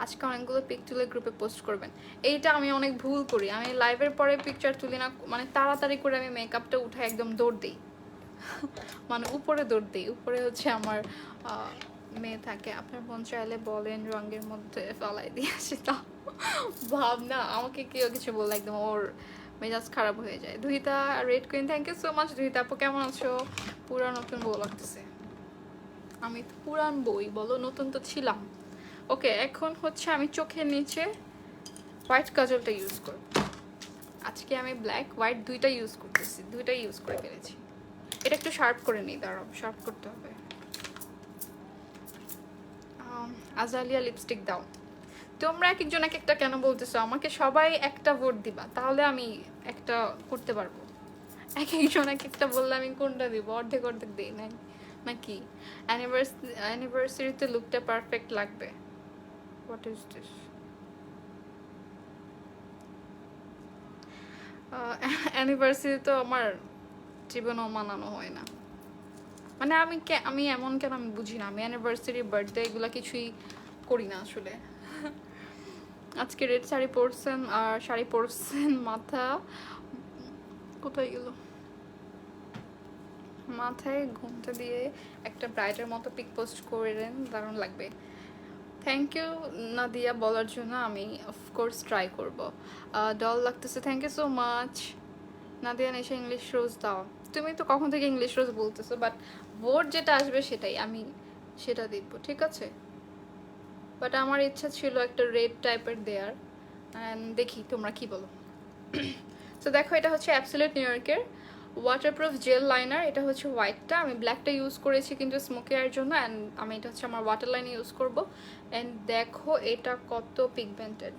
আজকে অনেকগুলো পিক তুলে গ্রুপে পোস্ট করবেন। এইটা আমি অনেক ভুল করি, আমি লাইভের পরে পিকচার তুলি না, মানে তাড়াতাড়ি করে আমি মেকআপটা উঠে একদম দৌড় দিই। মানে উপরে দৌড় দিই, উপরে হচ্ছে আমার মেয়ে থাকে। আপনার বোন চাইলে বলেন রঙের মধ্যে ফলাই দিয়ে আসি, তা ভাব না, আমাকে কেউ কিছু বললে একদম ওর মেজাজ খারাপ হয়ে যায়। Duhita red queen, thank you so much. Duhita আপু কেমন আছো? পুরা নতুন বউ লাগতেছে। আমি তো পুরান বই, বলো নতুন তো ছিলাম। ওকে, এখন হচ্ছে আমি চোখের নিচে হোয়াইট কাজলটা ইউজ করব। আজকে আমি ব্ল্যাক হোয়াইট দুইটা ইউজ করতেছি, দুইটাই ইউজ করে ফেলেছি। এটা একটু শার্প করে নিই, দাঁড়াও শার্প করতে হবে। আজালিয়া লিপস্টিক দাও। তোমরা এক একজন এক একটা কেন বলতেছো? আমাকে সবাই একটা ভোট দিবা, তাহলে আমি একটা করতে পারবো। এক একজন এক একটা বললে আমি কোনটা দিব? অর্ধেক অর্ধেক দিই নাই নাকি? অ্যানিভার্সারিতে লুকটা পারফেক্ট লাগবে। What is this? অ্যানিভার্সারি তো আমার জীবনেও মানানো হয় না। মানে আমি এমন কেন আমি বুঝি না, আমি অ্যানিভার্সারি বার্থডে এগুলো কিছুই করি না আসলে। আজকে রেড শাড়ি পরছেন, আর শাড়ি পরছেন, মাথা কোথায় গেল? মাথায় ঘুমটা দিয়ে একটা ব্রাইডের মতো পিক পোস্ট করেন, দারুণ লাগবে। থ্যাংক ইউ নাদিয়া বলার জন্য, আমি অফকোর্স ট্রাই করবো। ডল লাগতেছে, thank you so much. Nadia Nesha English rose দাও। তুমি তো কখন থেকে ইংলিশ রোজ বলতেছো, বাট ভোট যেটা আসবে সেটাই আমি সেটা দিব, ঠিক আছে? বাট আমার ইচ্ছা ছিল একটা রেড টাইপের দেয়ার, অ্যান্ড দেখি তোমরা কি বলো। সো দেখো, এটা হচ্ছে অ্যাবসলিউট নিউ ইয়র্কের ওয়াটারপ্রুফ জেল লাইনার। এটা হচ্ছে হোয়াইটটা, আমি ব্ল্যাকটা ইউজ করেছি কিন্তু স্মোকি আইয়ের জন্য, অ্যান্ড আমি এটা হচ্ছে আমার ওয়াটার লাইনে ইউজ করবো। অ্যান্ড দেখো এটা কত পিগমেন্টেড।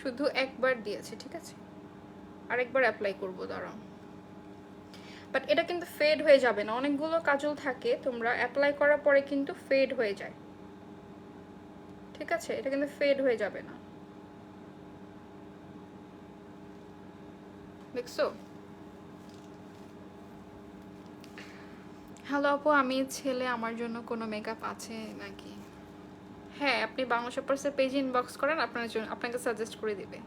শুধু একবার দিয়েছি, ঠিক আছে? আরেকবার অ্যাপ্লাই করবো, দাঁড়াও। বাট এটা কিন্তু ফেড হয়ে যাবে না, অনেকগুলো কাজল থাকে তোমরা অ্যাপ্লাই করার পরে কিন্তু ফেড হয়ে যায়, ঠিক আছে? এটা কিন্তু ফেড হয়ে যাবে না, দেখছো? হ্যালো আপু, আমি ছেলে, আমার জন্য কোনো মেকআপ আছে নাকি? হ্যাঁ, আপনি বাংলা শপার্সের পেজে ইনবক্স করেন, আপনার জন্য আপনাকে সাজেস্ট করে দিবে।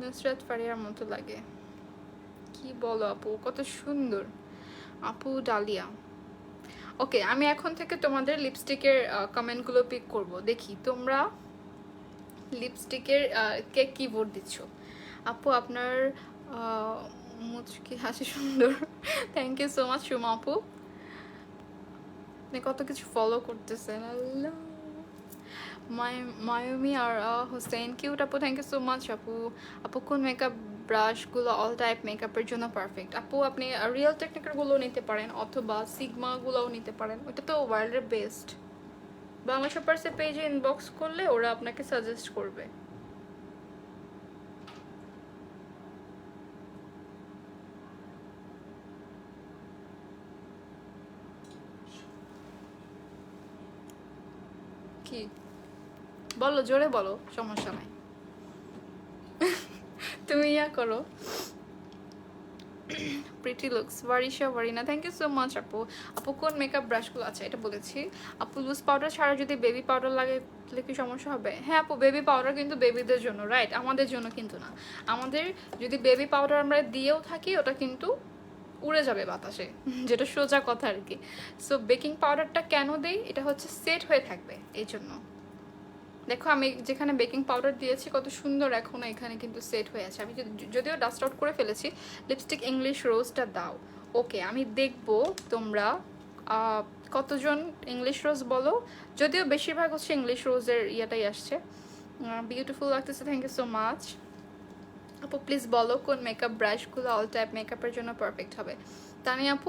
নুসরাত ফারিয়ার মতো লাগে। কি বলো আপু, কত সুন্দর। আপু ডালিয়া। ওকে, আমি এখন থেকে তোমাদের লিপস্টিকের কমেন্টগুলো পিক করব, দেখি তোমরা লিপস্টিকের কে কি ভোট দিচ্ছ। আপু আপনার মুচকি হাসি সুন্দর। Thank you so much Suma আপু, আপনি কত কিছু ফলো করতেছেন। আল্লাহ। মায়ুমি আর হোসেন কিউট আপু, থ্যাংক ইউ সো মাচ আপু। আপু কোন মেকআপ ব্রাশগুলো অল টাইপ মেকআপের জন্য পারফেক্ট? আপু আপনি রিয়েল টেকনিকেরগুলো নিতে পারেন, অথবা সিগমাগুলোও নিতে পারেন, ওটা তো ওয়ার্ল্ডের বেস্ট। বাংলা শপার্সের পেজে ইনবক্স করলে ওরা আপনাকে সাজেস্ট করবে। কি বলো, জোরে বলো, সমস্যা নাই। তুমি ইয়া করো, pretty looks Warisha Warina, thank you so much আপু। আপু কোন মেকআপ ব্রাশগুলো আছে এটা বলেছি। আপু লুজ পাউডার ছাড়া যদি বেবি পাউডার লাগে তাহলে কি সমস্যা হবে? হ্যাঁ আপু, বেবি পাউডার কিন্তু বেবিদের জন্য, রাইট, আমাদের জন্য কিন্তু না। আমাদের যদি বেবি পাউডার আমরা দিয়েও থাকি ওটা কিন্তু উড়ে যাবে বাতাসে, যেটা সোজা কথা আর কি। সো বেকিং পাউডারটা কেন দেই, এটা হচ্ছে সেট হয়ে থাকবে এই জন্য। দেখো আমি যেখানে বেকিং পাউডার দিয়েছি কত সুন্দর এখনো এখানে কিন্তু সেট হয়ে আছে। আমি যদিও ডাস্ট আউট করে ফেলেছি। লিপস্টিক ইংলিশ রোজটা দাও। ওকে, আমি দেখবো তোমরা কতজন ইংলিশ রোজ বলো। যদিও বেশিরভাগ হচ্ছে ইংলিশ রোজের ইয়েটাই আসছে। বিউটিফুল লাগতেছে, থ্যাংক ইউ সো মাচ। আপু প্লিজ বলো কোন মেকআপ ব্রাশগুলো অল টাইপ মেকআপের জন্য পারফেক্ট হবে। তানি আপু,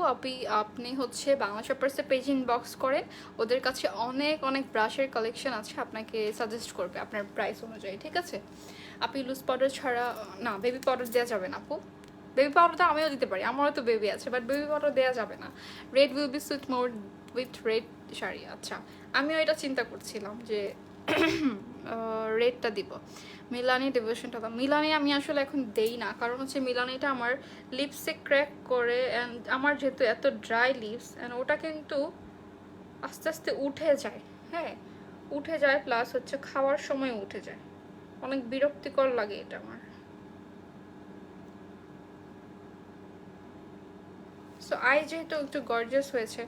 আপনি হচ্ছে বাংলা শপার্সের পেজ ইনবক্স করেন, ওদের কাছে অনেক অনেক ব্রাশের কালেকশন আছে, আপনাকে সাজেস্ট করবে আপনার প্রাইস অনুযায়ী, ঠিক আছে। আপনি লুজ পাউডার ছাড়া না, বেবি পাউডার দেওয়া যাবে না আপু। বেবি পাউডারটা আমিও দিতে পারি, আমারও তো বেবি আছে, বাট বেবি পাউডার দেওয়া যাবে না। Red will be sweet more with red sari. আচ্ছা, আমিও এটা চিন্তা করছিলাম যে রেডটা দিব। মিলানি ডিভোশনটা দাও। মিলানি আমি আসলে এখন দেই না, কারণ হচ্ছে মিলানিটা আমার লিপসে ক্র্যাক করে, অ্যান্ড আমার যেহেতু এত ড্রাই লিপস, অ্যান্ড ওটা কিন্তু আস্তে আস্তে উঠে যায়। হ্যাঁ, উঠে যায়, প্লাস হচ্ছে খাওয়ার সময় উঠে যায়, অনেক বিরক্তিকর লাগে এটা আমার। সো আই যেহেতু একটু গর্জিয়াস হয়েছে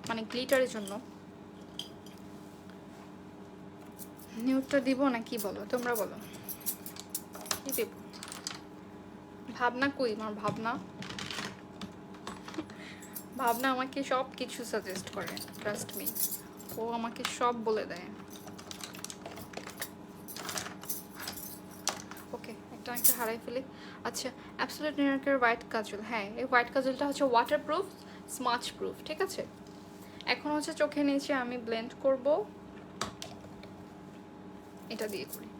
মানে গ্লিটারের জন্য, নিউটটা দিব না কি বলো তোমরা, বলো কি দেব? ভাবনা কই আমার ভাবনা? ভাবনা আমাকে সব কিছু সাজেস্ট করে, ট্রাস্ট মি, ও আমাকে সব বলে দেয়। ওকে, একটা একটা হারাই ফেলি। আচ্ছা, অ্যাবসলিউট নিউইয়র্কের হোয়াইট কাজল। হ্যাঁ, এই হোয়াইট কাজলটা হচ্ছে ওয়াটারপ্রুফ, স্মাচ প্রুফ, ঠিক আছে। এখন হচ্ছে চোখে নিচে আমি ব্লেন্ড করব, এটা দিয়ে করি।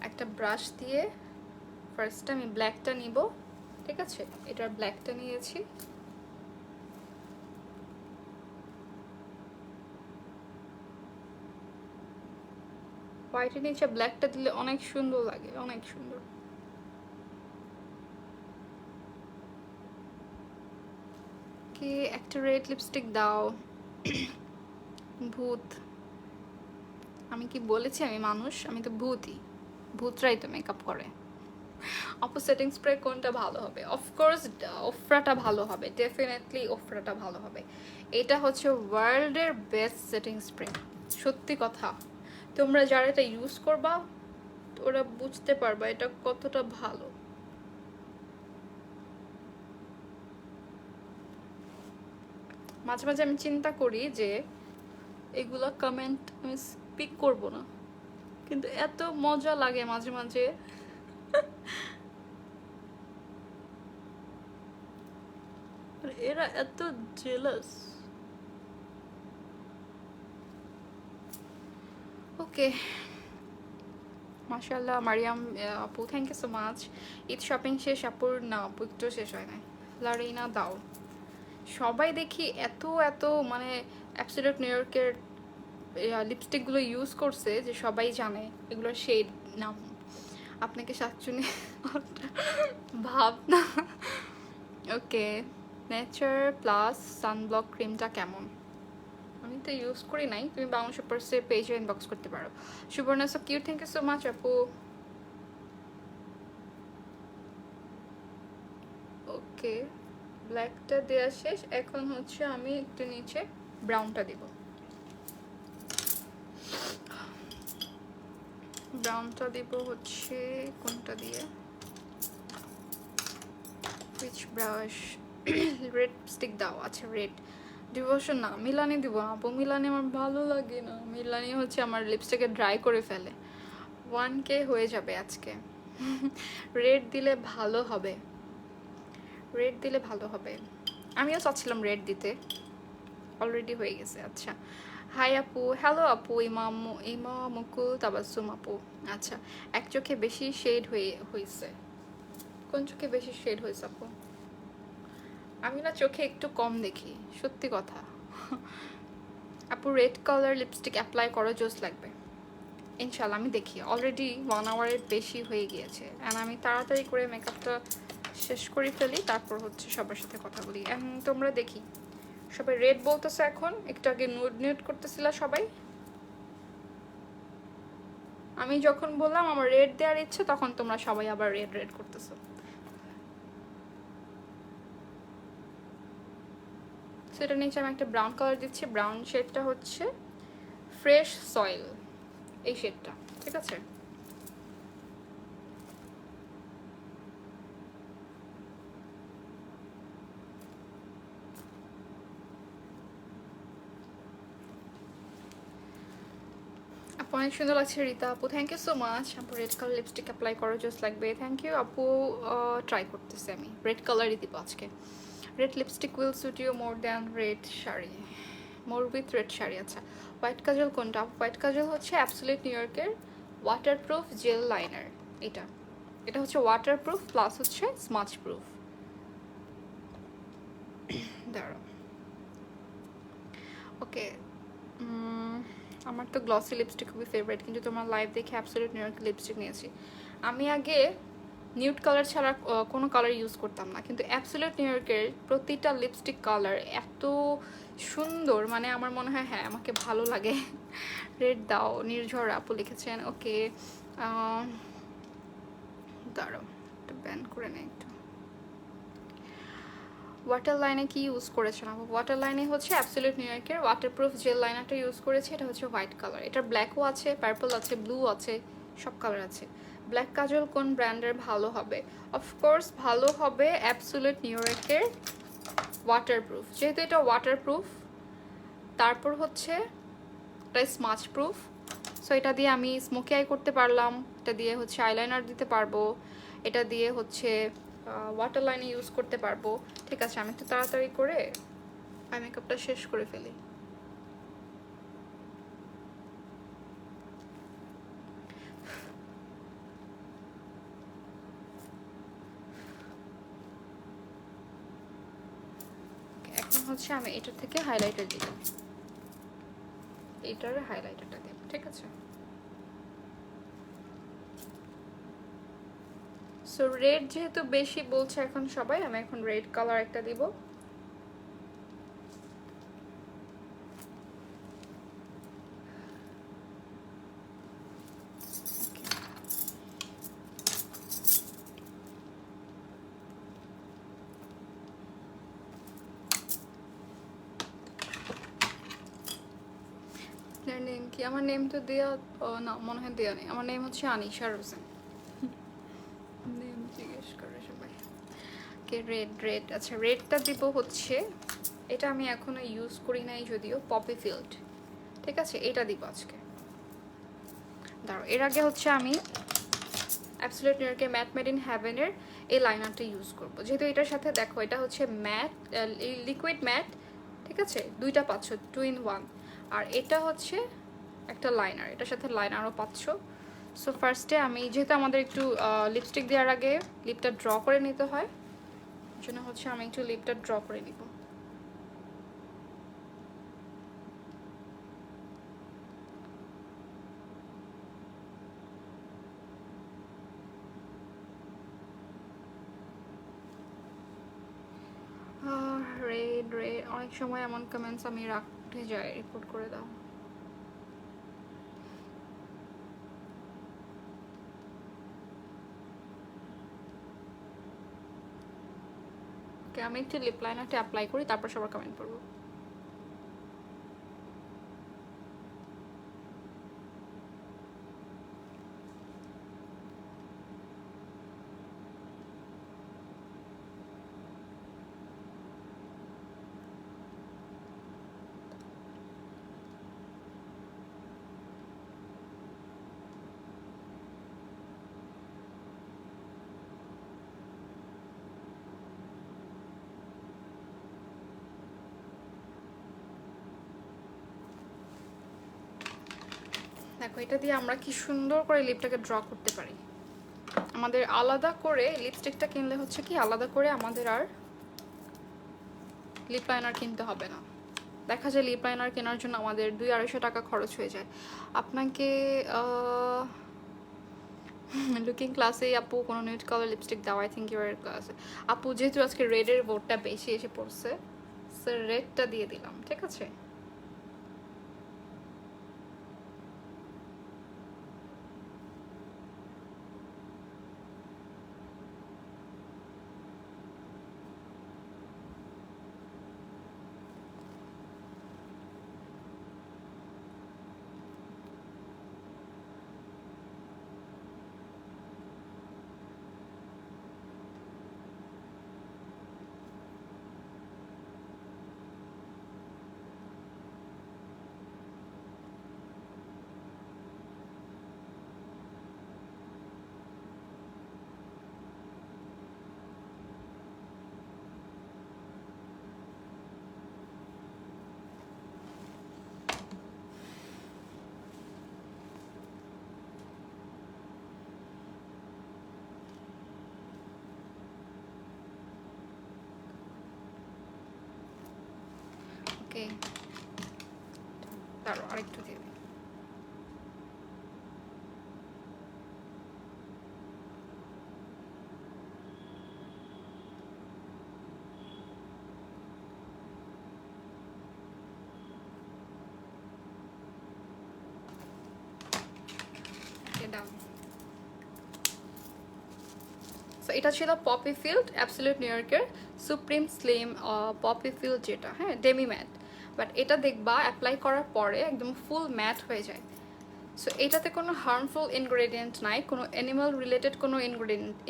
একটা ব্রাশ দিয়ে ফার্স্টে আমি ব্ল্যাকটা নিব, ঠিক আছে, এটার ব্ল্যাকটা নিয়েছি। হোয়াইটের নিচে ব্ল্যাকটা দিলে অনেক সুন্দর লাগে, অনেক সুন্দর। কি একটা রেড লিপস্টিক দাও। ভূত, আমি কি বলেছি আমি মানুষ? আমি তো ভূতই, ভূতরাই তো মেকআপ করে। আপু সেটিং স্প্রে কোনটা ভালো হবে? অফকোর্স ওফরাটা ভালো হবে, ডেফিনেটলি ওফরাটা ভালো হবে। এটা হচ্ছে ওয়ার্ল্ডের বেস্ট সেটিং স্প্রে, সত্যি কথা। তোমরা যারা এটা ইউজ করবা ওরা বুঝতে পারবা এটা কতটা ভালো। মাঝে মাঝে আমি চিন্তা করি যে এগুলো কমেন্ট আমি স্পিক করব না, কিন্তু এত মজা লাগে মাঝে মাঝে। এরা এত জেলাস। ওকে, মাশাআল্লাহ মারিয়াম আপু, thank you so much. Eid shopping শেষ আপুর? না আপু, একটু শেষ হয় নাই। লারিনা দাও। সবাই দেখি এত এত মানে অ্যাবসলিউট নিউইয়র্কের লিপস্টিকগুলো ইউজ করছে যে সবাই জানে এগুলোর শেড নাম। আপনাকে শাকচুনি ভাব না। ওকে, নেচার প্লাস সানব্লক ক্রিমটা কেমন? আমি তো ইউজ করি নাই, তুমি বাংলা শপার্সে পেজে ইনবক্স করতে পারো। Subarna so cute, thank you so much আপু। ওকে, ব্ল্যাকটা দেওয়া শেষ, এখন হচ্ছে আমি একটু নিচে ব্রাউনটা দিব। ব্রাউনটা দিব হচ্ছে কোনটা দিয়ে, হুইচ ব্রাশ? রেড স্টিক দাও। আচ্ছা, রেড ডিভোশন না, মিলানি দিব না আপু, মিলানি আমার ভালো লাগে না। মিলানি হচ্ছে আমার লিপস্টিকে ড্রাই করে ফেলে। 1K হয়ে যাবে আজকে। রেড দিলে ভালো হবে, রেড দিলে ভালো হবে। আমিও চাচ্ছিলাম রেড দিতে, অলরেডি হয়ে গেছে। আচ্ছা, হাই আপু, হ্যালো আপু, ইমা মুকুল তাবাসুম আপু। আচ্ছা, এক চোখে বেশি শেড হয়েছে। কোন চোখে বেশি শেড হয়েছে আপু? আমি না চোখে একটু কম দেখি, সত্যি কথা। আপু রেড কালার লিপস্টিক অ্যাপ্লাই করো, জোস লাগবে ইনশাল্লাহ। আমি দেখি অলরেডি 1 আওয়ারের বেশি হয়ে গিয়েছে, অ্যান্ড আমি তাড়াতাড়ি করে মেকআপটা শেষ করে ফেলি, তারপর হচ্ছে সবার সাথে কথা বলি। তোমরা দেখি সবাই রেড বলতেছে এখন, একটু আগে নুড নিউড করতেছিল সবাই। আমি যখন বললাম আমার রেড দেওয়ার ইচ্ছে, তখন তোমরা সবাই আবার রেড রেড করতেছো। সেটা নিচে আমি একটা ব্রাউন কালার দিচ্ছি। ব্রাউন শেডটা হচ্ছে ফ্রেশ সয়েল, এই শেডটা, ঠিক আছে? আপু অনেক সুন্দর লাগছে রিতা আপু, থ্যাংক ইউ সো মাচ। আপু রেড কালার লিপস্টিক অ্যাপ্লাই করো, জাস্ট লাগবে। থ্যাংক ইউ আপু। ট্রাই করতেছি আমি, রেড কালারই দিব আজকে। Red lipstick will suit you more than red sari, more with red sari. আচ্ছা, হোয়াইট কাজল কোনটা? হোয়াইট কাজল হচ্ছে অ্যাবসোলিউট নিউ ইয়র্কের ওয়াটারপ্রুফ জেল লাইনার। এটা এটা হচ্ছে ওয়াটারপ্রুফ প্লাস হচ্ছে স্মাচ প্রুফ। দাঁড়াও, ওকে। আমার তো গ্লসি লিপস্টিক খুবই ফেভারিট, কিন্তু তোমার লাইভ দেখে অ্যাবসোলিউট নিউ ইয়র্ক লিপস্টিক নিয়েছি। আমি আগে নিউড কালার ছাড়া কোনো কালার ইউজ করতাম না, কিন্তু অ্যাবসোলিউট নিউ ইয়র্কের প্রতিটা লিপস্টিক কালার এত সুন্দর, মানে আমার মনে হয় হ্যাঁ আমাকে ভালো লাগে। রেড দাও, নির্ঝর আপু লিখেছেন। ওকে, দাঁড়াও একটু ব্যান করে নেই একটু। ওয়াটার লাইনে কি ইউজ করেছেন আপু? ওয়াটার লাইনে হচ্ছে অ্যাবসোলিউট নিউ ইয়র্কের ওয়াটারপ্রুফ জেল লাইনারটা ইউজ করেছি। এটা হচ্ছে হোয়াইট কালার, এটার ব্ল্যাকও আছে, পার্পল আছে, ব্লু আছে, সব কালার আছে। ব্ল্যাক কাজল কোন ব্র্যান্ডের ভালো হবে? অফকোর্স ভালো হবে অ্যাবসোলিউট নিউ ইয়র্কের ওয়াটারপ্রুফ, যেহেতু এটা ওয়াটারপ্রুফ। তারপর হচ্ছে এটা স্মাচ প্রুফ, সো এটা দিয়ে আমি স্মোকি আই করতে পারলাম, এটা দিয়ে হচ্ছে আইলাইনার দিতে পারবো, এটা দিয়ে হচ্ছে ওয়াটার লাইনে ইউজ করতে পারবো। ঠিক আছে, আমি একটু তাড়াতাড়ি করে আই মেকআপটা শেষ করে ফেলি। এখন হচ্ছে আমি এটার থেকে হাইলাইটার দিব, এটার হাইলাইটারটা দেব, ঠিক আছে? সো রেড যেহেতু বেশি বলছে এখন সবাই, আমি এখন রেড কালার একটা দিব। আপনার নেম কি? আমার নেম তো দেওয়া না, মনে হয় দেওয়া নেই। আমার নেম হচ্ছে আনিশা রোজেন, নেম জিজ্ঞেস করে সবাই। কে রেড রেড, আচ্ছা রেডটা দিব হচ্ছে, এটা আমি এখনো ইউজ করি নাই যদিও, পপি ফিল্ড, ঠিক আছে? এটা দিব আজকে। দাঁড়াও, এর আগে হচ্ছে আমি অ্যাবসোলিউট নিউ ইয়র্কের ম্যাট মেড ইন হ্যাভেনের এই লাইনারটা ইউজ করব, যেহেতু এটার সাথে দেখো এটা হচ্ছে ম্যাট, লিকুইড ম্যাট, ঠিক আছে? দুইটা পাচ্ছ, 2 in 1। আর এটা হচ্ছে একটা লাইনার, এটার সাথে লাইনারও পাচ্ছ। সো ফার্স্টে আমি, যেহেতু আমাদের একটু লিপস্টিক দেওয়ার আগে লিপটা ড্র করে নিতে হয়, জন্য হচ্ছে আমি একটু লিপটা ড্র করে নিব। রেড রেড, অনেক সময় এমন কমেন্টস আমি রাখতে যাই, রিপোর্ট করে দাও। ওকে, আমি একটু লিপ লাইনারটা অ্যাপ্লাই করি, তারপর সবার কমেন্ট করবো। দেখো, এটা দিয়ে আমরা কি সুন্দর করে লিপটাকে ড্র করতে পারি। আমাদের আলাদা করে লিপস্টিকটা কিনলে হচ্ছে কি, আলাদা করে আমাদের আর লিপ লাইনার কিনতে হবে না। দেখা যায় লিপ লাইনার কেনার জন্য আমাদের 200-250 টাকা খরচ হয়ে যায়। আপনাকে লুকিং ক্লাসে আপু কোনো নিউড কালার লিপস্টিক দাও, আই থিঙ্ক ইউর ক্লাসে। আপু যেহেতু আজকে রেডের ভোটটা বেশি এসে পড়ছে, স্যার রেডটা দিয়ে দিলাম, ঠিক আছে। ওকে, দাঁড়ো আরেকটু দিয়ে দিই। দাও। সো এটা ছিল পপি ফিল্ড অ্যাবসলিউট নিউ ইয়র্কের সুপ্রিম স্লিম পপি ফিল্ড, যেটা হ্যাঁ ডেমি ম্যাট, বাট এটা দেখবা অ্যাপ্লাই করার পরে একদম ফুল ম্যাট হয়ে যায়। সো এটাতে কোনো হার্মফুল ইনগ্রেডিয়েন্ট নাই, কোনো অ্যানিমাল রিলেটেড কোনো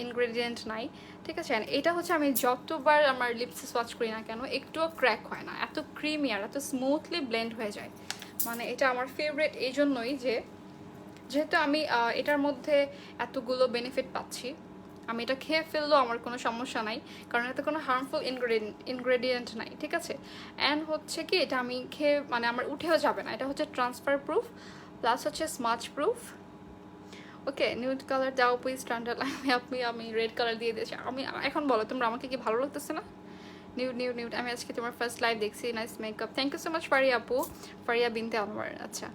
ইনগ্রেডিয়েন্ট নাই, ঠিক আছে। এটা হচ্ছে আমি যতবার আমার লিপসে সোয়াচ করি না কেন একটুও ক্র্যাক হয় না, এত ক্রিমি আর এত স্মুথলি ব্লেন্ড হয়ে যায়। মানে এটা আমার ফেভারিট এই জন্যই যে যেহেতু আমি এটার মধ্যে এতগুলো বেনিফিট পাচ্ছি, আমি এটা খেয়ে ফেললেও আমার কোনো সমস্যা নাই, কারণ এতে কোনো হার্মফুল ইনগ্রেডিয়েন্ট নাই, ঠিক আছে। অ্যান্ড হচ্ছে কি এটা আমি খেয়ে মানে আমার উঠেও যাবে না, এটা হচ্ছে ট্রান্সফার প্রুফ প্লাস হচ্ছে স্মাচ প্রুফ। ওকে, নিউড কালার দাও প্লিজ স্ট্যান্ডার্ড আমি রেড কালার দিয়ে দিয়েছি। আমি এখন বলো তোমরা আমাকে কি ভালো লাগতেছে না? নিউড আমি আজকে তোমার ফার্স্ট লাইভ দেখছি, nice makeup, thank you so much Faria আপু, ফারিয়া বিনতে আনোয়ার। আচ্ছা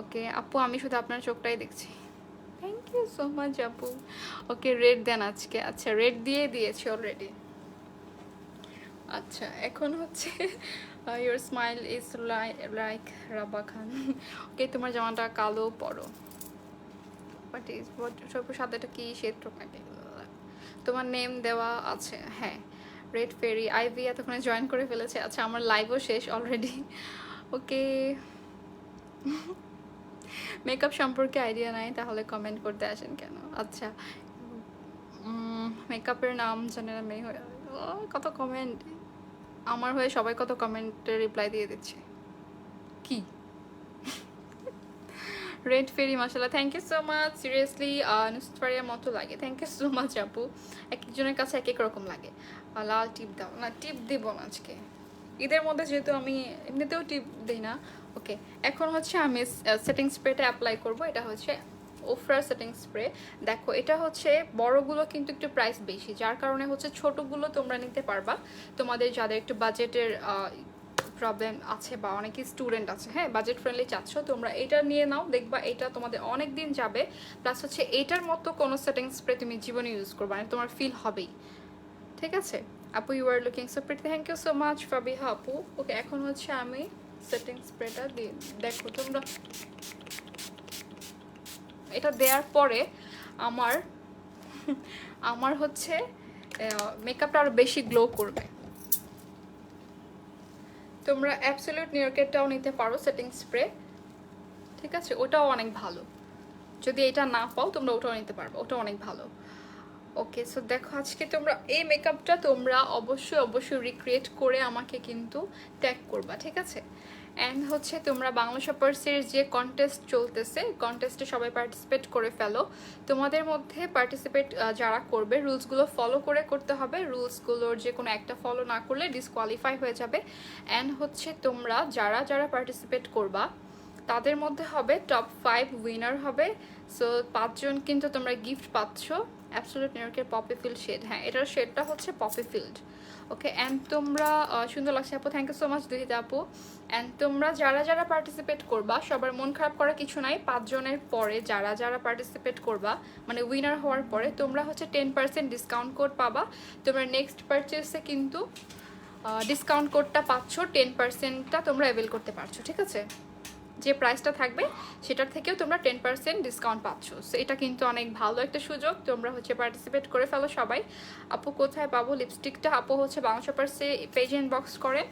ওকে আপু, আমি শুধু আপনার চোখটাই দেখছি, থ্যাংক ইউ সো মাচ আপু। ওকে রেড দেন আজকে, আচ্ছা রেড দিয়ে দিয়েছি অলরেডি। আচ্ছা এখন হচ্ছে ইউর স্মাইল ইজ লাইক রাবা খান। ওকে তোমার জামাটা কালো পরো, বাট ইজ সব সাথে এটা কি শ্বেত নাকি? তোমার নেম দেওয়া আছে, হ্যাঁ রেড ফেরি আইভি এতক্ষণে জয়েন করে ফেলেছে। আচ্ছা আমার লাইভও শেষ অলরেডি। ওকে মেকআপ সম্পর্কে আইডিয়া নাই তাহলে কমেন্ট করতে আসেন কেন? আচ্ছা মেকআপের নাম জানে না মেয়ে হয়ে, কত কমেন্ট আমার হয়ে, সবাই কত কমেন্টের রিপ্লাই দিয়ে দিচ্ছে কি। রেড ফেরি মাশাআল্লাহ, thank you so much, seriously নুসফারিয়ার মতো লাগে, থ্যাংক ইউ সো মাচ আপু। এক একজনের কাছে এক এক রকম লাগে। লাল টিপ দাও না, টিপ দিব না আজকে ঈদের মধ্যে, যেহেতু আমি এমনিতেও টিপ দিই না। ওকে এখন হচ্ছে আমি সেটিং স্প্রেটা অ্যাপ্লাই করব, এটা হচ্ছে ওফরা সেটিং স্প্রে। দেখো এটা হচ্ছে বড়গুলো কিন্তু একটু প্রাইস বেশি, যার কারণে হচ্ছে ছোটোগুলো তোমরা নিতে পারবা, তোমাদের যাদের একটু বাজেটের প্রবলেম আছে বা অনেকেই স্টুডেন্ট আছে, হ্যাঁ বাজেট ফ্রেন্ডলি চাচ্ছ তোমরা এটা নিয়ে নাও, দেখবা এটা তোমাদের অনেক দিন যাবে। প্লাস হচ্ছে এটার মতো কোনো সেটিং স্প্রে তুমি জীবনে ইউজ করবা না, তোমার ফিল হবেই, ঠিক আছে। আপু you are looking so pretty, thank you so much Fabiha আপু। ওকে এখন হচ্ছে আমি সেটিং স্প্রেটা দিয়ে, দেখো তোমরা এটা দেওয়ার পরে আমার আমার হচ্ছে মেকআপটা আরও বেশি গ্লো করবে। তোমরা অ্যাবসলিউট নিউ ইয়র্কেরটাও নিতে পারো সেটিং স্প্রে, ঠিক আছে, ওটাও অনেক ভালো। যদি এটা না পাও তোমরা ওটাও নিতে পারবে, ওটাও অনেক ভালো। ওকে সো দেখো আজকে তোমরা এই মেকআপটা তোমরা অবশ্যই রিক্রিয়েট করে আমাকে কিন্তু ট্যাগ করবা, ঠিক আছে। অ্যান্ড হচ্ছে তোমরা বাংলা শপার্সের যে কন্টেস্ট চলতেছে, কন্টেস্টে সবাই পার্টিসিপেট করে ফেলো। তোমাদের মধ্যে পার্টিসিপেট যারা করবে রুলসগুলো ফলো করে করতে হবে, রুলসগুলোর যে কোনো একটা ফলো না করলে ডিসকোয়ালিফাই হয়ে যাবে। অ্যান্ড হচ্ছে তোমরা যারা যারা পার্টিসিপেট করবা তাদের মধ্যে হবে টপ 5 উইনার হবে। সো 5 জন কিন্তু তোমরা গিফট পাচ্ছ, অ্যাবসলিউট নিউ ইয়র্কের পপি ফিল্ড শেড, হ্যাঁ এটার শেডটা হচ্ছে পপি ফিল্ড। ওকে, অ্যান্ড তোমরা সুন্দর লাগছে আপু, থ্যাংক ইউ সো মাচ দিদিতা আপু। অ্যান্ড তোমরা যারা যারা পার্টিসিপেট করবা সবার মন খারাপ করার কিছু নাই, 5 জনের পরে যারা যারা পার্টিসিপেট করবা মানে উইনার হওয়ার পরে তোমরা হচ্ছে 10% ডিসকাউন্ট কোড পাবা। তোমরা নেক্সট পারচেসে কিন্তু ডিসকাউন্ট কোডটা পাচ্ছ, 10%টা তোমরা অ্যাভেল করতে পারছো, ঠিক আছে? যে প্রাইসটা থাকবে সেটার থেকেও তোমরা 10% ডিসকাউন্ট পাচ্ছ। সো এটা কিন্তু অনেক ভালো একটা সুযোগ, তোমরা হচ্ছে পার্টিসিপেট করে ফেলো সবাই। আপু কোথায় পাবো লিপস্টিকটা? আপু হচ্ছে বাংলা শপার্সে পেজ ইনবক্স করেন।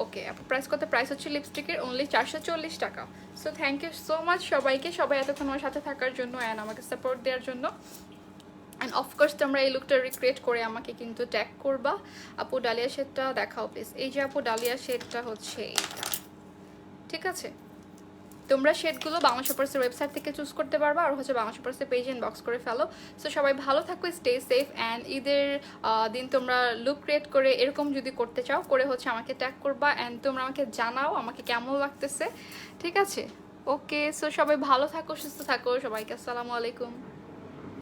ওকে আপু প্রাইস কত? প্রাইস হচ্ছে লিপস্টিকের অনলি 440 টাকা। So thank you so much সবাইকে, সবাই এতক্ষণ আমার সাথে থাকার জন্য অ্যান্ড আমাকে সাপোর্ট দেওয়ার জন্য। অ্যান্ড অফকোর্স তোমরা এই লুকটা রিক্রিয়েট করে আমাকে কিন্তু ট্যাগ করবা। আপু ডালিয়া শেডটা দেখাও প্লিজ। এই যে আপু ডালিয়া শেডটা হচ্ছে এইটা, ঠিক আছে? তোমরা শেডগুলো বাংলা শপার্সের ওয়েবসাইট থেকে চুজ করতে পারবা, আর হচ্ছে বাংলা শপার্সের পেজ ইনবক্স করে ফেলো। সো সবাই ভালো থাকো, স্টে সেফ, অ্যান্ড ঈদের দিন তোমরা লুক ক্রিয়েট করে এরকম যদি করতে চাও করে হচ্ছে আমাকে ট্যাগ করবা, অ্যান্ড তোমরা আমাকে জানাও আমাকে কেমন লাগতেছে, ঠিক আছে? ওকে, সো সবাই ভালো থাকো, সুস্থ থাকো, সবাইকে আসসালামু আলাইকুম।